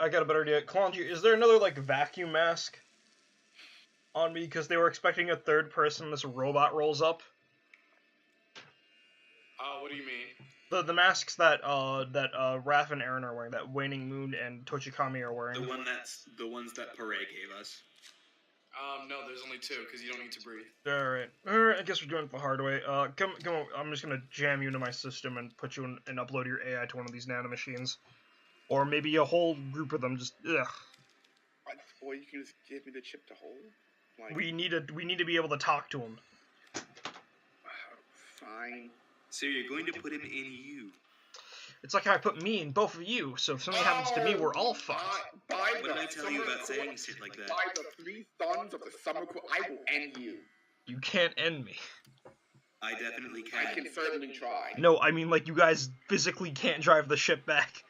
got a better idea. Khalonji, is there another like vacuum mask on me? Because they were expecting a third person. This robot rolls up. What do you mean? The masks that Raph and Aaron are wearing, that Waning Moon and Tochikami are wearing. The ones that Pare gave us. No, there's only 2, because you don't need to breathe. Alright, I guess we're doing it the hard way. Come on, I'm just gonna jam you into my system and put you in, and upload your AI to one of these nanomachines. Or maybe a whole group of them, just, ugh. Or you can just give me the chip to hold. Like, We need to be able to talk to him. Fine. So you're going to put him in you. It's like how I put me in both of you, so if something happens to me, we're all fucked. What did I tell you about saying shit like that? By the 3 sons of the summer court, I will end you. You can't end me. I definitely I can. can certainly try. No, I mean, like, you guys physically can't drive the ship back.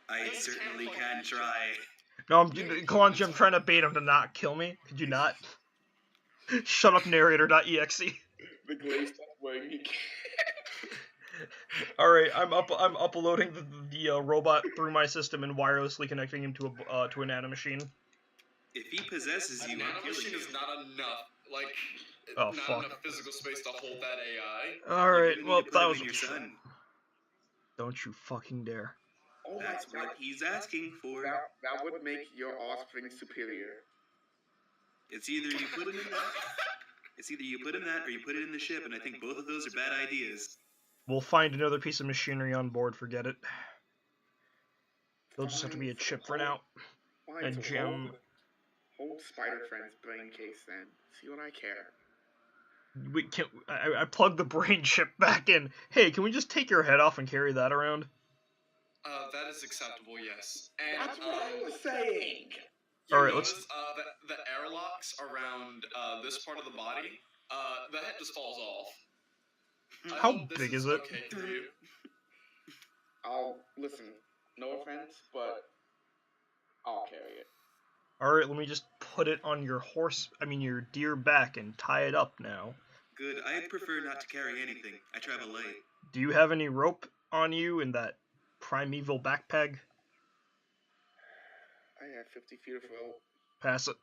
I certainly can try. No, Khalonji, I'm trying to bait him to not kill me. Could you not? Shut up, narrator.exe. The glaze stuff wearing me. Alright, I'm uploading the robot through my system and wirelessly connecting him to a nanomachine. If he possesses A you, I'm killing nanomachine you. is not enough. Like, Oh, not fuck. enough physical space to hold that AI. Alright, You're well, gonna need to put that him was in your son. Don't you fucking dare. Oh That's my what god. he's asking for. That would make your offspring superior. It's either you put him in that, or you put it in the ship, and I think both of those are bad ideas. We'll find another piece of machinery on board, forget it. They'll just have to be a chip for now. Fine, A so gem. hold Spider Friend's brain case then. See what I care. I plug the brain chip back in. Hey, can we just take your head off and carry that around? That is acceptable, yes. And That's what I was saying. you Alright, notice that the airlocks around this part of the body, the head just falls off. I How hope this big is it? Okay for you. I'll listen. No offense, but I'll carry it. Alright, let me just put it on your your deer back and tie it up now. Good. I prefer not to carry anything. I travel light. Do you have any rope on you in that primeval backpack? I have 50 feet of rope. Pass it.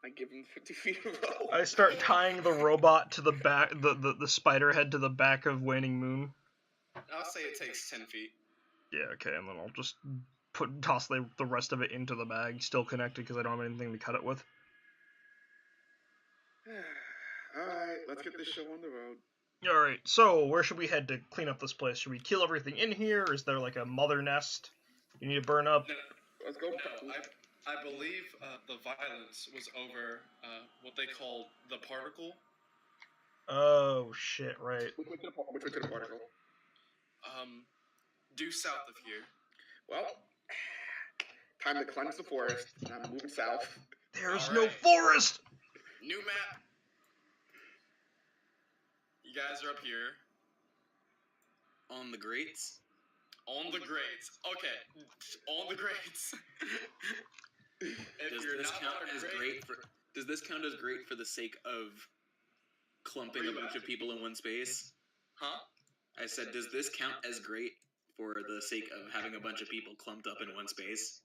I give him 50 feet of rope. I start tying the robot to the back, the spider head to the back of Waning Moon. I'll say it takes 10 feet. Yeah, okay, and then I'll just toss the rest of it into the bag, still connected because I don't have anything to cut it with. Alright, let's get this show on the road. Alright, so where should we head to clean up this place? Should we kill everything in here? Is there like a mother nest you need to burn up? No, Let's go. I believe the violence was over what they call the particle. Oh, shit, right. Which way to the particle? Due south of here. Well, time to cleanse the forest. I'm moving south. There's All no right. forest! New map. You guys are up here. On the grates? On the grades. Okay. On the grades. Does this count as great for? Does this count as great for the sake of clumping a bunch of people in one space? Huh? I said, does this count as great for the sake of having a bunch of people clumped up in one space?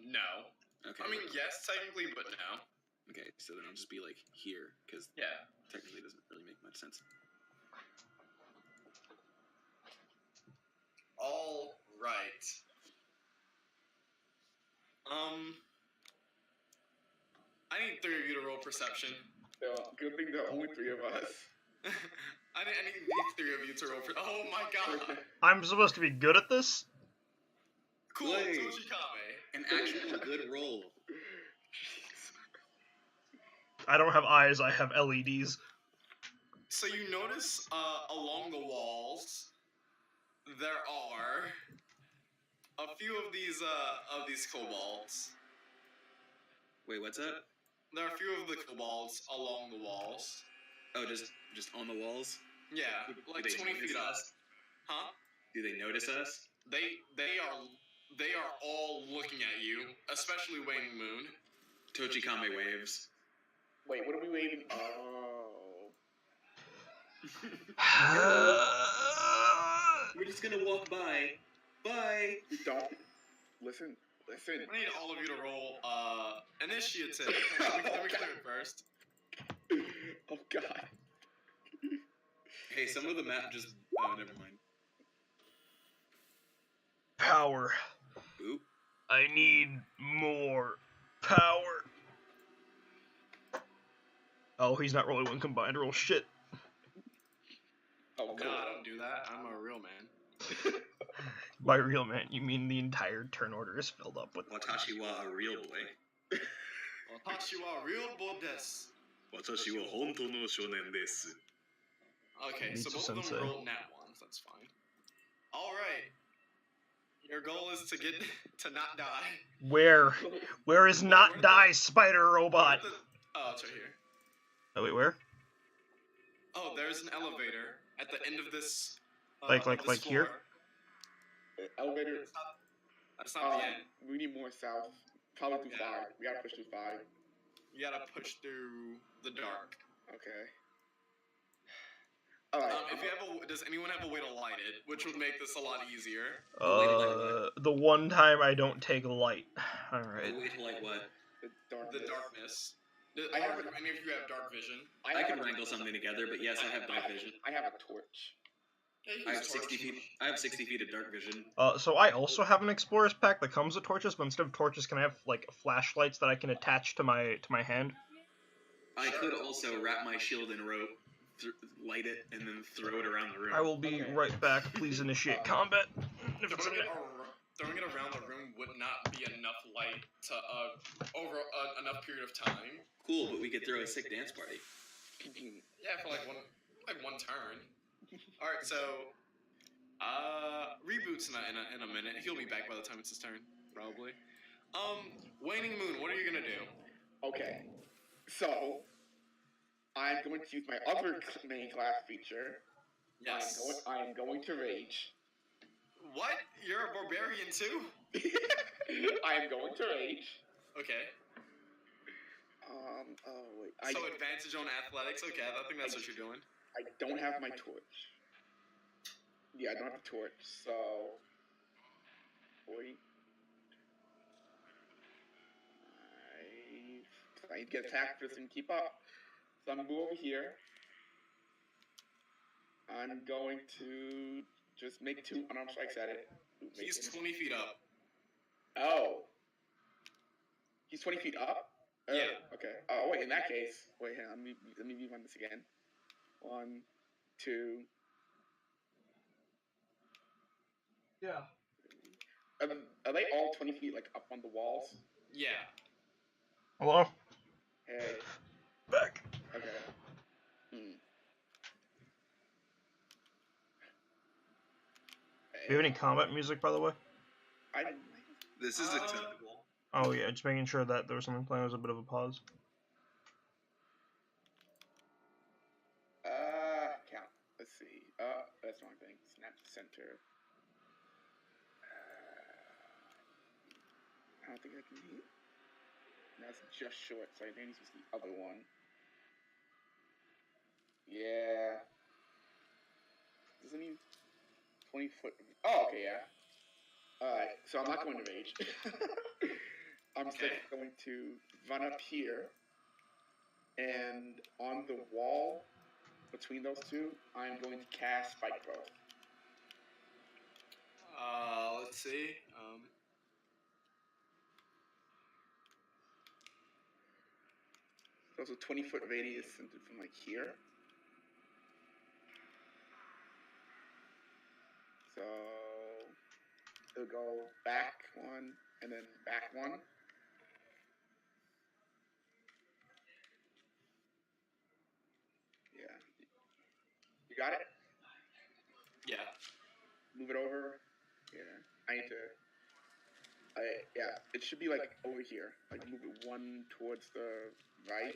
No. Okay. I mean, yes, technically, but no. Okay, so then I'll just be like here, because Yeah. technically it doesn't really make much sense. All right. I need 3 of you to roll perception. Good thing there are only 3 of us. I need these 3 of you to roll. Oh my god! I'm supposed to be good at this? Cool, Wait. Toshikame. An actual good roll. I don't have eyes, I have LEDs. So you notice along the walls there are a few of these kobolds. Wait, what's that? There are a few of the kobolds along the walls. Oh, just on the walls? Yeah, like Do they 20 notice feet up. us? Huh? Do they notice us? They are all looking at you, especially Waning Moon. Tochikame waves. Wait, what are we waving? Oh. We're just gonna walk by. Bye! Don't. Listen. We need all of you to roll initiative. Let me clear it first. Oh, God. Hey, some of the map just... Oh, never mind. Power. Oop. I need more power. Oh, he's not rolling one combined roll. Shit. Oh, No, God. I don't do that. I'm a real man. By real man, you mean the entire turn order is filled up with... Watashi wa a real boy. Watashi wa real boy desu. Watashi wa honto no shonen desu. Okay, so both of Mitsu-sensei. them rolled nat ones. That's fine. All right. Your goal is to get to not die. Where? Where is not die, spider robot? Oh, it's right here. Oh, wait, where? Oh, there's an elevator at the end of this. Like of this here? floor. Elevator. That's not the end. We need more south. Probably through 5. We gotta push through 5. You gotta push through the dark. Okay. Alright. Does anyone have a way to light it, which would make this a lot easier? The one time I don't take light. Alright. Wait till like what? The darkness. The darkness. I have Any of you have dark vision? I can wrangle something together, but yes, I have dark vision. I have a torch. Yeah, you I can have use 60 torch. feet. I have 60 feet of dark vision. So I also have an explorer's pack that comes with torches, but instead of torches, can I have like flashlights that I can attach to my hand? I could also wrap my shield in rope, light it, and then throw it around the room. I will be right back. Please initiate combat. If it's throwing it around the room would not be enough light to over enough period of time. Cool, but we could throw a sick dance party. Yeah, for like one turn. All right, so Reboot's in a minute. He'll be back by the time it's his turn, probably. Waning Moon, what are you gonna do? Okay, so I'm going to use my other main class feature. Yes. I am going to rage. What? You're a barbarian too? I am going to rage. Okay. Oh wait. So advantage on athletics. Okay, I think that's what you're doing. I don't have my torch. Yeah, I don't have the torch. So wait. I need to get attacked for this and keep up. So I'm gonna go over here. I'm going to just make 2 unarmed strikes at it. He's 20 feet up. Oh. He's 20 feet up? Yeah. Okay. Oh, wait, in that case. Wait, hang on. Let me rerun this again. 1, 2. Yeah. Are they all 20 feet, like, up on the walls? Yeah. Hello? Hey. Back. Okay. Do you have any combat music, by the way? This is acceptable. Oh yeah, just making sure that there was something playing. There was a bit of a pause. Count. Let's see. That's the wrong thing. Snap to center. I don't think I can hit. That's just short, so I need to use the other one. Yeah. Doesn't he 20 foot? Oh, okay, yeah. Alright, so I'm not going to rage. I'm just going to run up here, and on the wall between those two, I'm going to cast Spike Growth. Let's see. So it's a 20-foot radius from like here. So it'll go back 1 and then back 1. Yeah. You got it? Yeah. Move it over. Yeah. I need to. Yeah. It should be like over here. Like move it 1 towards the right.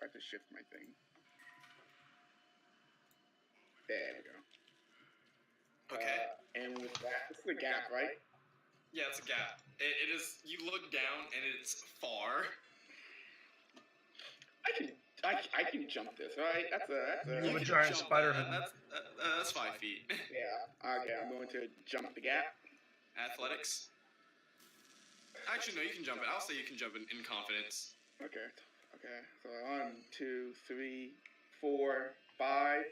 I have to shift my thing. There we go. Okay. And with that, this is a gap, right? Yeah, it's a gap. It is. You look down and it's far. I can jump this, right? That's a. You have a giant spider head. That's 5 feet. Yeah. Okay, I'm going to jump the gap. Athletics. Actually, no, you can jump it. I'll say you can jump in confidence. Okay. So 1, 2, 3, 4, 5,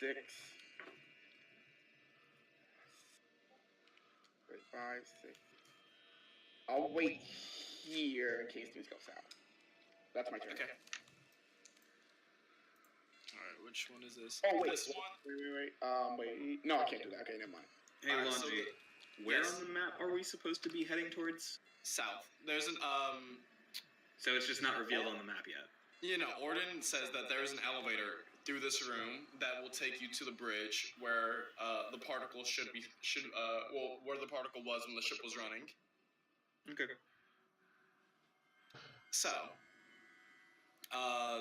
6. 5, 6. I'll wait here in case things go south. That's my turn. Okay. Alright, which one is this? Oh, wait. This one? Wait. No, I can't do that. Okay, never mind. Hey, Alright, Laundry, where on the map are we supposed to be heading towards? South. There's an, So it's just not revealed on the map yet. You know, Orden says that there's an elevator through this room that will take you to the bridge where the particle where the particle was when the ship was running. Okay. So,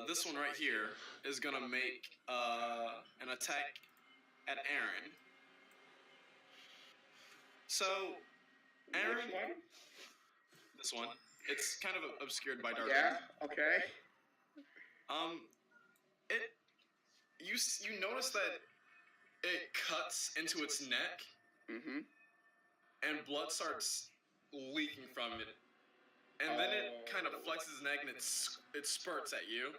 this one right here is gonna make an attack at Aaron. So, Aaron, Which one? this one, it's kind of obscured by dark. Yeah. Okay. You notice that it cuts into its neck, Mm-hmm. and blood starts leaking from it, and then it kind of flexes its neck and it spurts at you.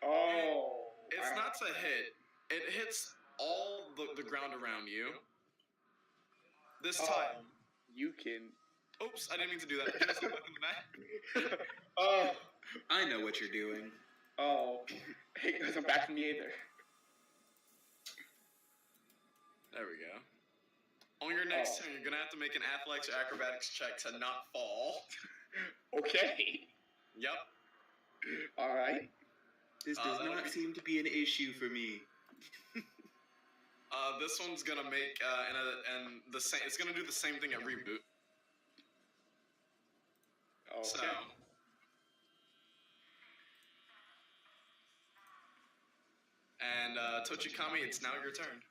Oh. It's not to hit; it hits all the ground around you. This time, you can. oops, I didn't mean to do that. Just look in the back. Oh. I know what you're doing. Oh. Hey, it doesn't back from me either. There we go. On your next turn, you're gonna have to make an athletics or acrobatics check to not fall. Okay. Yep. All right. This does not seem to be an issue for me. This one's gonna make and the same. It's gonna do the same thing at reboot. Okay. So. And Tochikami, it's now your turn.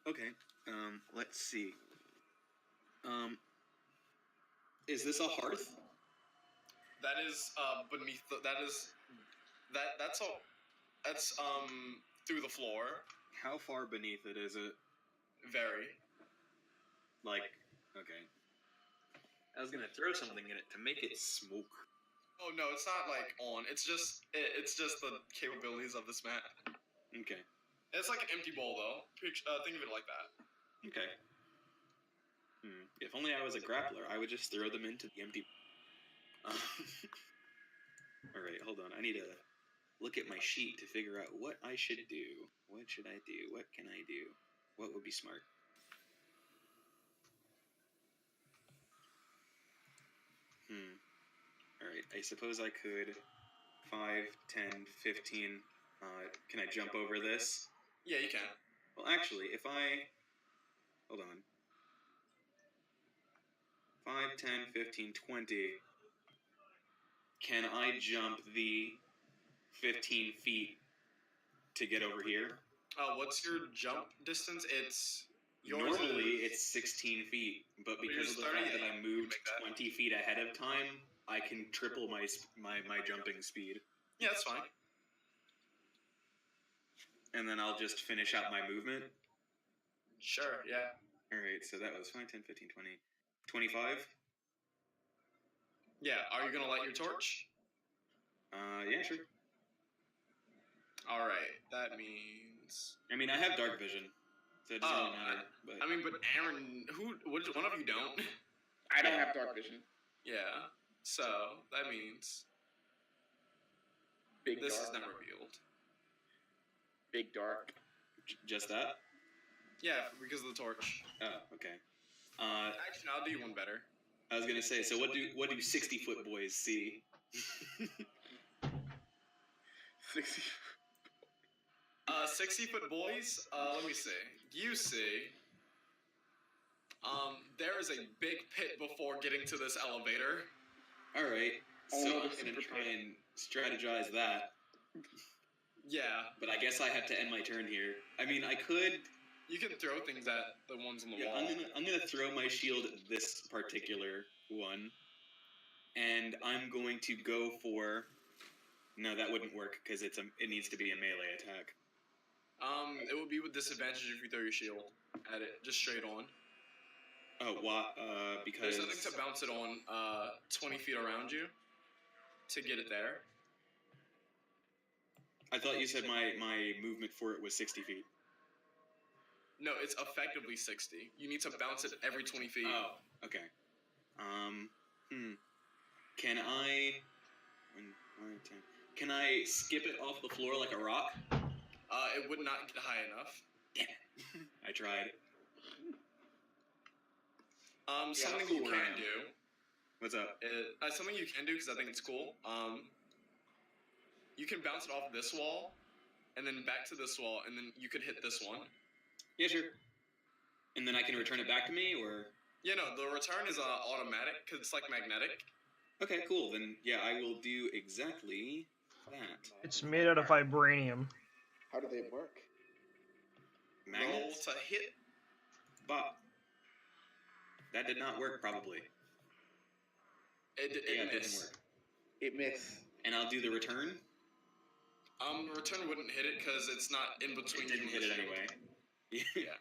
Okay. Let's see. Is this a hearth? That is beneath the, that's all. That's through the floor. How far beneath it is it? Very. Like, okay. I was gonna throw something in it to make it smoke. Oh no, it's not like on. It's just the capabilities of this mat. Okay. It's like an empty bowl though. Think of it like that. Okay. If only I was a grappler, I would just throw them into the empty. Alright, hold on. I need to look at my sheet to figure out what I should do. What should I do? What can I do? What would be smart? Alright, I suppose I could 5, 10, 15. Can I jump over this? Yeah, you can. Well, actually, if I... Hold on. 5, 10, 15, 20. Can I jump the 15 feet to get over here? What's your jump distance? Normally it's 16 feet, but because of the fact that I moved 20 feet ahead of time, I can triple my jumping speed. Yeah, that's fine. And then I'll just finish out my movement. Sure, yeah. Alright, so that was 5, 10, 15, 20. 25? Yeah, are you going to light your torch? Yeah, sure. Alright, that means... I mean, I have dark vision, so it doesn't really matter. But... I mean, but Aaron, one of you don't? I don't have dark vision. Yeah, so that means... This is not revealed. Big dark. Just that? Yeah, because of the torch. Oh, okay. Actually, I'll do you one better. I was gonna say, so what do 60-foot boys see? 60. 60-foot boys. Let me see. You see. There is a big pit before getting to this elevator. All right. So I'm gonna try and strategize that. Yeah. But I guess I have to end my turn here. I mean, I could. You can throw things at the ones on the wall. I'm gonna throw my shield at this particular one, and I'm going to go for. No, that wouldn't work because it needs to be a melee attack. It would be with disadvantage if you throw your shield at it, just straight on. Oh, what? Because there's nothing to bounce it on 20 feet around you to get it there. I thought you said my movement for it was 60 feet. No, it's effectively 60. You need to bounce it every 20 feet. Oh, okay. Can I... 1, 10. Can I skip it off the floor like a rock? It would not get high enough. Damn it. I tried. Something you can do. What's up? Something you can do, because I think it's cool. You can bounce it off this wall, and then back to this wall, and then you could hit this one. Yeah, sure. And then I can return it back to me, or? Yeah, no, the return is automatic, because it's like magnetic. Okay, cool. Then, yeah, I will do exactly that. It's made out of vibranium. How do they work? Magnets? Roll to hit. Bop. That did not work, probably. It didn't work. It missed. And I'll do the return? Return wouldn't hit it, because it's not in between. It didn't hit it anyway. Yeah.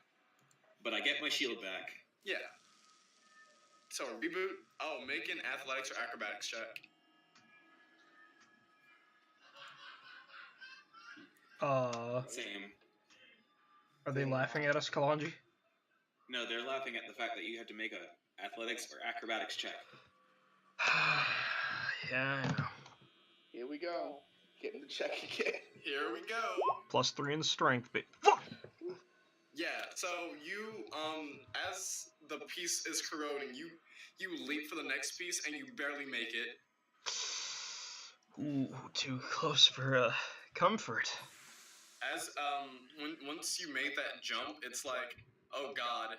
But I get my shield back. Yeah. So, reboot. Oh, make an athletics or acrobatics check. Same. Are they laughing at us, Khalonji? No, they're laughing at the fact that you have to make a athletics or acrobatics check. Yeah, I know. Here we go. Getting the check again. Here we go. +3 in strength, but fuck! Yeah, so you, as the piece is corroding, you leap for the next piece and you barely make it. Ooh, too close for comfort. As, once you made that jump, it's like, oh god,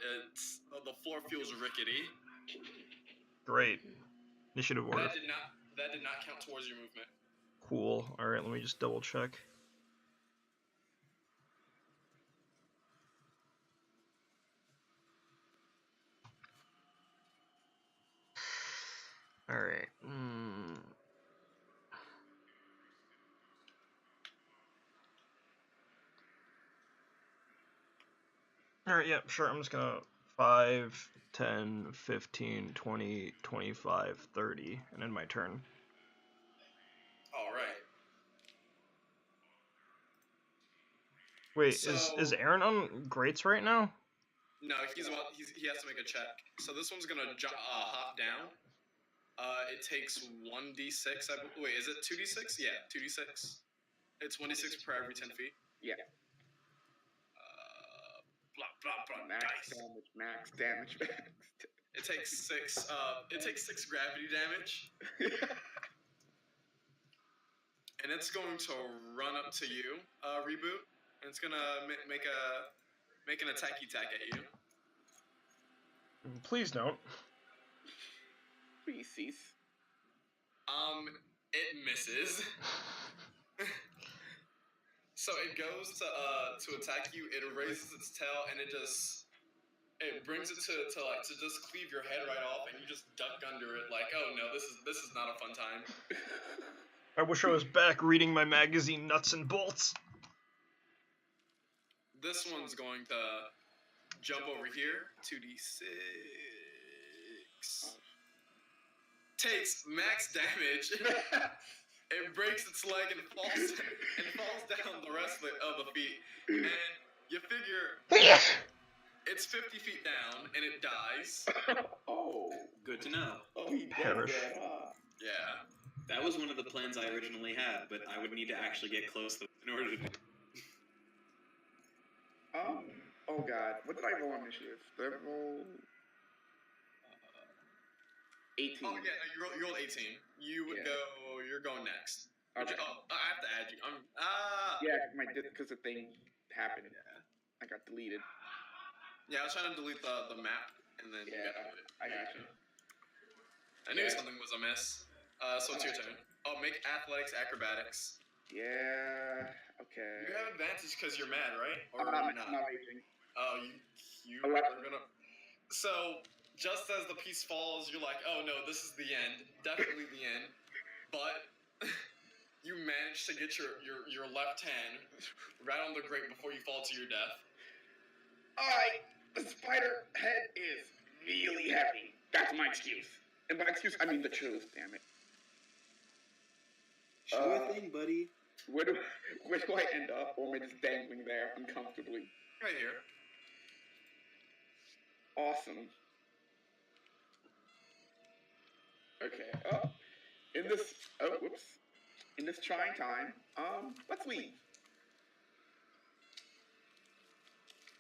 the floor feels rickety. Great. Initiative order. That did not count towards your movement. Cool. Alright, let me just double check. Alright. Alright, yeah, sure. I'm just gonna 5, 10, 15, 20, 25, 30, and end my turn. Alright. Wait, So- is Aaron on grates right now? No, he has to make a check. So this one's gonna hop down. It takes 1d6. Wait, is it 2d6? Yeah, 2d6. It's 1d6 per every 10 feet. Yeah. Blah blah blah. Max Dice. damage, max damage, max. It takes 6. It takes 6 gravity damage, and it's going to run up to you, reboot, and it's gonna make an attacky tack at you. Please don't. Please cease. It misses. So it goes to attack you. It raises its tail and it brings it to just cleave your head right off, and you just duck under it like, oh no, this is not a fun time. I wish I was back reading my magazine Nuts and Bolts. This one's going to jump over here. 2d6. Takes max damage. It breaks its leg and falls down the rest of the feet. And you figure it's 50 feet down and it dies. Oh, Good to know. oh, he Perish. did that, huh? Yeah. That was one of the plans I originally had, but I would need to actually get close in order to do. Oh god, what did I roll on initiative? Did I roll 18? Oh yeah, no, you rolled 18. You would Yeah. go. You're going next. Okay. Oh, I have to add you. Yeah, because the thing happened. I got deleted. Yeah, I was trying to delete the map, and then you Yeah, got it. I got you. I knew Yeah. something was amiss. So it's your turn. Oh, make athletics, acrobatics. Yeah, okay. You have advantage because you're mad, right? Or I'm you're not? not raging. Oh, you 11. are gonna. So just as the piece falls, you're like, oh no, this is the end. Definitely the end. But you manage to get your left hand right on the grate before you fall to your death. Alright, the spider head is really heavy. That's my excuse. And by excuse, I mean the truth, damn it. Sure thing, buddy. Where do I end up? Or am I just dangling there uncomfortably? Right here. Awesome. Okay. Oh, in this trying time, let's leave.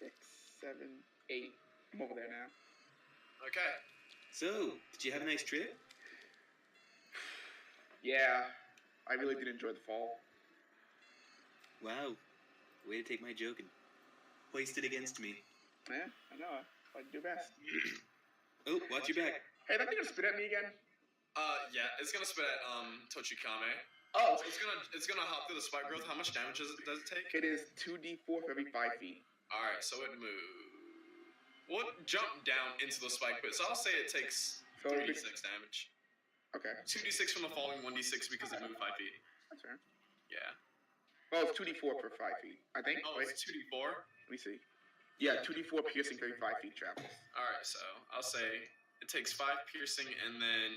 6, 7, 8. I'm over there now. Okay. So, did you have a nice trip? Yeah, I really did enjoy the fall. Wow. Way to take my joke and hoist it against me. Yeah, I know. I do best. Oh, watch your back. Hey, that thing gonna spit at me again? Yeah, it's gonna spit at Tochikame. Oh, So it's gonna hop through the spike growth. How much damage does it take? it is 2d4 for every 5 feet. Alright, so it moves. We'll jump down into the spike pit. So I'll say it takes So 3d6 damage. Okay, 2d6 from the falling, 1d6 because it moved 5 feet. that's fair. Yeah. Oh, it's 2d4 per 5 feet. I think. Oh, Wait, it's 2d4? let me see. Yeah, 2d4 piercing for every 5 feet travels. Alright, so I'll say it takes 5 piercing and then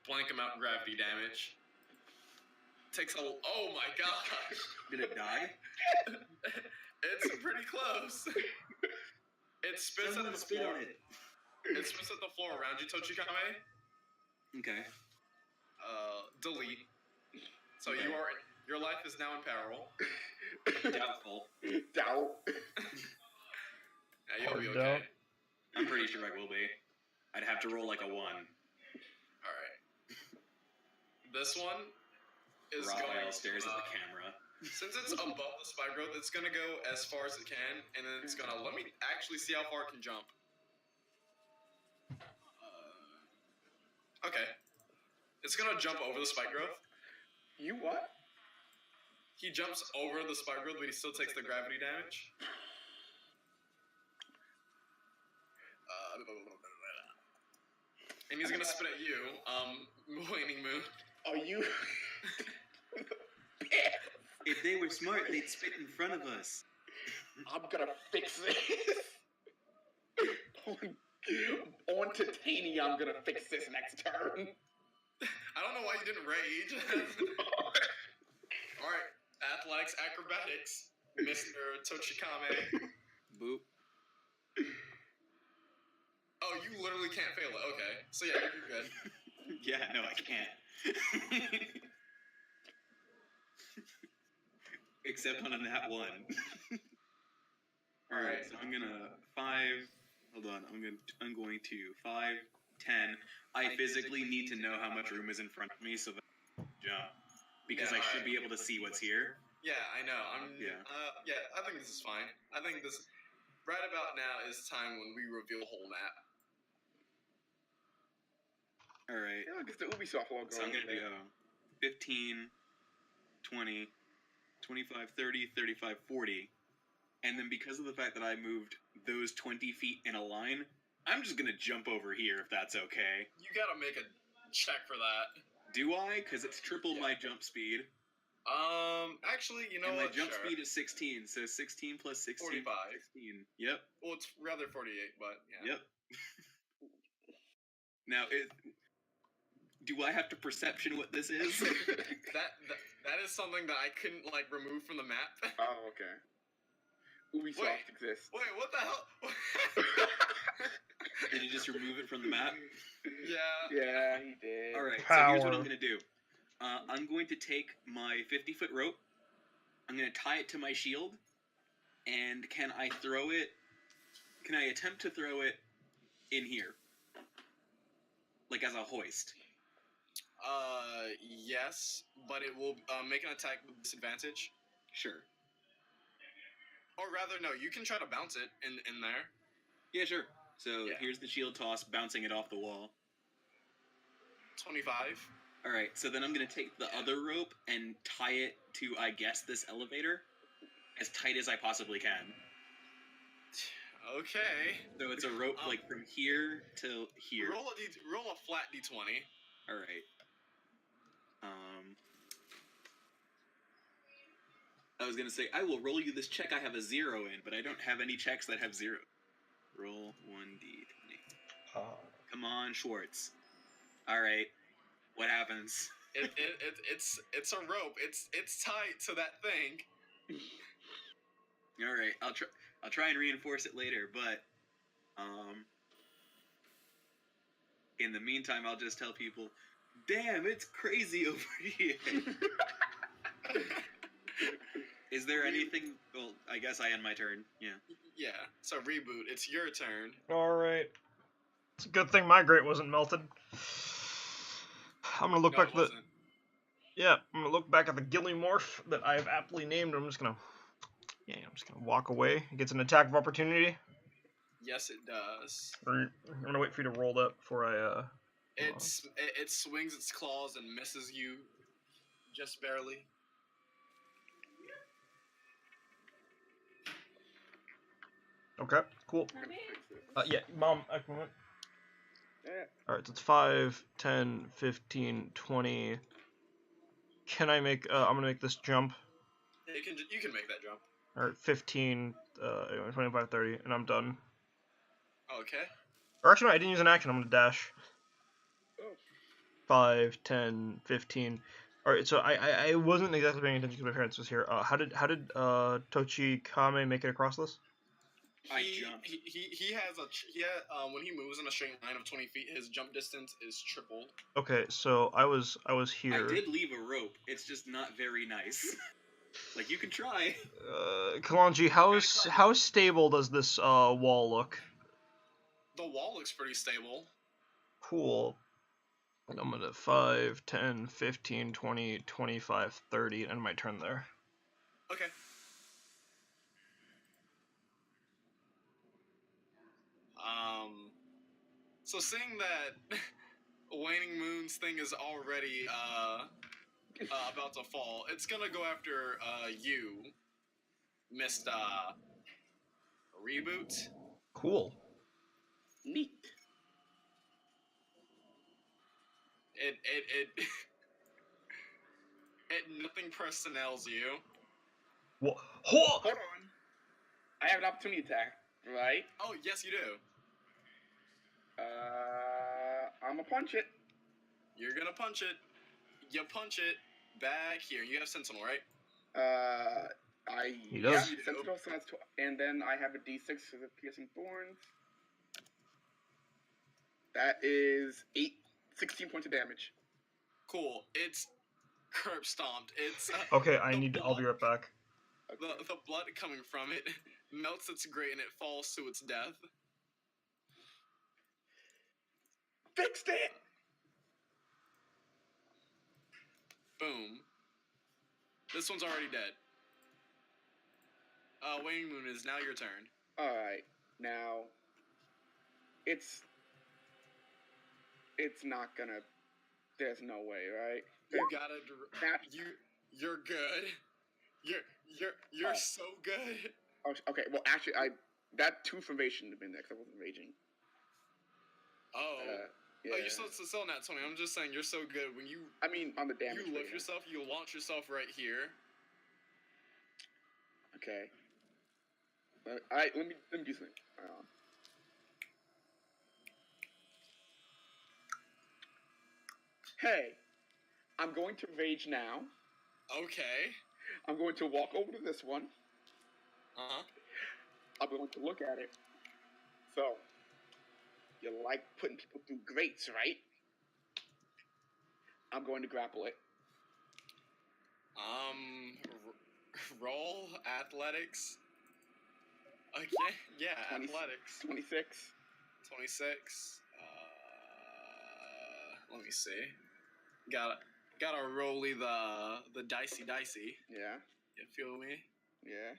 blank amount gravity damage. Takes oh my gosh! Did it die? It's pretty close. It spits at Someone the spit floor. on it. It spits at the floor around you, Tochikame. Okay. Delete. So your life is now in peril. Doubtful. Doubt. you'll be Hard okay. doubt. I'm pretty sure I will be. I'd have to roll like a 1. Alright. This one is Raphael going stares to, at the camera. since it's above the spike growth, it's gonna go as far as it can, and then it's gonna, let me actually see how far it can jump. Okay. It's gonna jump over the spike growth. You what? He jumps over the spike growth, but he still takes the gravity damage. And he's gonna spit at you, Waning Moon. Are you? If they were smart, they'd spit in front of us. I'm gonna fix this. On Titania, I'm gonna fix this next turn. I don't know why you didn't rage. Alright, athletics, acrobatics, Mr. Tochikame. Boop. Oh, you literally can't fail it. Okay. So yeah, you're good. Yeah, no, I can't. Except on a nat 1. Alright, so I'm gonna 5. Hold on, I'm going to 5, 10. I physically need to know how much room is in front of me so that I can jump. Because Yeah, I should be able to see what's here. Yeah, I know. Yeah. Yeah, I think this is fine. I think this, right about now, is time when we reveal the whole map. Alright. Yeah, it's the Ubisoft logo. So I'm going to go 15, 20, 25, 30, 35, 40. And then because of the fact that I moved those 20 feet in a line, I'm just going to jump over here if that's okay. You gotta make a check for that. Do I? Because it's triple my jump speed. Actually, you know and what? my jump Sure. speed is 16, so 16 plus 16 45. plus 16. Yep. Well, it's rather 48, but yeah. Yep. Now, do I have to perception what this is? that is something that I couldn't, like, remove from the map. Oh, okay. Ubisoft exists. Wait, what the hell? Did you just remove it from the map? Yeah. Yeah, he did. Alright, so Power. here's what I'm going to do. I'm going to take my 50-foot rope, I'm going to tie it to my shield, and can I attempt to throw it in here? Like as a hoist? Yes, but it will make an attack with disadvantage. Sure. Or rather, no, you can try to bounce it in there. Yeah, sure. So Yeah. here's the shield toss, bouncing it off the wall. 25. Alright, so then I'm going to take the other rope and tie it to, I guess, this elevator as tight as I possibly can. Okay. So it's a rope, like, from here to here. Roll a flat d20. Alright. I was going to say, I will roll you this check I have a 0 in, but I don't have any checks that have 0. Roll 1d20. Come on, Schwartz. Alright. What happens? It's a rope. It's tied to that thing. All right, I'll try and reinforce it later, but in the meantime, I'll just tell people, damn, it's crazy over here. Is there anything? Well, I guess I end my turn. Yeah. Yeah. So reboot. It's your turn. Alright. It's a good thing my grate wasn't melted. I'm gonna look back at the... Yeah, I'm gonna look back at the Gillymorph that I've aptly named. I'm just gonna walk away. It gets an attack of opportunity. Yes, it does. I'm gonna wait for you to roll that before I, It swings its claws and misses you just barely. Okay, cool. Yeah, Mom, I can... Yeah. Alright, so it's 5, 10, 15, 20. Can I make, I'm gonna make this jump. You can make that jump. Alright, 15, 25, 30, and I'm done. Okay. Or actually, no, I didn't use an action, I'm gonna dash. 5, 10, 15. Alright, so I wasn't exactly paying attention because my parents was here. How did Tochi Kame make it across this? I jumped. He has when he moves in a straight line of 20 feet, his jump distance is tripled. Okay, so I was here. I did leave a rope. It's just not very nice. Like, you can try. Khalonji, how stable does this wall look? The wall looks pretty stable. Cool. I'm gonna 5, 10, 15, 20, 25, 30, and my turn there. Okay. So seeing that Waning Moon's thing is already about to fall, it's gonna go after you, Mr. Reboot. Cool. Neat. It it nothing personnels you. What? Hold on. I have an opportunity attack, right? Oh yes, you do. I'm gonna punch it. You're gonna punch it. You punch it back here. You have Sentinel, right? He does. Yeah, Sentinel, so that's and then I have a D6 for the piercing thorns. That is 16 points of damage. Cool. It's curb stomped. It's Okay, I'll be right back. the blood coming from it melts its grate and it falls to its death. Fixed it! Boom. This one's already dead. Waning Moon, is now your turn. Alright, now, it's not gonna, there's no way, right? You gotta, you're good. You're so good. Oh, okay, well, actually, that 2 from rage shouldn't have been there, because I wasn't raging. Yeah. Oh, you're still not 20. I'm just saying you're so good. When you, I mean, on the damage. You lift yourself, you launch yourself right here. Okay. Alright, let me do something. Hey, I'm going to rage now. Okay. I'm going to walk over to this one. Uh-huh. I'm going to look at it. So, you like putting people through grates, right? I'm going to grapple it. Roll athletics. Okay, yeah, 20, athletics. 26. 26. Let me see. Gotta rolly the dicey. Yeah. You feel me? Yeah.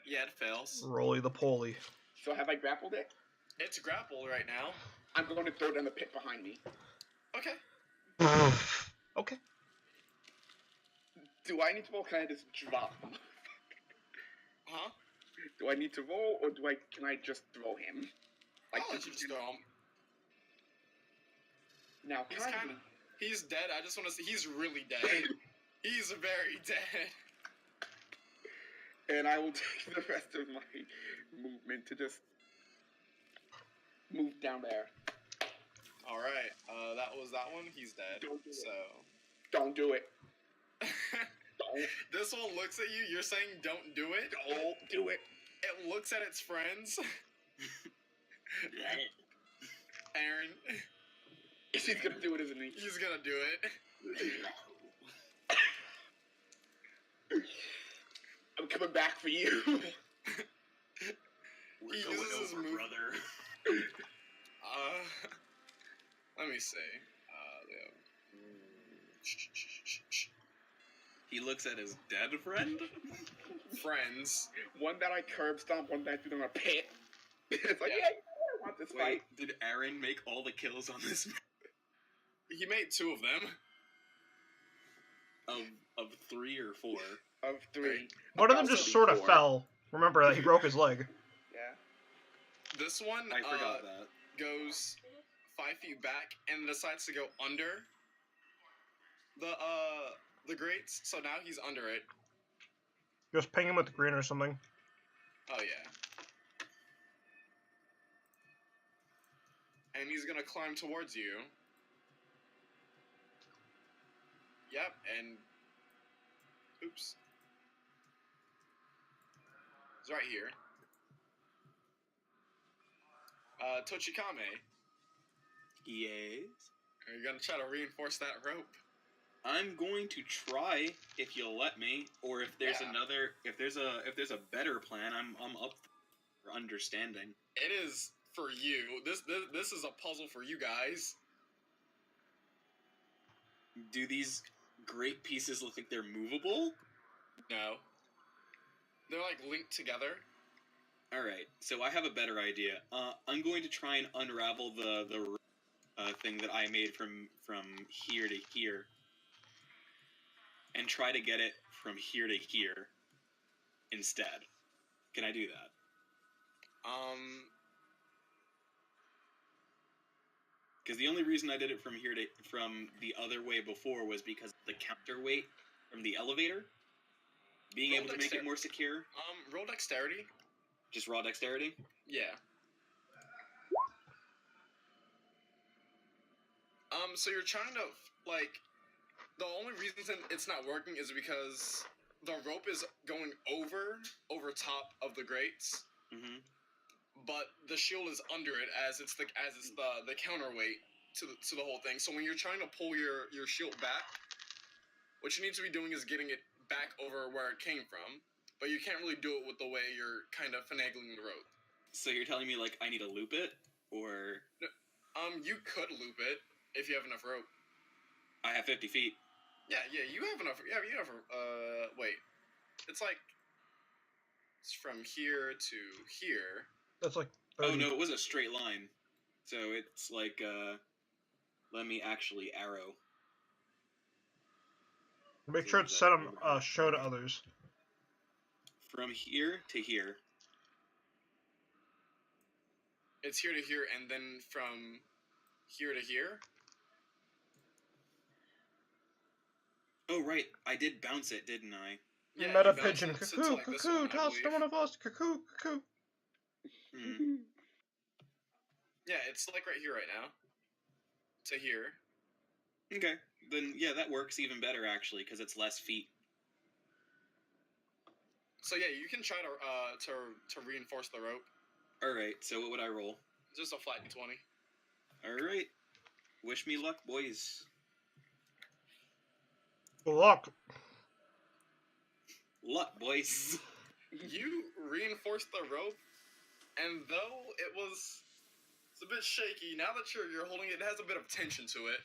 Yeah, it fails. Roly the poly. So have I grappled it? It's grappled right now. I'm going to throw it in the pit behind me. Okay. Okay. Do I need to roll? Can I just drop him? Huh? Do I need to roll, or can I just throw him? Like, I'll let you just throw him. Now, he's dead. I just want to say he's really dead. He's very dead. And I will take the rest of my movement to just move down there. All right. That was that one. He's dead. Don't do it. Don't. This one looks at you. You're saying don't do it? Don't do it. It looks at its friends. Aaron. He's gonna do it, isn't he? He's gonna do it. I'm coming back for you. We're going over, brother. Let me see. He looks at his dead friend? Friends. One that I curb stomp, one that I threw in a pit. It's like, yeah, I want this fight. Did Aaron make all the kills on this map? He made 2 of them. Of 3 or 4? Of 3. One of them just sort of fell. Remember that he broke his leg. Yeah. This one I forgot that. Goes 5 feet back and decides to go under the grates. So now he's under it. Just ping him with the green or something. Oh yeah. And he's gonna climb towards you. Yep, and oops. It's right here. Tochikame. Yes. Are you gonna try to reinforce that rope? I'm going to try if you'll let me, or if there's another, if there's a better plan, I'm up for understanding. It is for you. This is a puzzle for you guys. Do these great pieces look like they're movable? No. They're like linked together. Alright, so I have a better idea. I'm going to try and unravel the thing that I made from here to here. And try to get it from here to here instead. Can I do that? Because the only reason I did it from the other way before was because of the counterweight from the elevator. Being able to make it more secure. Roll dexterity. Just raw dexterity? Yeah. So you're trying to, like, the only reason it's not working is because the rope is going over top of the grates. Mm-hmm. But the shield is under it as it's the counterweight to the whole thing. So when you're trying to pull your shield back, what you need to be doing is getting it back over where it came from. But you can't really do it with the way you're kind of finagling the rope. So you're telling me, like, I need to loop it? Or... You could loop it if you have enough rope. I have 50 feet. Yeah, you have enough. Yeah, you have. Wait. It's like... It's from here to here. That's like 30. Oh, no, it was a straight line. So it's like, let me actually arrow. Make sure it's set on show to others. From here to here. It's here to here, and then from here to here? Oh, right. I did bounce it, didn't I? Yeah, meta pigeon. Cuckoo, like cuckoo, toss to one of us. Cuckoo, cuckoo. Yeah, it's like right here right now. To here. Okay. Then, yeah, that works even better, actually, because it's less feet. So, yeah, you can try to reinforce the rope. Alright, so what would I roll? Just a flat d20. Alright. Wish me luck, boys. Good luck. Luck, boys. You reinforced the rope, and though it's a bit shaky, now that you're holding it, it has a bit of tension to it.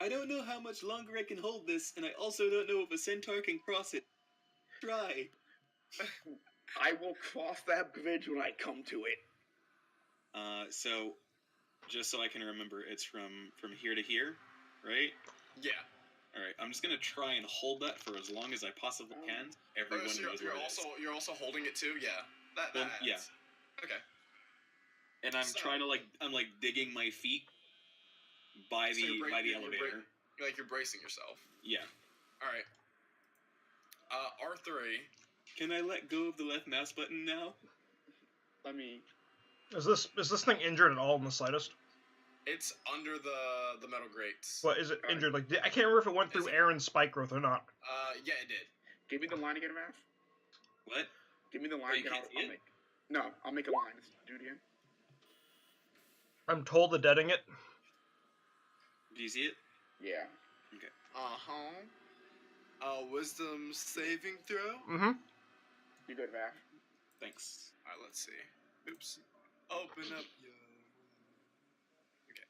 I don't know how much longer I can hold this, and I also don't know if a centaur can cross it. Try. I will cross that bridge when I come to it. So, just so I can remember, it's from here to here, right? Yeah. Alright, I'm just gonna try and hold that for as long as I possibly can. Everyone knows where it is. You're also holding it too? Yeah. That yeah. Okay. And I'm trying to, I'm digging my feet by the elevator. You're bracing yourself. Yeah. Alright. R3. Can I let go of the left mouse button now? Let me... Is this thing injured at all in the slightest? It's under the metal grates. What, is it injured? Like, I can't remember if it went through Aaron's spike growth or not. Yeah, it did. Give me the line again, Raph. What? Give me the line again. I'll make a line. Do it again. I'm told the deading it. Do you see it? Yeah. Okay. Wisdom saving throw? Mm-hmm. You good, Raph? Thanks. Alright, let's see. Oops. Open up your... Okay.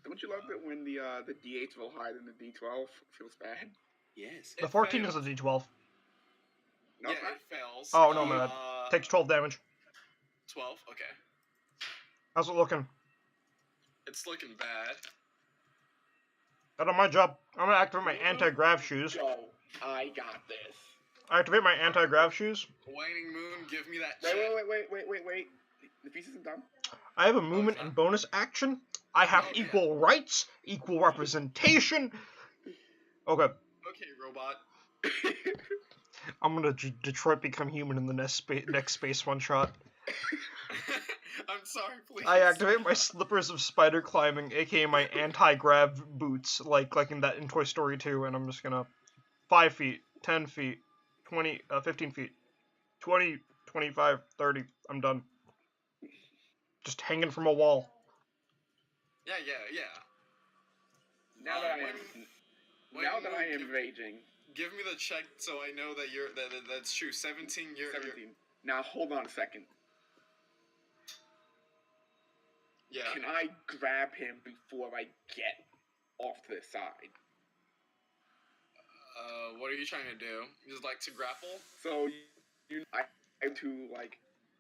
Don't you love it when the D8's roll higher than the D12? Feels bad. Yes. The 14 is a D12. No, yeah, it fails. Oh, no, man. Takes 12 damage. 12? Okay. How's it looking? It's looking bad. Out of my job. I'm gonna activate my anti-grav shoes. Yo, I got this. I activate my anti-grav shoes. Waning Moon, give me that shit. Wait. The piece isn't done. I have a movement and bonus action. I have equal rights, equal representation. Okay. Okay, robot. I'm gonna Detroit Become Human in the next space one shot. I'm sorry, please. I activate my slippers of spider climbing, aka my anti-grav boots, like in Toy Story 2, and I'm just gonna 5 feet, 10 feet, 20, 15 feet, 20, 25, 30. I'm done. Just hanging from a wall. Yeah. Now that I am Wait, now that no, I am raging. Give me the check so I know that that's true. 17. You're 17. Now hold on a second. Yeah. Can I grab him before I get off to the side? What are you trying to do? You just like to grapple? So I to like,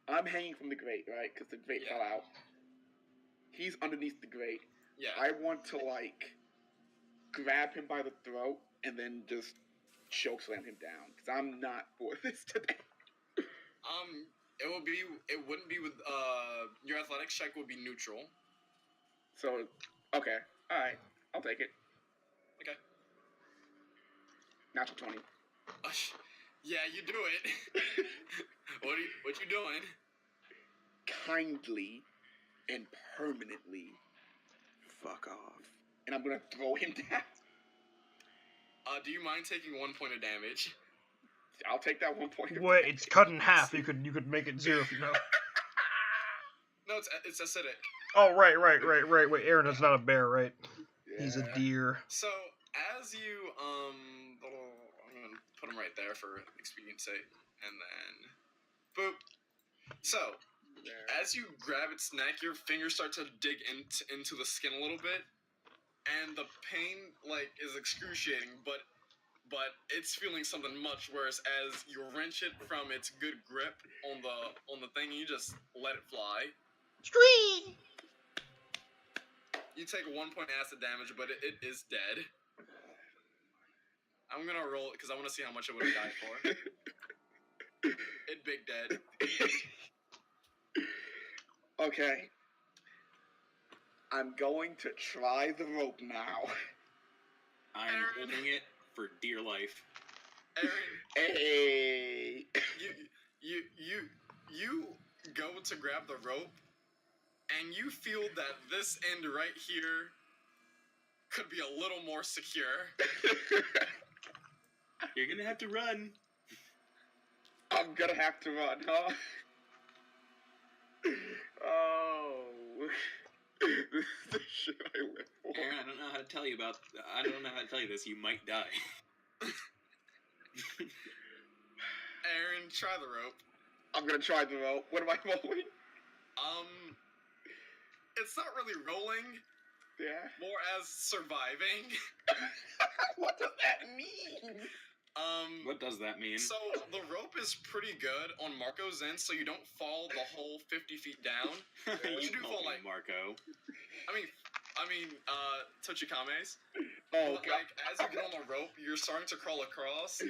I'm hanging from the grate, right? Because the grate fell out. He's underneath the grate. Yeah. I want to like grab him by the throat and then just choke slam him down because I'm not for this today. It wouldn't be with your athletics check would be neutral. So, okay, all right, I'll take it. Okay. Natural 20. Yeah, you do it. What you doing? Kindly and permanently fuck off. And I'm gonna throw him down. Do you mind taking 1 point of damage? I'll take that 1 point. Wait, it's cut in half. You could make it 0 if you know. No, it's acidic. Oh, right. Wait, Aaron is not a bear, right? Yeah. He's a deer. So, as you, I'm gonna put him right there for expedience's sake, and then, boop. So, as you grab its neck, your fingers start to dig into the skin a little bit, and the pain, like, is excruciating, but it's feeling something much worse as you wrench it from its good grip on the thing, and you just let it fly. Scream! You take 1 point acid damage, but it is dead. I'm gonna roll it because I want to see how much it would have died for. It big dead. Okay. I'm going to try the rope now. I'm Aaron. holding it for dear life. Aaron, Hey. you go to grab the rope, and you feel that this end right here could be a little more secure. You're gonna have to run. I'm gonna have to run, huh? Oh. This is the shit I live for. Aaron, I don't know how to tell you this. You might die. Aaron, try the rope. I'm gonna try the rope. What am I rolling? It's not really rolling. Yeah. More as surviving. What does that mean? What does that mean? So the rope is pretty good on Marco's end, so you don't fall the whole 50 feet down. You do fall like Marco. I mean, Tochikame's. Oh, But, God. like, as you get on the rope, you're starting to crawl across.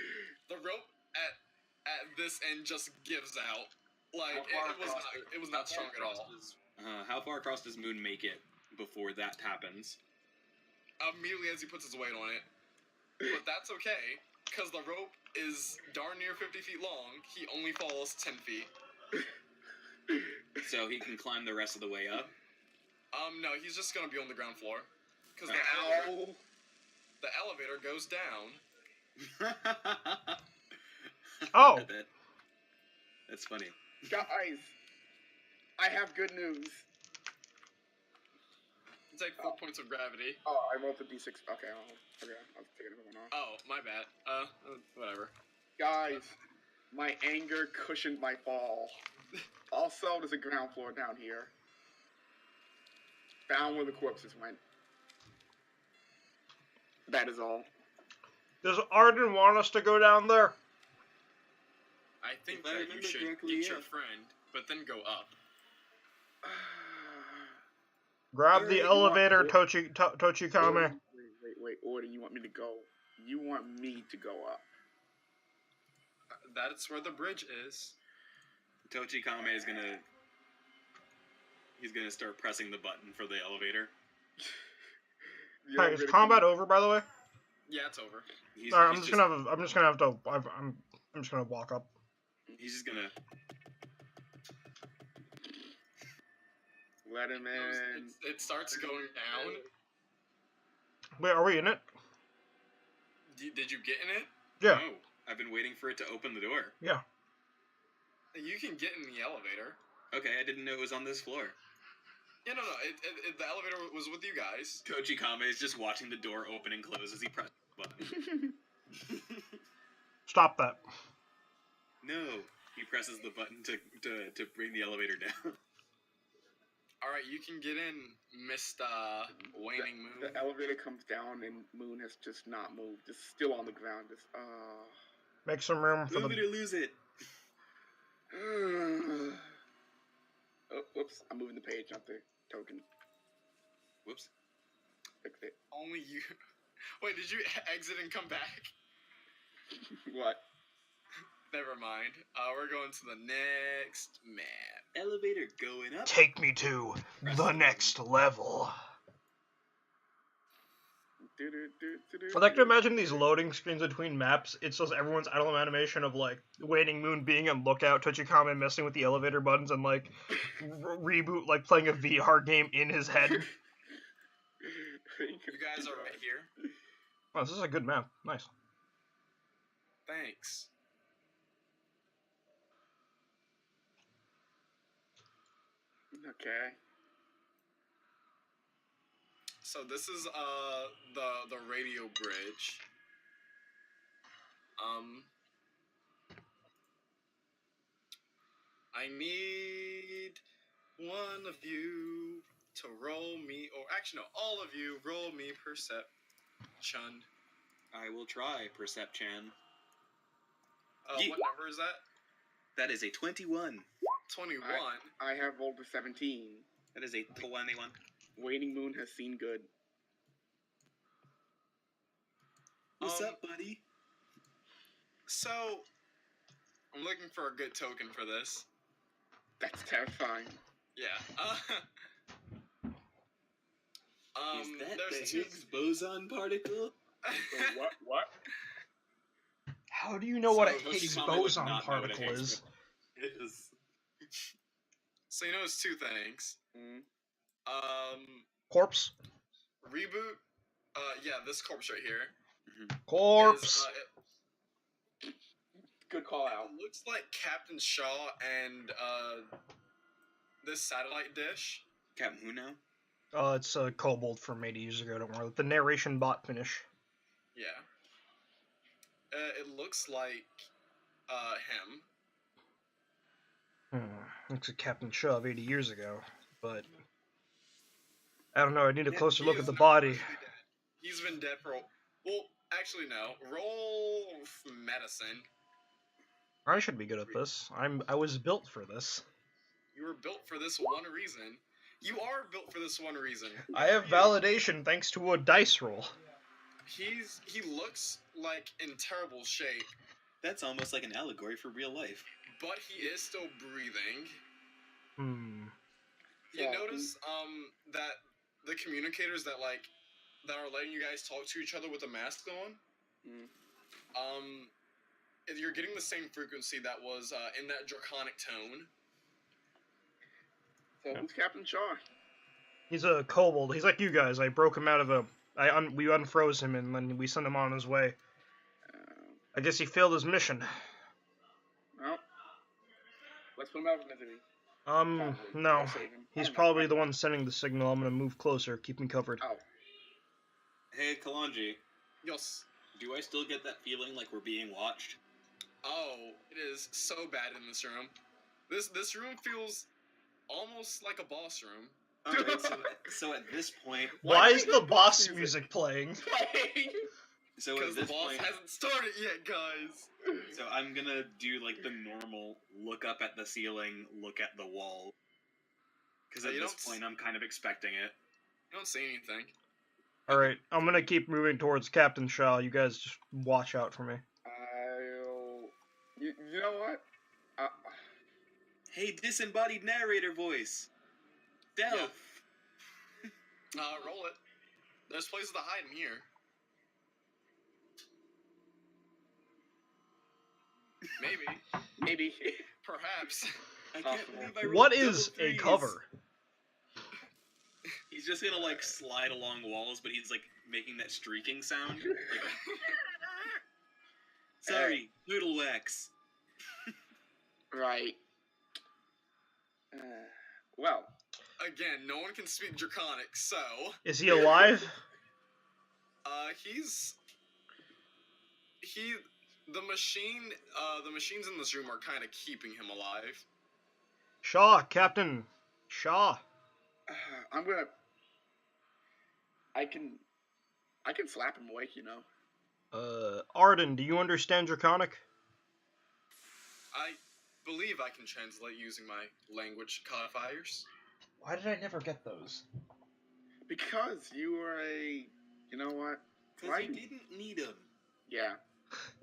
The rope at this end just gives out. Like, it was not strong at all. How far across does Moon make it before that happens? Immediately as he puts his weight on it. But that's okay, because the rope is darn near 50 feet long. He only falls 10 feet. So he can climb the rest of the way up? No, he's just gonna be on the ground floor. Because Ow. the elevator goes down. Oh! That's funny. Guys, I have good news. You take 4 points of gravity. Oh, I rolled the d6. Okay, I was taking another one off. Oh, my bad. Whatever. Guys, my anger cushioned my fall. Also, there's a ground floor down here. Found where the corpses went. That is all. Does Arden want us to go down there? I think If I that you remember should correctly, get yeah. your friend, but then go up. Grab the You elevator, want- Tochikame. Wait. Order, you want me to go? You want me to go up? That's where the bridge is. Tochikame is gonna... He's gonna start pressing the button for the elevator. You're Hey, is really combat cool. over, by the way? Yeah, it's over. Alright, I'm just gonna walk up. He's just gonna... Let him in. It starts going down. Wait, are we in it? Did you get in it? Yeah. No, I've been waiting for it to open the door. Yeah. You can get in the elevator. Okay, I didn't know it was on this floor. Yeah, no. The elevator was with you guys. Tochikame is just watching the door open and close as he presses the button. Stop that. No, he presses the button to bring the elevator down. All right, you can get in, Mr. Waning Moon. The elevator comes down and Moon has just not moved. It's still on the ground. Just Make some room for Move it the. or lose it. Oh, whoops! I'm moving the page, not the token. Whoops. Fix it. Only you. Wait, did you exit and come back? What? Never mind. We're going to the next map. Elevator going up. Take me to the next level. I like to imagine these loading screens between maps. It's just everyone's idle animation of like Waning Moon being on lookout, Tochikame messing with the elevator buttons, and like Reboot like playing a VR game in his head. You guys are right here. Oh, this is a good map. Nice. Thanks. Okay. So this is the radio bridge. I need one of you to roll me, or actually no, all of you roll me perception. I will try, Perception. What number is that? That is a 21. 21. I have rolled a 17. That is a 21. Waning Moon has seen good. What's up, buddy? So, I'm looking for a good token for this. That's terrifying. Yeah. Is that there's the two. Higgs boson particle? What? How do you know what a So, Higgs Tochikame would boson not know what a particle Higgs is? is. So you know it's two things. Mm. Corpse? Reboot. Yeah, this corpse right here. Corpse! Is, Good call out. it looks like Captain Shaw and this satellite dish. Captain who now? It's a kobold from 80 years ago, don't worry. The narration bot finish. Yeah. It looks like him. Looks like Captain Shaw of 80 years ago, but I don't know, I need a closer look at the body. He's been dead for well, actually no. Roll medicine. I should be good at this. I was built for this. You were built for this one reason. You are built for this one reason. I have validation thanks to a dice roll. He looks like in terrible shape, That's almost like an allegory for real life. but he is still breathing. You Yeah. notice that the communicators that are letting you guys talk to each other with a mask on, you're getting the same frequency that was in that draconic tone. So who's Captain Shaw? He's a kobold. He's like you guys. I broke him out of we unfroze him and then we sent him on his way. I guess he failed his mission. Well, let's put him out of misery. No. I'll save him. He's I don't know. probably the one sending the signal. I'm gonna move closer. Keep me covered. Oh. Hey, Khalonji, Yes. do I still get that feeling like we're being watched? Oh, it is so bad in this room. This room feels almost like a boss room. Alright, so at this point... Why is the boss music playing? So at Because the this boss point... hasn't started yet, guys. So I'm gonna do, like, the normal look up at the ceiling, look at the wall. Because at You this don't point, I'm kind of expecting it. You don't see anything. Alright, I'm gonna keep moving towards Captain Shaw. You guys just watch out for me. You know what? Hey, disembodied narrator voice! Stealth! Yeah. Roll it. There's places to hide in here. Maybe. Perhaps. I can't believe I rolled What double is a threes. cover? He's just gonna, like, slide along walls, but he's, like, making that streaking sound. Like, sorry, noodle wax. Right. Well. Again, no one can speak Draconic, so... Is he alive? He's the machines in this room are kind of keeping him alive. Shaw, Captain. Shaw. I'm gonna. I can slap him awake, you know. Arden, do you understand Draconic? I believe I can translate using my language codifiers. Why did I never get those? Because you were a. You know what? Because you didn't need them. Yeah.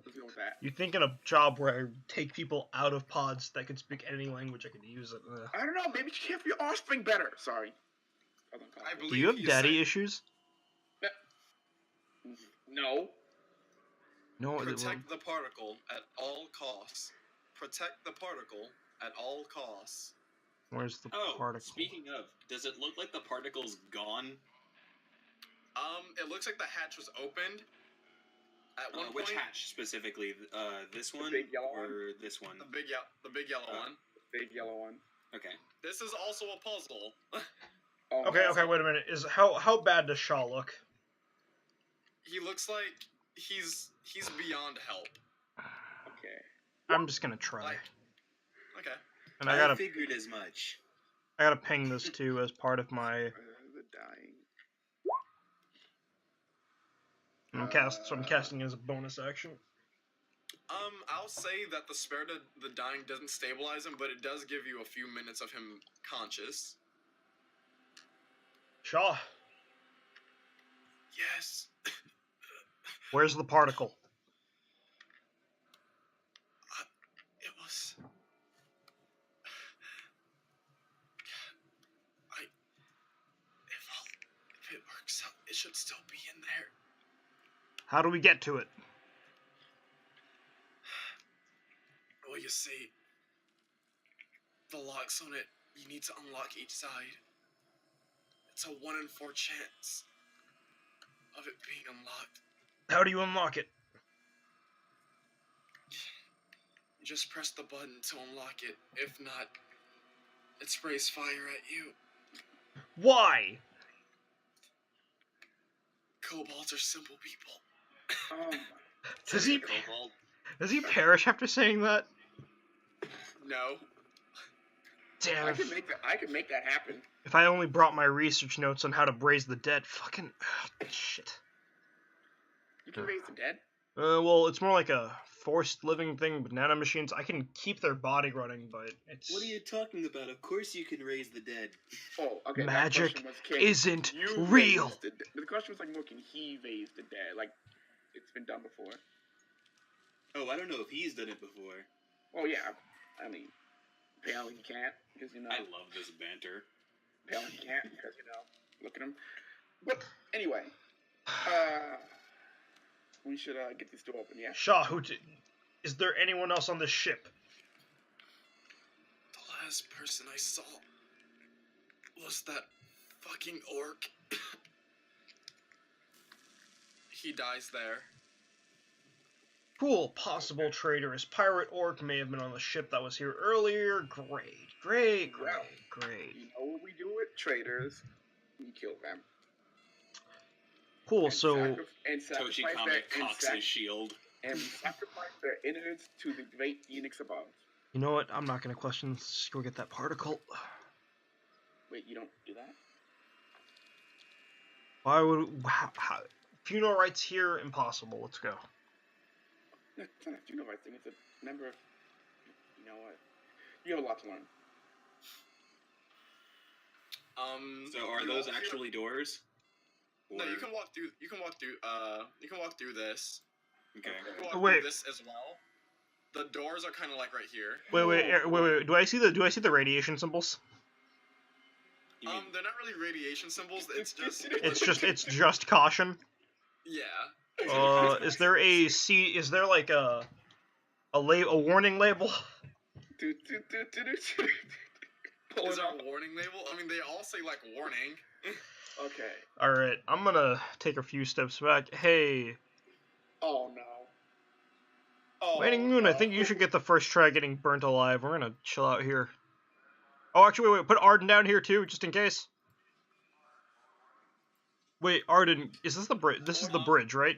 Let's go with that. You think in a job where I take people out of pods that could speak any language, I could use it. I don't know. Maybe you care for your offspring better. Sorry. I believe Do you have he is daddy saying, issues? No. No. protect the particle at all costs. Protect the particle at all costs. Where's the Oh, particle? speaking of, does it look like the particle's gone? It looks like the hatch was opened. At one Which point, hatch specifically? This one big yellow or one? this one? the big yellow one. Big yellow one. Okay. This is also a puzzle. Oh, Okay, no. okay, wait a minute. How bad does Shaw look? He looks like he's beyond help. Okay. I'm just gonna try. Okay. And I figured as much. I gotta ping this too as part of my. The dying. I'm casting it as a bonus action. I'll say that the spirit of the dying doesn't stabilize him, but it does give you a few minutes of him conscious. Shaw, Yes. where's the particle? It was. If it works out, it should still be in there. How do we get to it? Well, you see, the locks on it, you need to unlock each side. It's a 1 in 4 chance of it being unlocked. How do you unlock it? You just press the button to unlock it. If not, it sprays fire at you. Why? Kobolds are simple people. Does he perish after saying that? No. Damn. I can make that happen. If I only brought my research notes on how to raise the dead, fucking shit. You can raise the dead? Well, it's more like a forced living thing with nanomachines. I can keep their body running, but it's... What are you talking about? Of course you can raise the dead. Oh, okay. Magic was, isn't you real. The question was like, more, can he raise the dead? Like, it's been done before. Oh, I don't know if he's done it before. Oh, yeah. I mean, apparently he can't, because, you know. I love this banter. Apparently he can't, because, you know, look at him. But, anyway. We should get this door open, yeah? Shaw, is there anyone else on this ship? The last person I saw was that fucking orc. He dies there. Cool, possible traitorous pirate orc may have been on the ship that was here earlier. Great. You know what we do with traitors? We kill them. Cool, and so... sacrifice Tochikame cocks his shield. And we sacrifice their innards to the great phoenix above. You know what? I'm not gonna question this. Just go get that particle. Wait, you don't do that? Why would... How, funeral rites here? Impossible. Let's go. No, it's not a funeral rites thing. It's a number of... You know what? You have a lot to learn. So are those actually doors? No, you can walk through. You can walk through this. Okay. You can walk Wait. through this as well. The doors are kind of like right here. Wait. Do I see the radiation symbols? You mean, They're not really radiation symbols. It's just. It's just caution. Yeah. Is there like a warning label? Is there a warning label? I mean, they all say like warning. Okay. All right, I'm gonna take a few steps back. Hey, Oh no. Oh, Waning Moon, I think you should get the first try getting burnt alive. We're gonna chill out here. Oh, actually, wait. Put Arden down here too, just in case. Wait, Arden, is this the bridge? This is the bridge, right?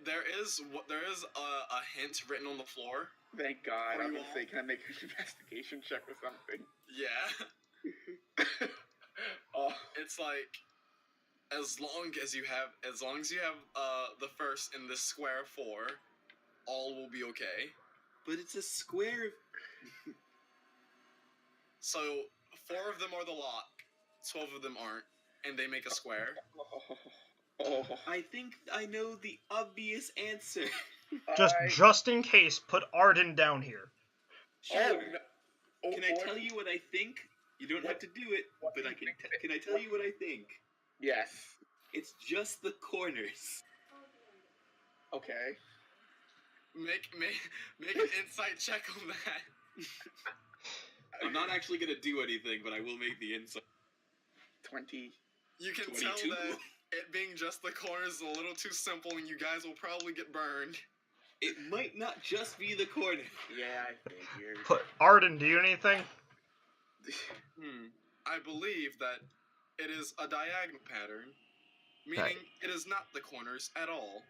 there is a hint written on the floor. Thank God. What do I'm you gonna say, want? can I make an investigation check or something? Yeah. Oh, It's like as long as you have the first in this square 4, all will be okay. But it's a square. So 4 of them are the lock, 12 of them aren't, and they make a square. oh. I think I know the obvious answer. Just in case, put Arden down here. Sure. Oh, no. Oh, Can I what? tell you what I think? You don't have to do it, What but do I you can. think? Can I tell you what I think? Yes. It's just the corners. Okay. Make an insight check on that. I'm not actually gonna do anything, but I will make the insight. 20. You can 22? tell that it being just the corners is a little too simple, and you guys will probably get burned. It might not just be the corner. Yeah, I figured. Put Arden, do you anything? I believe that it is a diagonal pattern, meaning it is not the corners at all.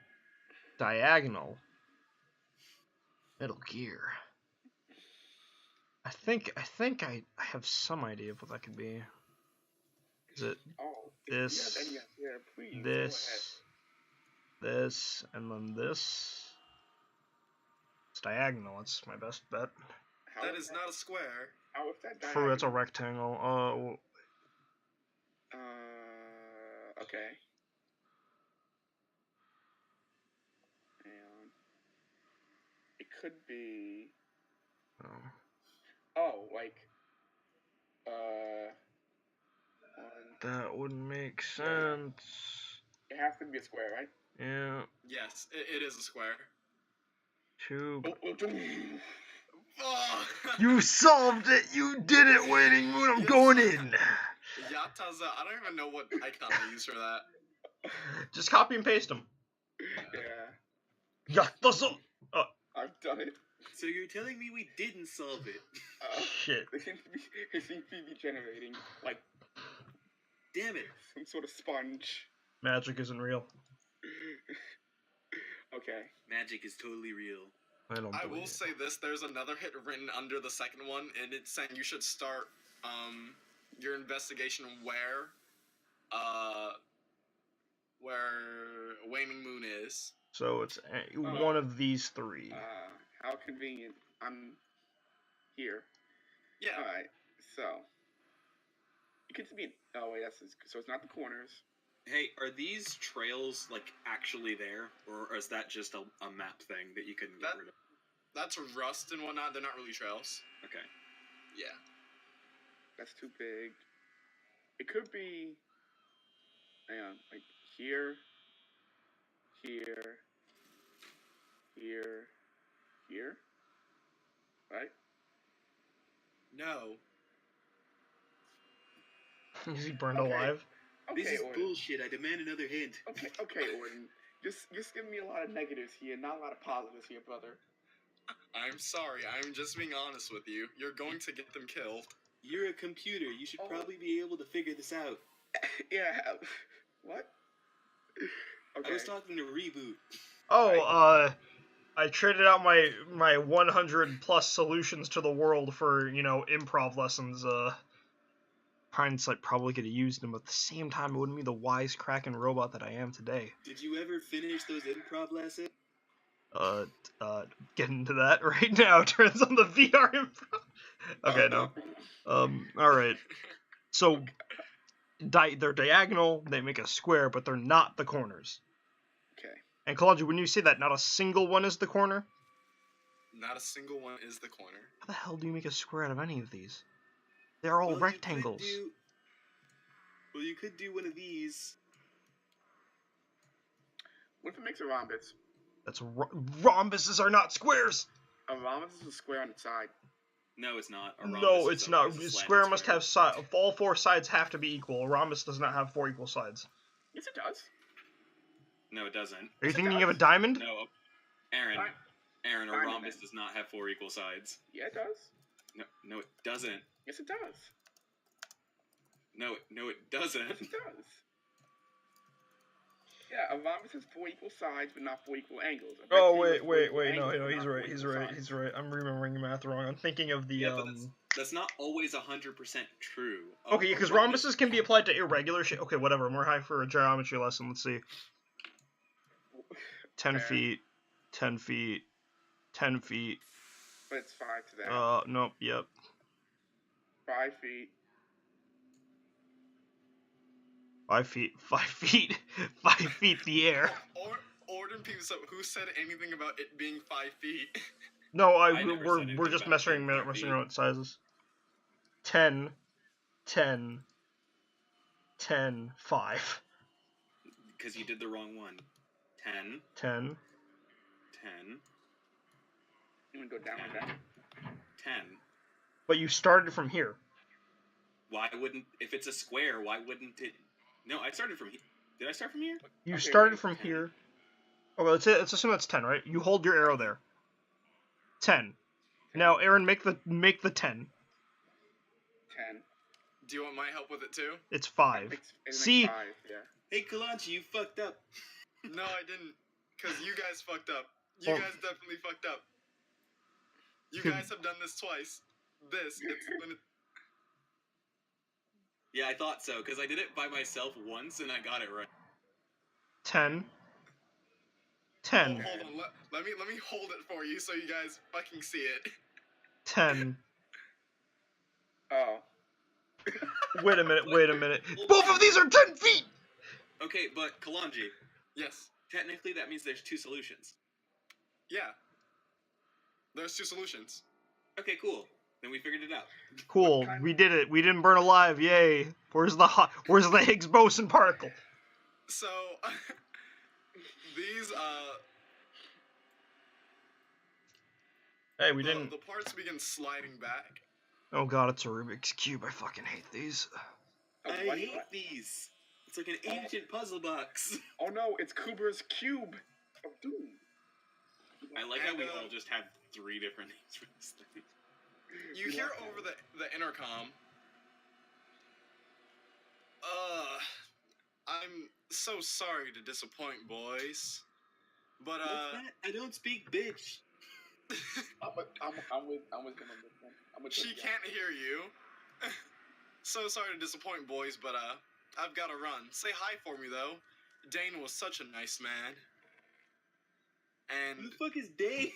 Diagonal. Metal Gear. I think I have some idea of what that could be. Is it Oh, this, if you have any idea, please this, and then this? It's diagonal. That's my best bet. go ahead. How That is not a square. How is that True, it's a diagonal? rectangle. Okay. And it could be. Oh, like. That wouldn't make sense. It has to be a square, right? Yeah. Yes, it is a square. Two. Oh. You solved it! You did it, Waiting Moon! I'm going in! Yataza, I don't even know what icon I use for that. Just copy and paste them. Yeah. Yataza! I've done it. So you're telling me we didn't solve it? Shit. They seem to be generating, like, Damn it. some sort of sponge. Magic isn't real. Okay. Magic is totally real. I will say this, there's another hit written under the second one, and it's saying you should start your investigation where Waning Moon is. So it's one of these 3. How convenient. I'm here. Yeah. Alright, so. It could be. Oh, wait, so it's not the corners. Hey, are these trails, like, actually there? Or is that just a map thing that you couldn't get rid of? That's rust and whatnot, they're not really trails. Okay. Yeah. That's too big. It could be. Hang on, like here, right? No. Is he burned Okay. alive? Okay, This is Orton. bullshit. I demand another hint. Okay, Orton. Just give me a lot of negatives here, not a lot of positives here, brother. I'm sorry, I'm just being honest with you. You're going to get them killed. You're a computer. You should probably be able to figure this out. Yeah. What? Okay. I was talking to Reboot. Oh, I traded out my 100 plus solutions to the world for, improv lessons. Hindsight probably could have used them, but at the same time, it wouldn't be the wisecracking robot that I am today. Did you ever finish those improv lessons? Get into that right now. Turns on the VR improv. Okay, no. Alright. So, they're diagonal, they make a square, but they're not the corners. Okay. And Khalonji, when you say that, not a single one is the corner? Not a single one is the corner. How the hell do you make a square out of any of these? They're all rectangles. You could do one of these. What if it makes a rhombus? That's rhombuses are not squares. A rhombus is a square on its side. No, it's not. No, it's not. A square must have all 4 sides have to be equal. A rhombus does not have 4 equal sides. Yes, it does. No, it doesn't. Are you thinking of a diamond? No, Aaron. Fine. Aaron, a Fine, rhombus then. does not have 4 equal sides. Yeah, it does. No, it doesn't. Yes, it does. No, it doesn't. Yes, it does. Yeah, a rhombus has 4 equal sides, but not 4 equal angles. A Oh rectangle has 4 equal wait, no, angles, but he's not 4 right, he's equal right, sides. he's right. I'm remembering math wrong. I'm thinking of the Yeah, but that's not always 100% true. Okay, because rhombuses can be applied to irregular shape. Okay, whatever. We're high for a geometry lesson. Let's see. 10 Fair. feet, 10 feet, 10 feet. But it's 5 to that. Nope, yep. 5 feet. 5 feet, 5 feet, 5 feet the air. Orden peeps up. Who said anything about it being 5 feet? No, I never said we're anything just about it being messing 5 feet. around with sizes. 10, 10, 10, 5. Because you did the wrong one. 10, 10. 10, You want to go down like that? 10. But you started from here. Why wouldn't, if it's a square, why wouldn't it? No, I started from here. Did I start from here? You Okay, started wait, from 10. here. Okay, let's assume that's 10, right? You hold your arrow there. 10. Now, Aaron, make the 10. 10. Do you want my help with it too? It's 5. It makes See? 5, yeah. Hey, Khalonji, you fucked up. No, I didn't. Because you guys fucked up. You Well- guys definitely fucked up. You guys have done this twice. Yeah, I thought so, because I did it by myself once and I got it right. 10. Oh, 10. hold on. Let me hold it for you so you guys fucking see it. 10. Oh. Wait a minute. Both of these are 10 feet! Okay, but Khalonji, Yes. technically that means there's 2 solutions. Yeah. There's 2 solutions. Okay, cool. Then we figured it out. Cool, we did it. We didn't burn alive, yay. Where's the Higgs boson particle? So these Hey, we didn't. the parts begin sliding back. Oh god, it's a Rubik's Cube. I fucking hate these. Oh, I what? hate these. It's like an ancient puzzle box. Oh no, it's Kuber's Cube of Doom. I like how And, we all just have 3 different names for this thing. You hear over the intercom. I'm so sorry to disappoint, boys. But What's that? I don't speak bitch. I'm with him on this one. I'm with she this guy. can't hear you. So sorry to disappoint, boys, but I've got to run. Say hi for me though. Dane was such a nice man. Who And the fuck is Dave?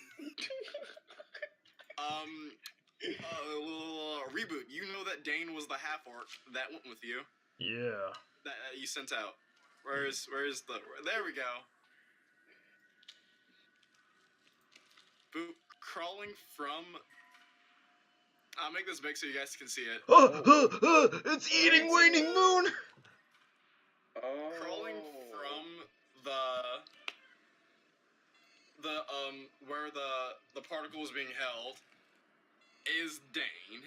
Reboot. You know that Dane was the half orc that went with you. Yeah. That you sent out. Where's the? There we go. Boot crawling from. I'll make this big so you guys can see it. It's eating Waning Moon! Oh. Crawling from the where the particle is being held is Dane.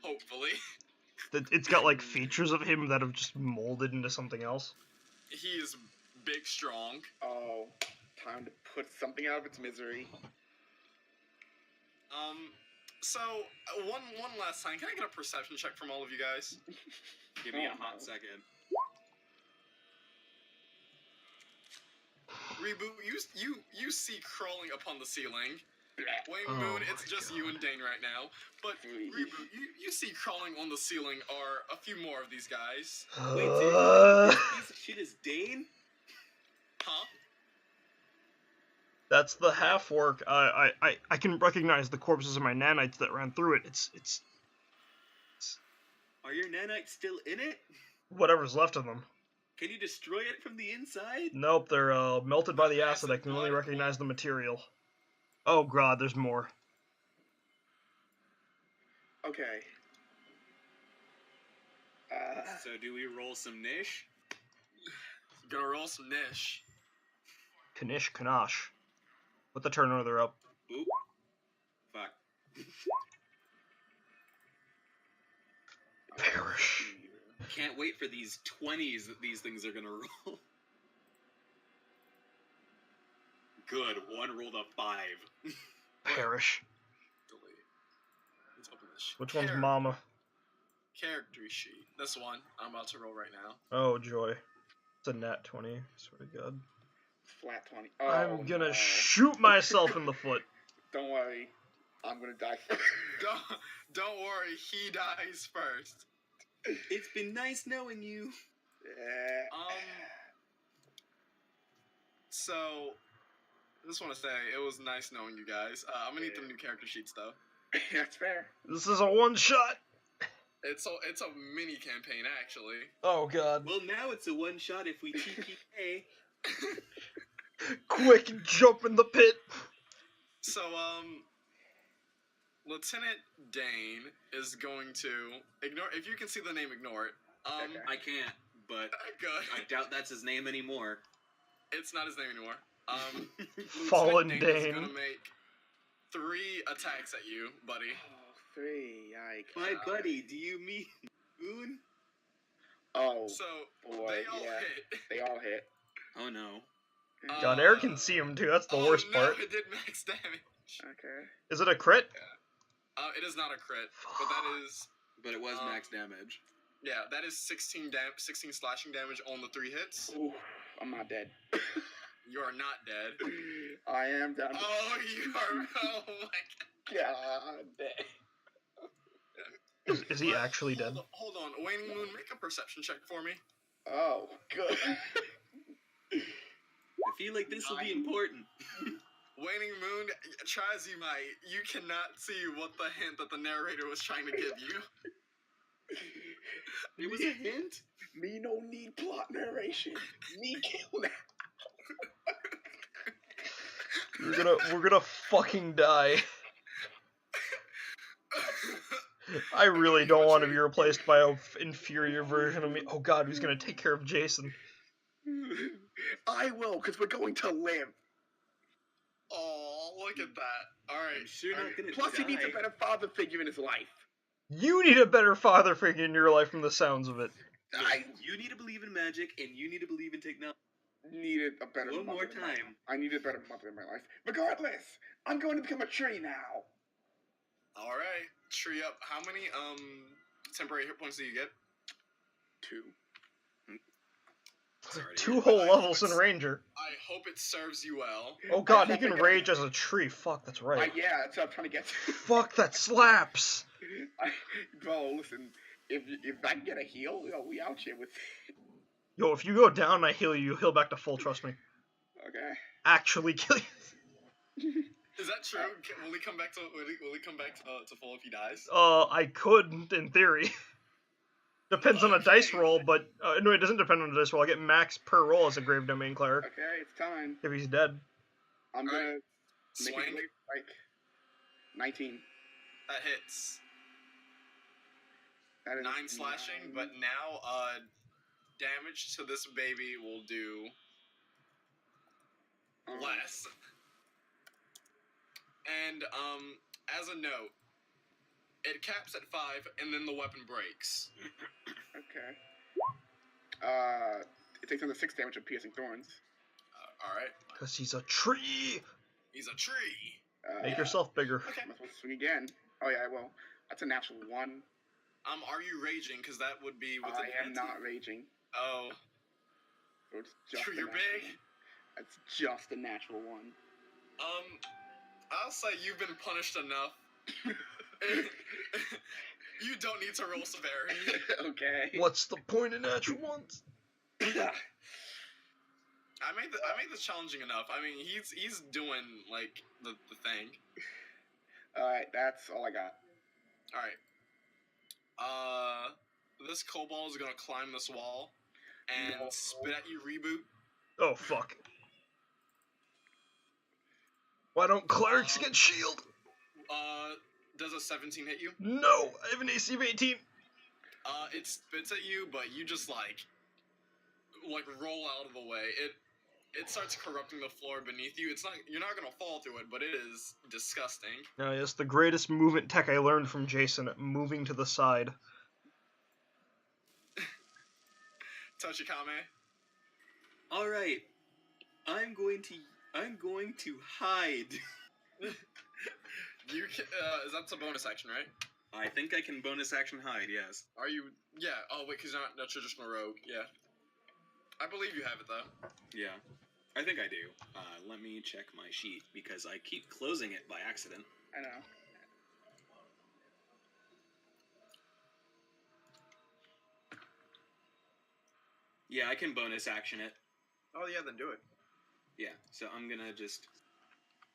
Hopefully. It's got like features of him that have just molded into something else. He is big, strong. Oh. Time to put something out of its misery. So one last time, can I get a perception check from all of you guys? Give me a hot second. Reboot, you see crawling upon the ceiling. Wayne Oh Moon, my it's just God. you and Dane right now. But Reboot, you see crawling on the ceiling are a few more of these guys. Wait, seriously? This piece of shit is Dane? Huh? That's the half orc. I can recognize the corpses of my nanites that ran through it. It's Are your nanites still in it? whatever's left of them. Can you destroy it from the inside? Nope, they're melted by the acid. I can only recognize the material. Oh god, there's more. Okay. So do we roll some niche? Gonna roll some niche. Kanish Kanash. Put the turn order up. Oop. Fuck. Perish. Can't wait for these 20s that these things are gonna roll. Good, one rolled a 5. Perish. Delete. Let's open this shit. Which one's mama? Character sheet. This one I'm about to roll right now. Oh joy. It's a nat 20. Swear to God. Flat 20. Oh, I'm gonna no. shoot myself in the foot. Don't worry. I'm gonna die first. Don't worry, he dies first. It's been nice knowing you. Yeah. So, I just want to say, it was nice knowing you guys. I'm gonna need the new character sheets, though. That's fair. This is a one-shot. It's a mini campaign, actually. Oh, God. Well, now it's a one-shot if we TPK. Quick, jump in the pit. So, Lieutenant Dane is going to ignore. If you can see the name, ignore it. Okay. I can't, but Good. I doubt that's his name anymore. It's not his name anymore. Fallen Lieutenant Dane is Dane. gonna make 3 attacks at you, buddy. Oh, 3. Yikes. My buddy, do you mean Moon? Oh, So boy, they all yeah. hit. They all hit. Oh no. God, Eric can see him, too. That's the worst no, part. It did max damage. Okay. Is it a crit? It is not a crit, but that is But it was max damage. that is 16 slashing damage on the 3 hits. Ooh, I'm not dead. You are not dead. I am down. Oh, you are. Oh my God. Is he actually dead? Hold on. Waning Moon, make a perception check for me. Oh, good. I feel like this will be important. Waning Moon, try as you might, you cannot see what the hint that the narrator was trying to give you. It was a hint? Me no need plot narration. Me kill now. We're gonna fucking die. I really don't want to be replaced by an inferior version of me. Oh God, who's gonna take care of Jason? I will, because we're going to live. Oh, look at that. Alright. I'm sure not gonna Plus, die. he needs a better father figure in his life. You need a better father figure in your life from the sounds of it. You need to believe in magic, and you need to believe in technology. Needed a better One mother more in my life. time. I needed a better mother in my life. Regardless, I'm going to become a tree now. Alright. Tree up. How many temporary hit points do you get? 2. Sorry to 2 hear, whole but I levels hope in Ranger. I hope it serves you well. Oh God, he hope can I get rage as a tree. Fuck, that's right. Yeah, that's what I'm trying to get to. Fuck, that slaps. Bro, listen, if I can get a heal, we out here with. Yo, if you go down and I heal you, you heal back to full, trust me. Okay. Actually kill you. Is that true? Will he come back to full if he dies? I could, in theory. Depends on a dice roll, but no, it doesn't depend on the dice roll. I get max per roll as a Grave Domain Cleric. Okay, it's time. If he's dead. I'm gonna make Swing. it like 19. That hits. That is 9 slashing, but now damage to this baby will do less. And as a note, it caps at 5, and then the weapon breaks. Okay. It takes another 6 damage of piercing thorns. Alright. Because he's a tree. He's a tree. Make yourself bigger. Okay. I'm supposed to swing again. Oh yeah, I will. That's a natural 1. Are you raging? Because that would be with I am not raging. Oh. So it's just True, a you're natural big. 1. That's just a natural 1. I'll say you've been punished enough. You don't need to roll severity. Okay. What's the point of natural ones? I made this challenging enough. I mean, he's doing like the thing. Alright, that's all I got. Alright. This kobold is gonna climb this wall and spit at you, reboot. Oh, fuck. Why don't clerics get shield? Does a 17 hit you? No, I have an AC of 18. It spits at you, but you just like roll out of the way. It starts corrupting the floor beneath you. You're not gonna fall through it, but it is disgusting. No, yes, the greatest movement tech I learned from Jason, moving to the side. Toshikame. All right, I'm going to hide. You can, that's a bonus action, right? I think I can bonus action hide. Yes. Are you? Yeah. Oh wait, because you're not a traditional rogue. Yeah. I believe you have it though. Yeah, I think I do. Let me check my sheet because I keep closing it by accident. I know. Yeah, I can bonus action it. Oh yeah, then do it. Yeah, so I'm gonna just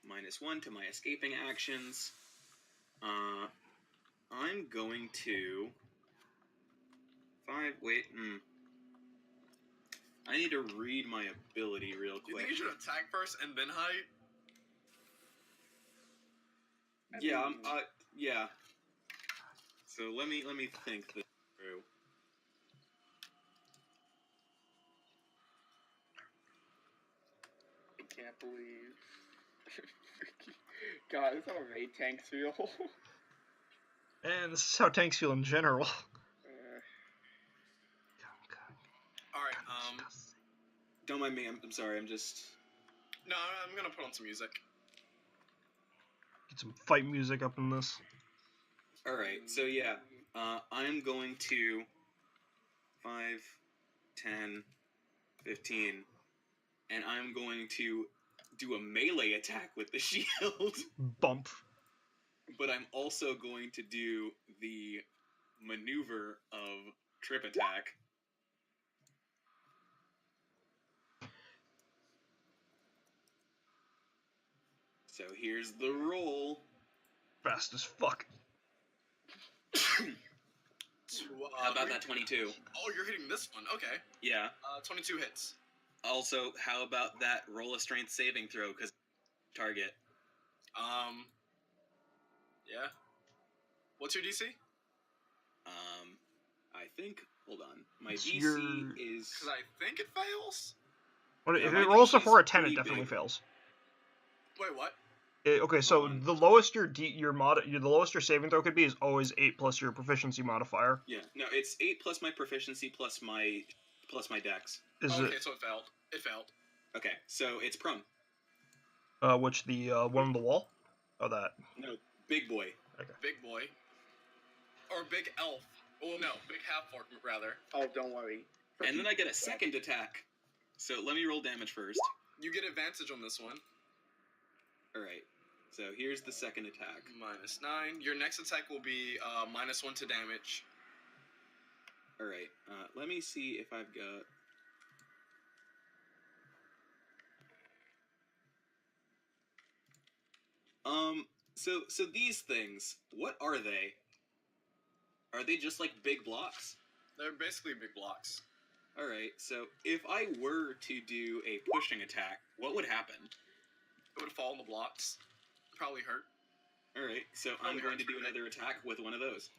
-1 to my escaping actions. I'm going to... I need to read my ability real You quick. think you should attack first and then hide? Yeah, yeah. So let me think this through. I can't believe. God, this is how Ray tanks feel. And this is how tanks feel in general. All right. Don't mind me. I'm sorry. I'm just... No, I'm gonna put on some music. Get some fight music up in this. All right. So yeah, I'm going to 5, 10, 15, and I'm going to do a melee attack with the shield. Bump. But I'm also going to do the maneuver of trip attack. So here's the roll. Fast as fuck. How about that 22? Oh, you're hitting this one. Okay. Yeah. 22 hits. Also, how about that roll a strength saving throw? Because target. Yeah. What's your DC? I think. Hold on. My It's DC is. Because I think it fails. What, Yeah, if my it rolls DC's before a 10, it pretty definitely big. fails. Wait, what? Okay, so Hold on. the lowest the lowest your saving throw could be is always 8 plus your proficiency modifier. Yeah. No, it's 8 plus my proficiency plus my dex. Is Okay, so it failed. It failed. Okay, so it's prone. Which the one on the wall? Oh, that. No, big boy. Okay. Big boy. Or big elf. Oh no, big half orc rather. Oh, don't worry. And then I get a second attack. So let me roll damage first. You get advantage on this one. Alright. So here's the second attack. -9. Your next attack will be -1 to damage. Alright. Let me see if I've got... So these things, what are they? Are they just like big blocks? They're basically big blocks. Alright, so if I were to do a pushing attack, what would happen? It would fall on the blocks. Probably hurt. Alright, so I'm going to do another attack with one of those.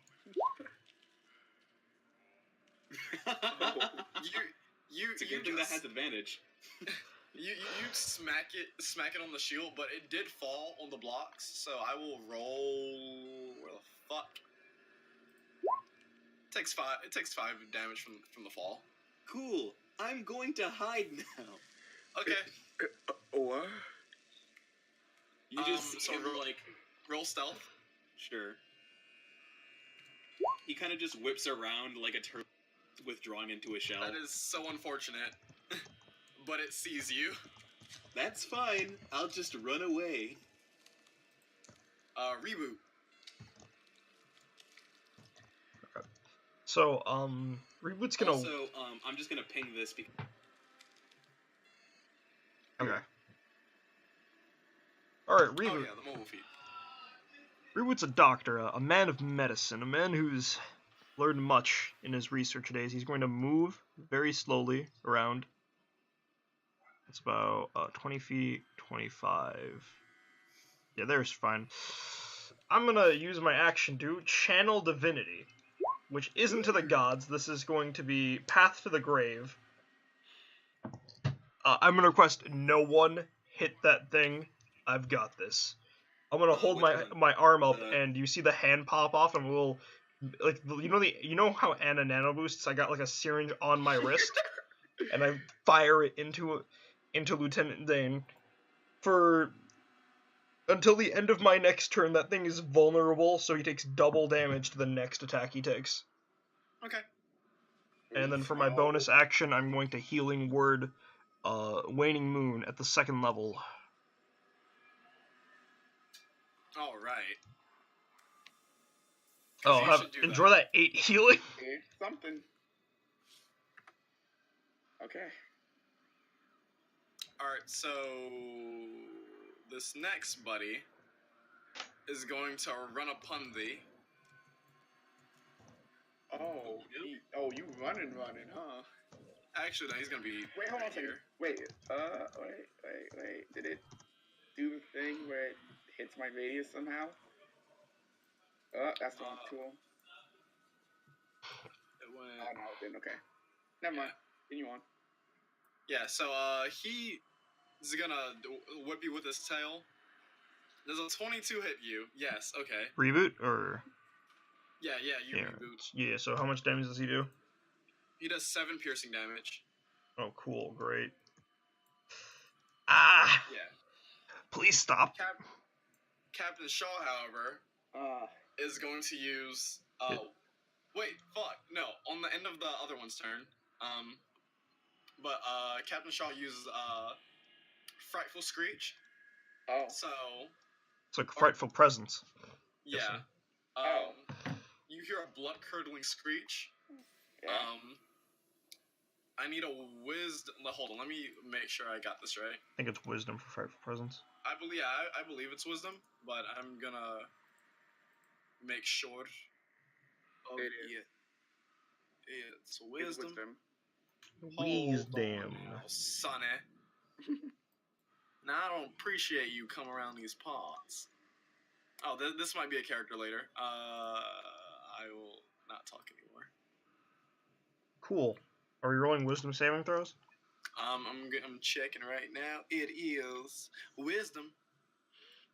It's a good thing that has advantage. You smack it on the shield, but it did fall on the blocks, so I will roll. Where the fuck? It takes 5 damage from the fall. Cool. I'm going to hide now. Okay. What? You just so roll stealth. Sure. He kind of just whips around like a turtle withdrawing into a shell. That is so unfortunate. But it sees you. That's fine. I'll just run away. Reboot. So, Reboot's gonna... Also, I'm just gonna ping this because... Okay. Alright, Reboot. Oh yeah, the mobile feed. Reboot's a doctor, a man of medicine, a man who's learned much in his research days. He's going to move very slowly around. It's about 20 feet, 25. Yeah, there's fine. I'm going to use my action to channel divinity, which isn't to the gods. This is going to be Path to the Grave. I'm going to request no one hit that thing. I've got this. I'm going to hold my arm up, and you see the hand pop off, and we'll... Like, you know how Anna nano boosts? I got like a syringe on my wrist, and I fire it into Lieutenant Dane. Until the end of my next turn, that thing is vulnerable, so he takes double damage to the next attack he takes. Okay. And then for my bonus action, I'm going to Healing Word, Waning Moon at the 2nd level. All right. Oh, enjoy that 8 healing. It's something. Okay. Alright, so this next buddy is going to run upon thee. Oh, you running, huh? Actually, no, he's gonna be. Wait, hold on a second. here. Wait, wait. Did it do the thing where it hits my radius somehow? That's the wrong tool. It went. Oh no, it didn't. Okay, never mind. Continue on. Yeah, so he is gonna whip you with his tail. Does a 22 hit you? Yes. Okay. Reboot or? Yeah, you reboot. Yeah. So how much damage does he do? He does 7 piercing damage. Oh, cool. Great. Ah. Yeah. Please stop. Captain Shaw, however, is going to use. Wait, fuck. No, on the end of the other one's turn. But Captain Shaw uses Frightful Screech. Oh. So. It's like Frightful Presence. Yeah. You hear a blood-curdling screech. Yeah. I need a wisdom. Hold on, let me make sure I got this right. I think it's Wisdom for Frightful Presence. I believe it's wisdom, but I'm gonna make sure. It is. Yeah, it's wisdom. Wisdom. Sonny. Now I don't appreciate you come around these parts. Oh, this might be a character later. I will not talk anymore. Cool. Are we rolling Wisdom saving throws? I'm checking right now. It is wisdom.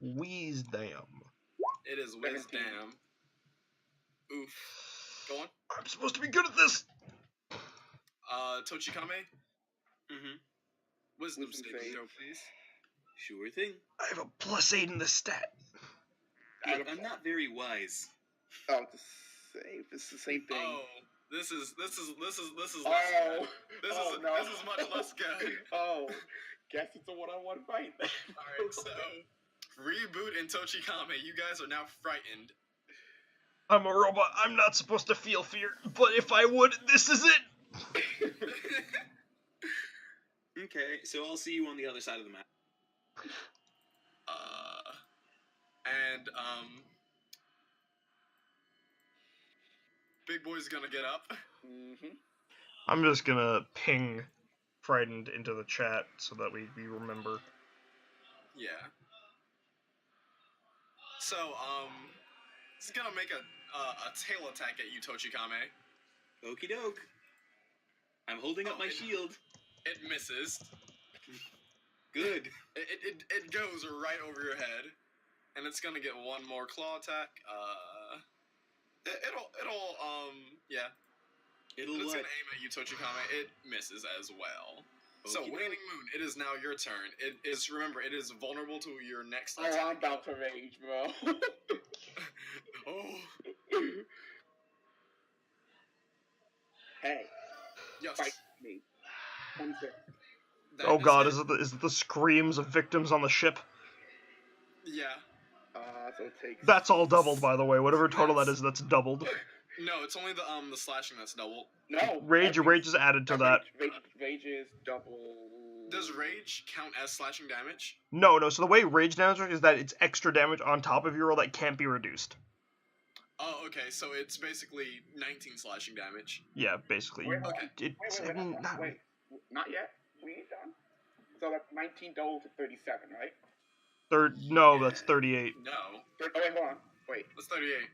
Wisdom. It is wisdom. Oof. Go on. I'm supposed to be good at this. Tochikame. Wisdom saving throw, please. Sure thing. I have a +8 in this stat. I'm not very wise. Oh, it's the same thing. Oh, this is less Oh. good. This is much less good. Oh, guess it's the one-on-one fight. Alright, so Reboot and Tochikame, you guys are now frightened. I'm a robot. I'm not supposed to feel fear, but if I would, this is it. Okay, so I'll see you on the other side of the map. Big Boy's gonna get up. I'm just gonna ping Frightened into the chat so that we remember. Yeah. So, he's gonna make a tail attack at you, Tochikame. Okie doke. I'm holding up my shield. It misses. Good. It goes right over your head, and it's gonna get one more claw attack. It's gonna aim at you, Tochikame. It misses as well. So, Waning Moon, it is now your turn. It is vulnerable to your next attack. Oh, I'm about to rage, bro. Oh. Hey. Yes. Fight me. 26. Oh god, is it the screams of victims on the ship? Yeah. So it takes... That's all doubled, by the way. Whatever total that is, that's doubled. No, it's only the slashing that's doubled. No. Rage is added to that. Rage is double... Does rage count as slashing damage? No. So the way rage damage works is that it's extra damage on top of your roll that can't be reduced. Oh, okay. So it's basically 19 slashing damage. Yeah, basically. Wait, okay. Wait. Not yet. We ain't done. So that's 19 double to 37, right? No, that's 38. No. Oh, wait, hold on. Wait. That's 38.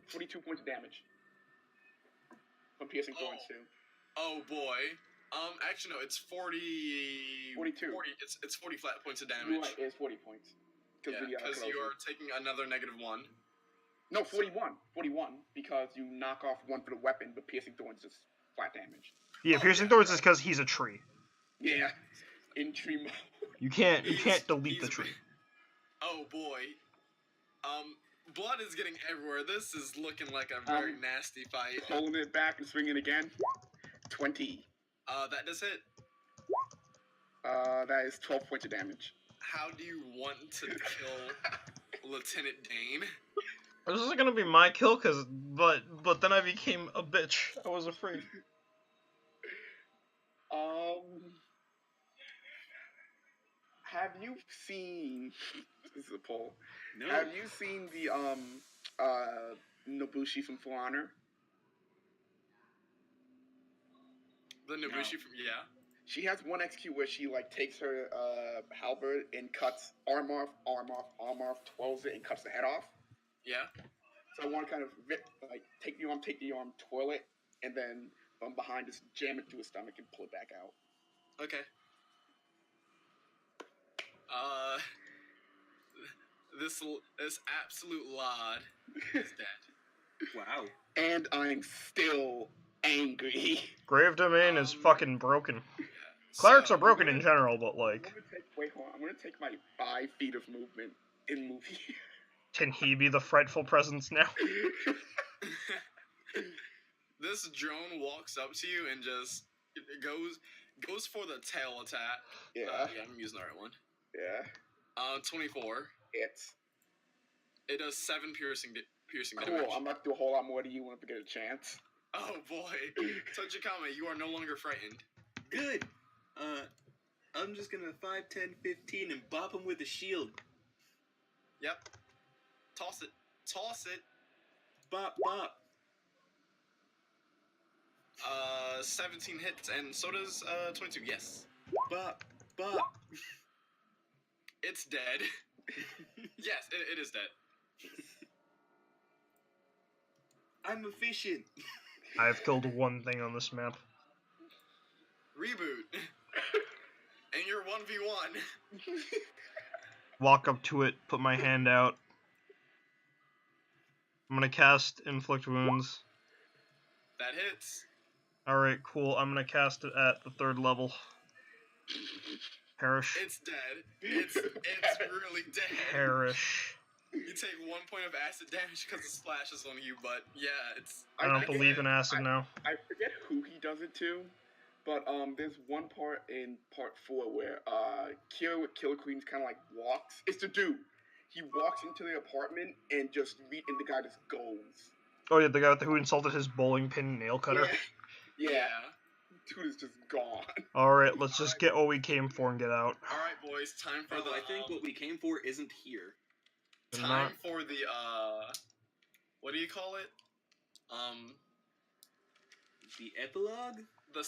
42 points of damage. From piercing thorns, too. Oh, boy. Actually, no, it's 40... 42. 40, it's 40 flat points of damage. You're right, it is 40 points. Because you are taking another -1. No, 41. 41, because you knock off 1 for the weapon, but piercing thorns is flat damage. Yeah, piercing thorns is because he's a tree. Yeah. In tree mode. You can't delete the tree. Oh, boy. Blood is getting everywhere. This is looking like a very nasty fight. Pulling it back and swinging again. 20. That does hit. That is 12 points of damage. How do you want to kill Lieutenant Dane? This is gonna be my kill, but then I became a bitch. I was afraid. Have you seen? This is a poll. No. Have you seen the Nobushi from For Honor? The Nobushi from She has one execute where she like takes her halberd and cuts arm off, 12s it and cuts the head off. Yeah. So I want to kind of take the arm, twirl it, and then from behind just jam it through his stomach and pull it back out. Okay. This absolute lod is dead. Wow. And I'm still angry. Grave Domain is fucking broken. Yeah. Clerics are broken in general, but like... I'm gonna take my 5 feet of movement and move here. Can he be the frightful presence now? This drone walks up to you and just goes for the tail attack. Yeah. I'm using the right one. Yeah. 24. It does 7 piercing Cool. damage. I'm about to do a whole lot more to you when I get a chance. Oh boy. Tochikame, you are no longer frightened. Good. I'm just gonna 5, 10, 15 and bop him with a shield. Yep. Toss it. Toss it. Bop, bop. 17 hits, and so does 22. Yes. Bop, bop. It's dead. Yes, it is dead. I'm efficient. I've killed one thing on this map. Reboot. And you're 1v1. Walk up to it, put my hand out. I'm gonna cast Inflict Wounds. That hits. Alright, cool. I'm gonna cast it at the 3rd level. Perish. It's dead. It's really dead. Perish. You take 1 point of acid damage because it splashes on you, but yeah, it's... I don't believe in acid now. I forget who he does it to, but there's one part in part 4 where Kira with Killer Queens kind of like walks. It's the dude. He walks into the apartment and and the guy just goes. Oh yeah, the guy who insulted his bowling pin nail cutter. Yeah. Dude is just gone. Alright, let's just get what we came for and get out. Alright, boys, time for I think what we came for isn't here. Time for the, what do you call it? The epilogue? The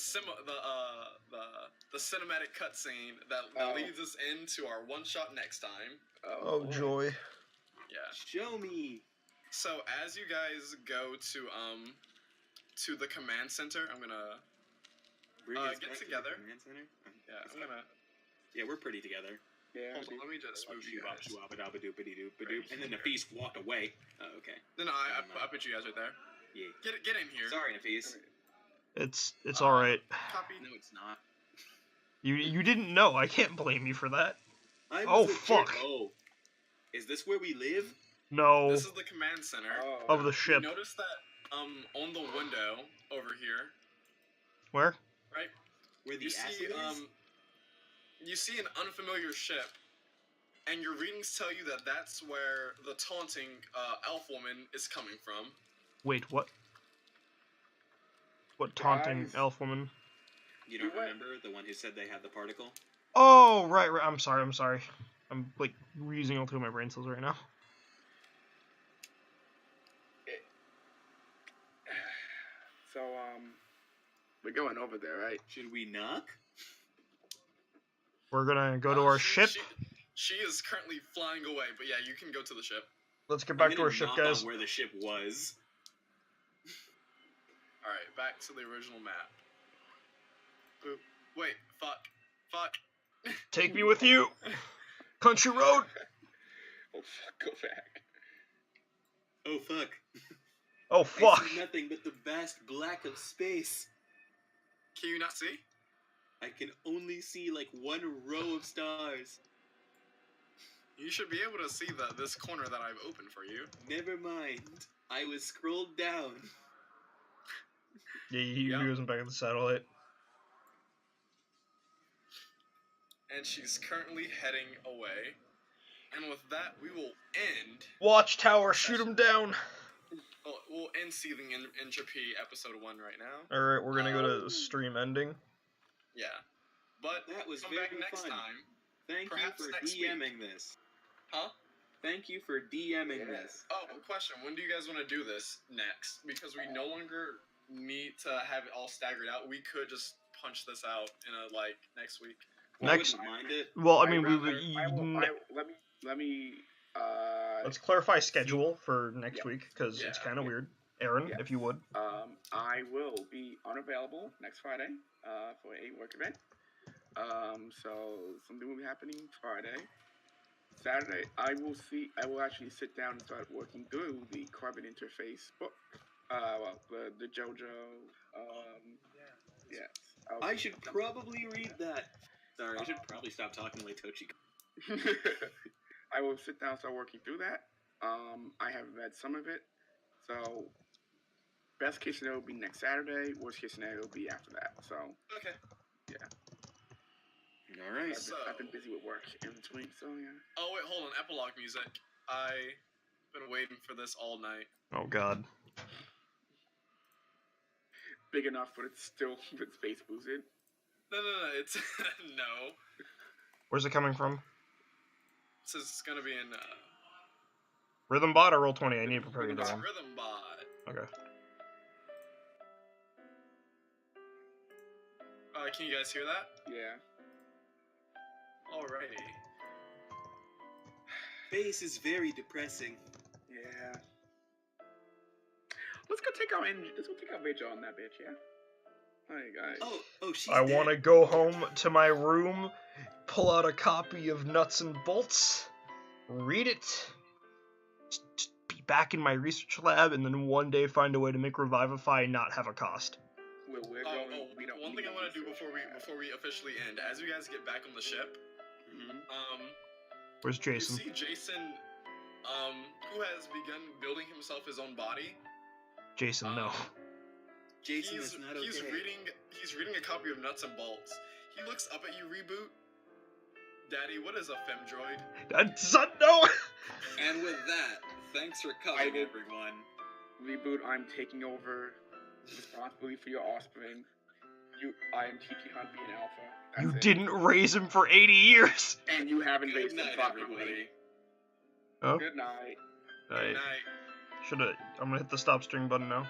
cinematic cutscene that leads us into our one-shot next time. Oh joy. Yeah. Show me. So, as you guys go to the command center, I'm gonna... get together. Command center? Yeah, I'm gonna... Yeah, we're pretty together. Yeah. Hold on, let me just move you guys. And then Nafis walked away. Oh, okay. No, I put you guys right there. Yeah. Get in here. Sorry, Nafis. It's alright. Copy. No, it's not. You didn't know. I can't blame you for that. Oh, fuck. Oh. Is this where we live? No. This is the command center. Of the ship. You notice that on the window over here, Where? right? Where the You acid see is? you see an unfamiliar ship, and your readings tell you that that's where the taunting elf woman is coming from. Wait, what? What taunting Guys. elf woman? You don't remember the one who said they had the particle? Oh, right. I'm sorry. I'm like using all 2 of my brain cells right now. So, we're going over there, right? Should we knock? We're gonna go to our ship. She is currently flying away, but yeah, you can go to the ship. Let's get I'm back to gonna our ship, knock guys. on where the ship was. Alright, back to the original map. Boop. Wait, fuck. Take me with you. Country road. Oh, fuck, go back. Oh, fuck. Oh I fuck. see nothing but the vast black of space. Can you not see? I can only see like 1 row of stars. You should be able to see this corner that I've opened for you. Never mind. I was scrolled down. Yeah, he Yep. wasn't back at the satellite. And she's currently heading away. And with that, we will end. Watchtower, shoot him down. Oh, we'll end Seething Entropy episode 1 right now. All right, we're gonna go to stream ending. Yeah, but That was come very back next fun. time. Thank you Perhaps for next DMing this. Huh? Thank you for DMing this. Oh, question. When do you guys want to do this next? Because we no longer need to have it all staggered out. We could just punch this out in next week. Next, I wouldn't mind it. well, I mean, Let me. let's clarify schedule for next week because it's kind of weird. Aaron, Yeah. if you would. I will be unavailable next Friday for a work event. So something will be happening Friday. Saturday, I will actually sit down and start working through the carbon interface book. The JoJo. Yes. I should probably read that. Sorry, I should probably stop talking like Tochi. I will sit down and start working through that. I have read some of it. So, best case scenario will be next Saturday. Worst case scenario will be after that. So, Okay. yeah. All right. I've been busy with work in between, so yeah. Oh, wait, hold on. Epilogue music. I've been waiting for this all night. Oh God. Big enough, but it's still with space boosted. No, it's... no. Where's it coming from? It says it's gonna be in, Rhythm bot or Roll20? I need to prepare you that it's one. Rhythm Bot. Okay. Can you guys hear that? Yeah. Alrighty. Bass is very depressing. Yeah. Let's go take our Rachel on that bitch, yeah? Hey guys. Oh, she's I dead. want to go home to my room, pull out a copy of Nuts and Bolts, read it, just be back in my research lab, and then one day find a way to make Revivify and not have a cost. We're going. We don't. One thing I want to do before we officially end, as you guys get back on the ship, Where's Jason? You see Jason, who has begun building himself his own body. Jason, no. Jason is not okay. He's reading a copy of Nuts and Bolts. He looks up at you, Reboot. Daddy, what is a femdroid? Son, no! And with that, thanks for coming, everyone. Reboot, I'm taking over responsibility for your offspring. I am TT Hunt being Alpha. You didn't raise him for 80 years! And you haven't raised him night, properly. everybody. Oh? Good night. Good night. I'm gonna hit the stop string button now.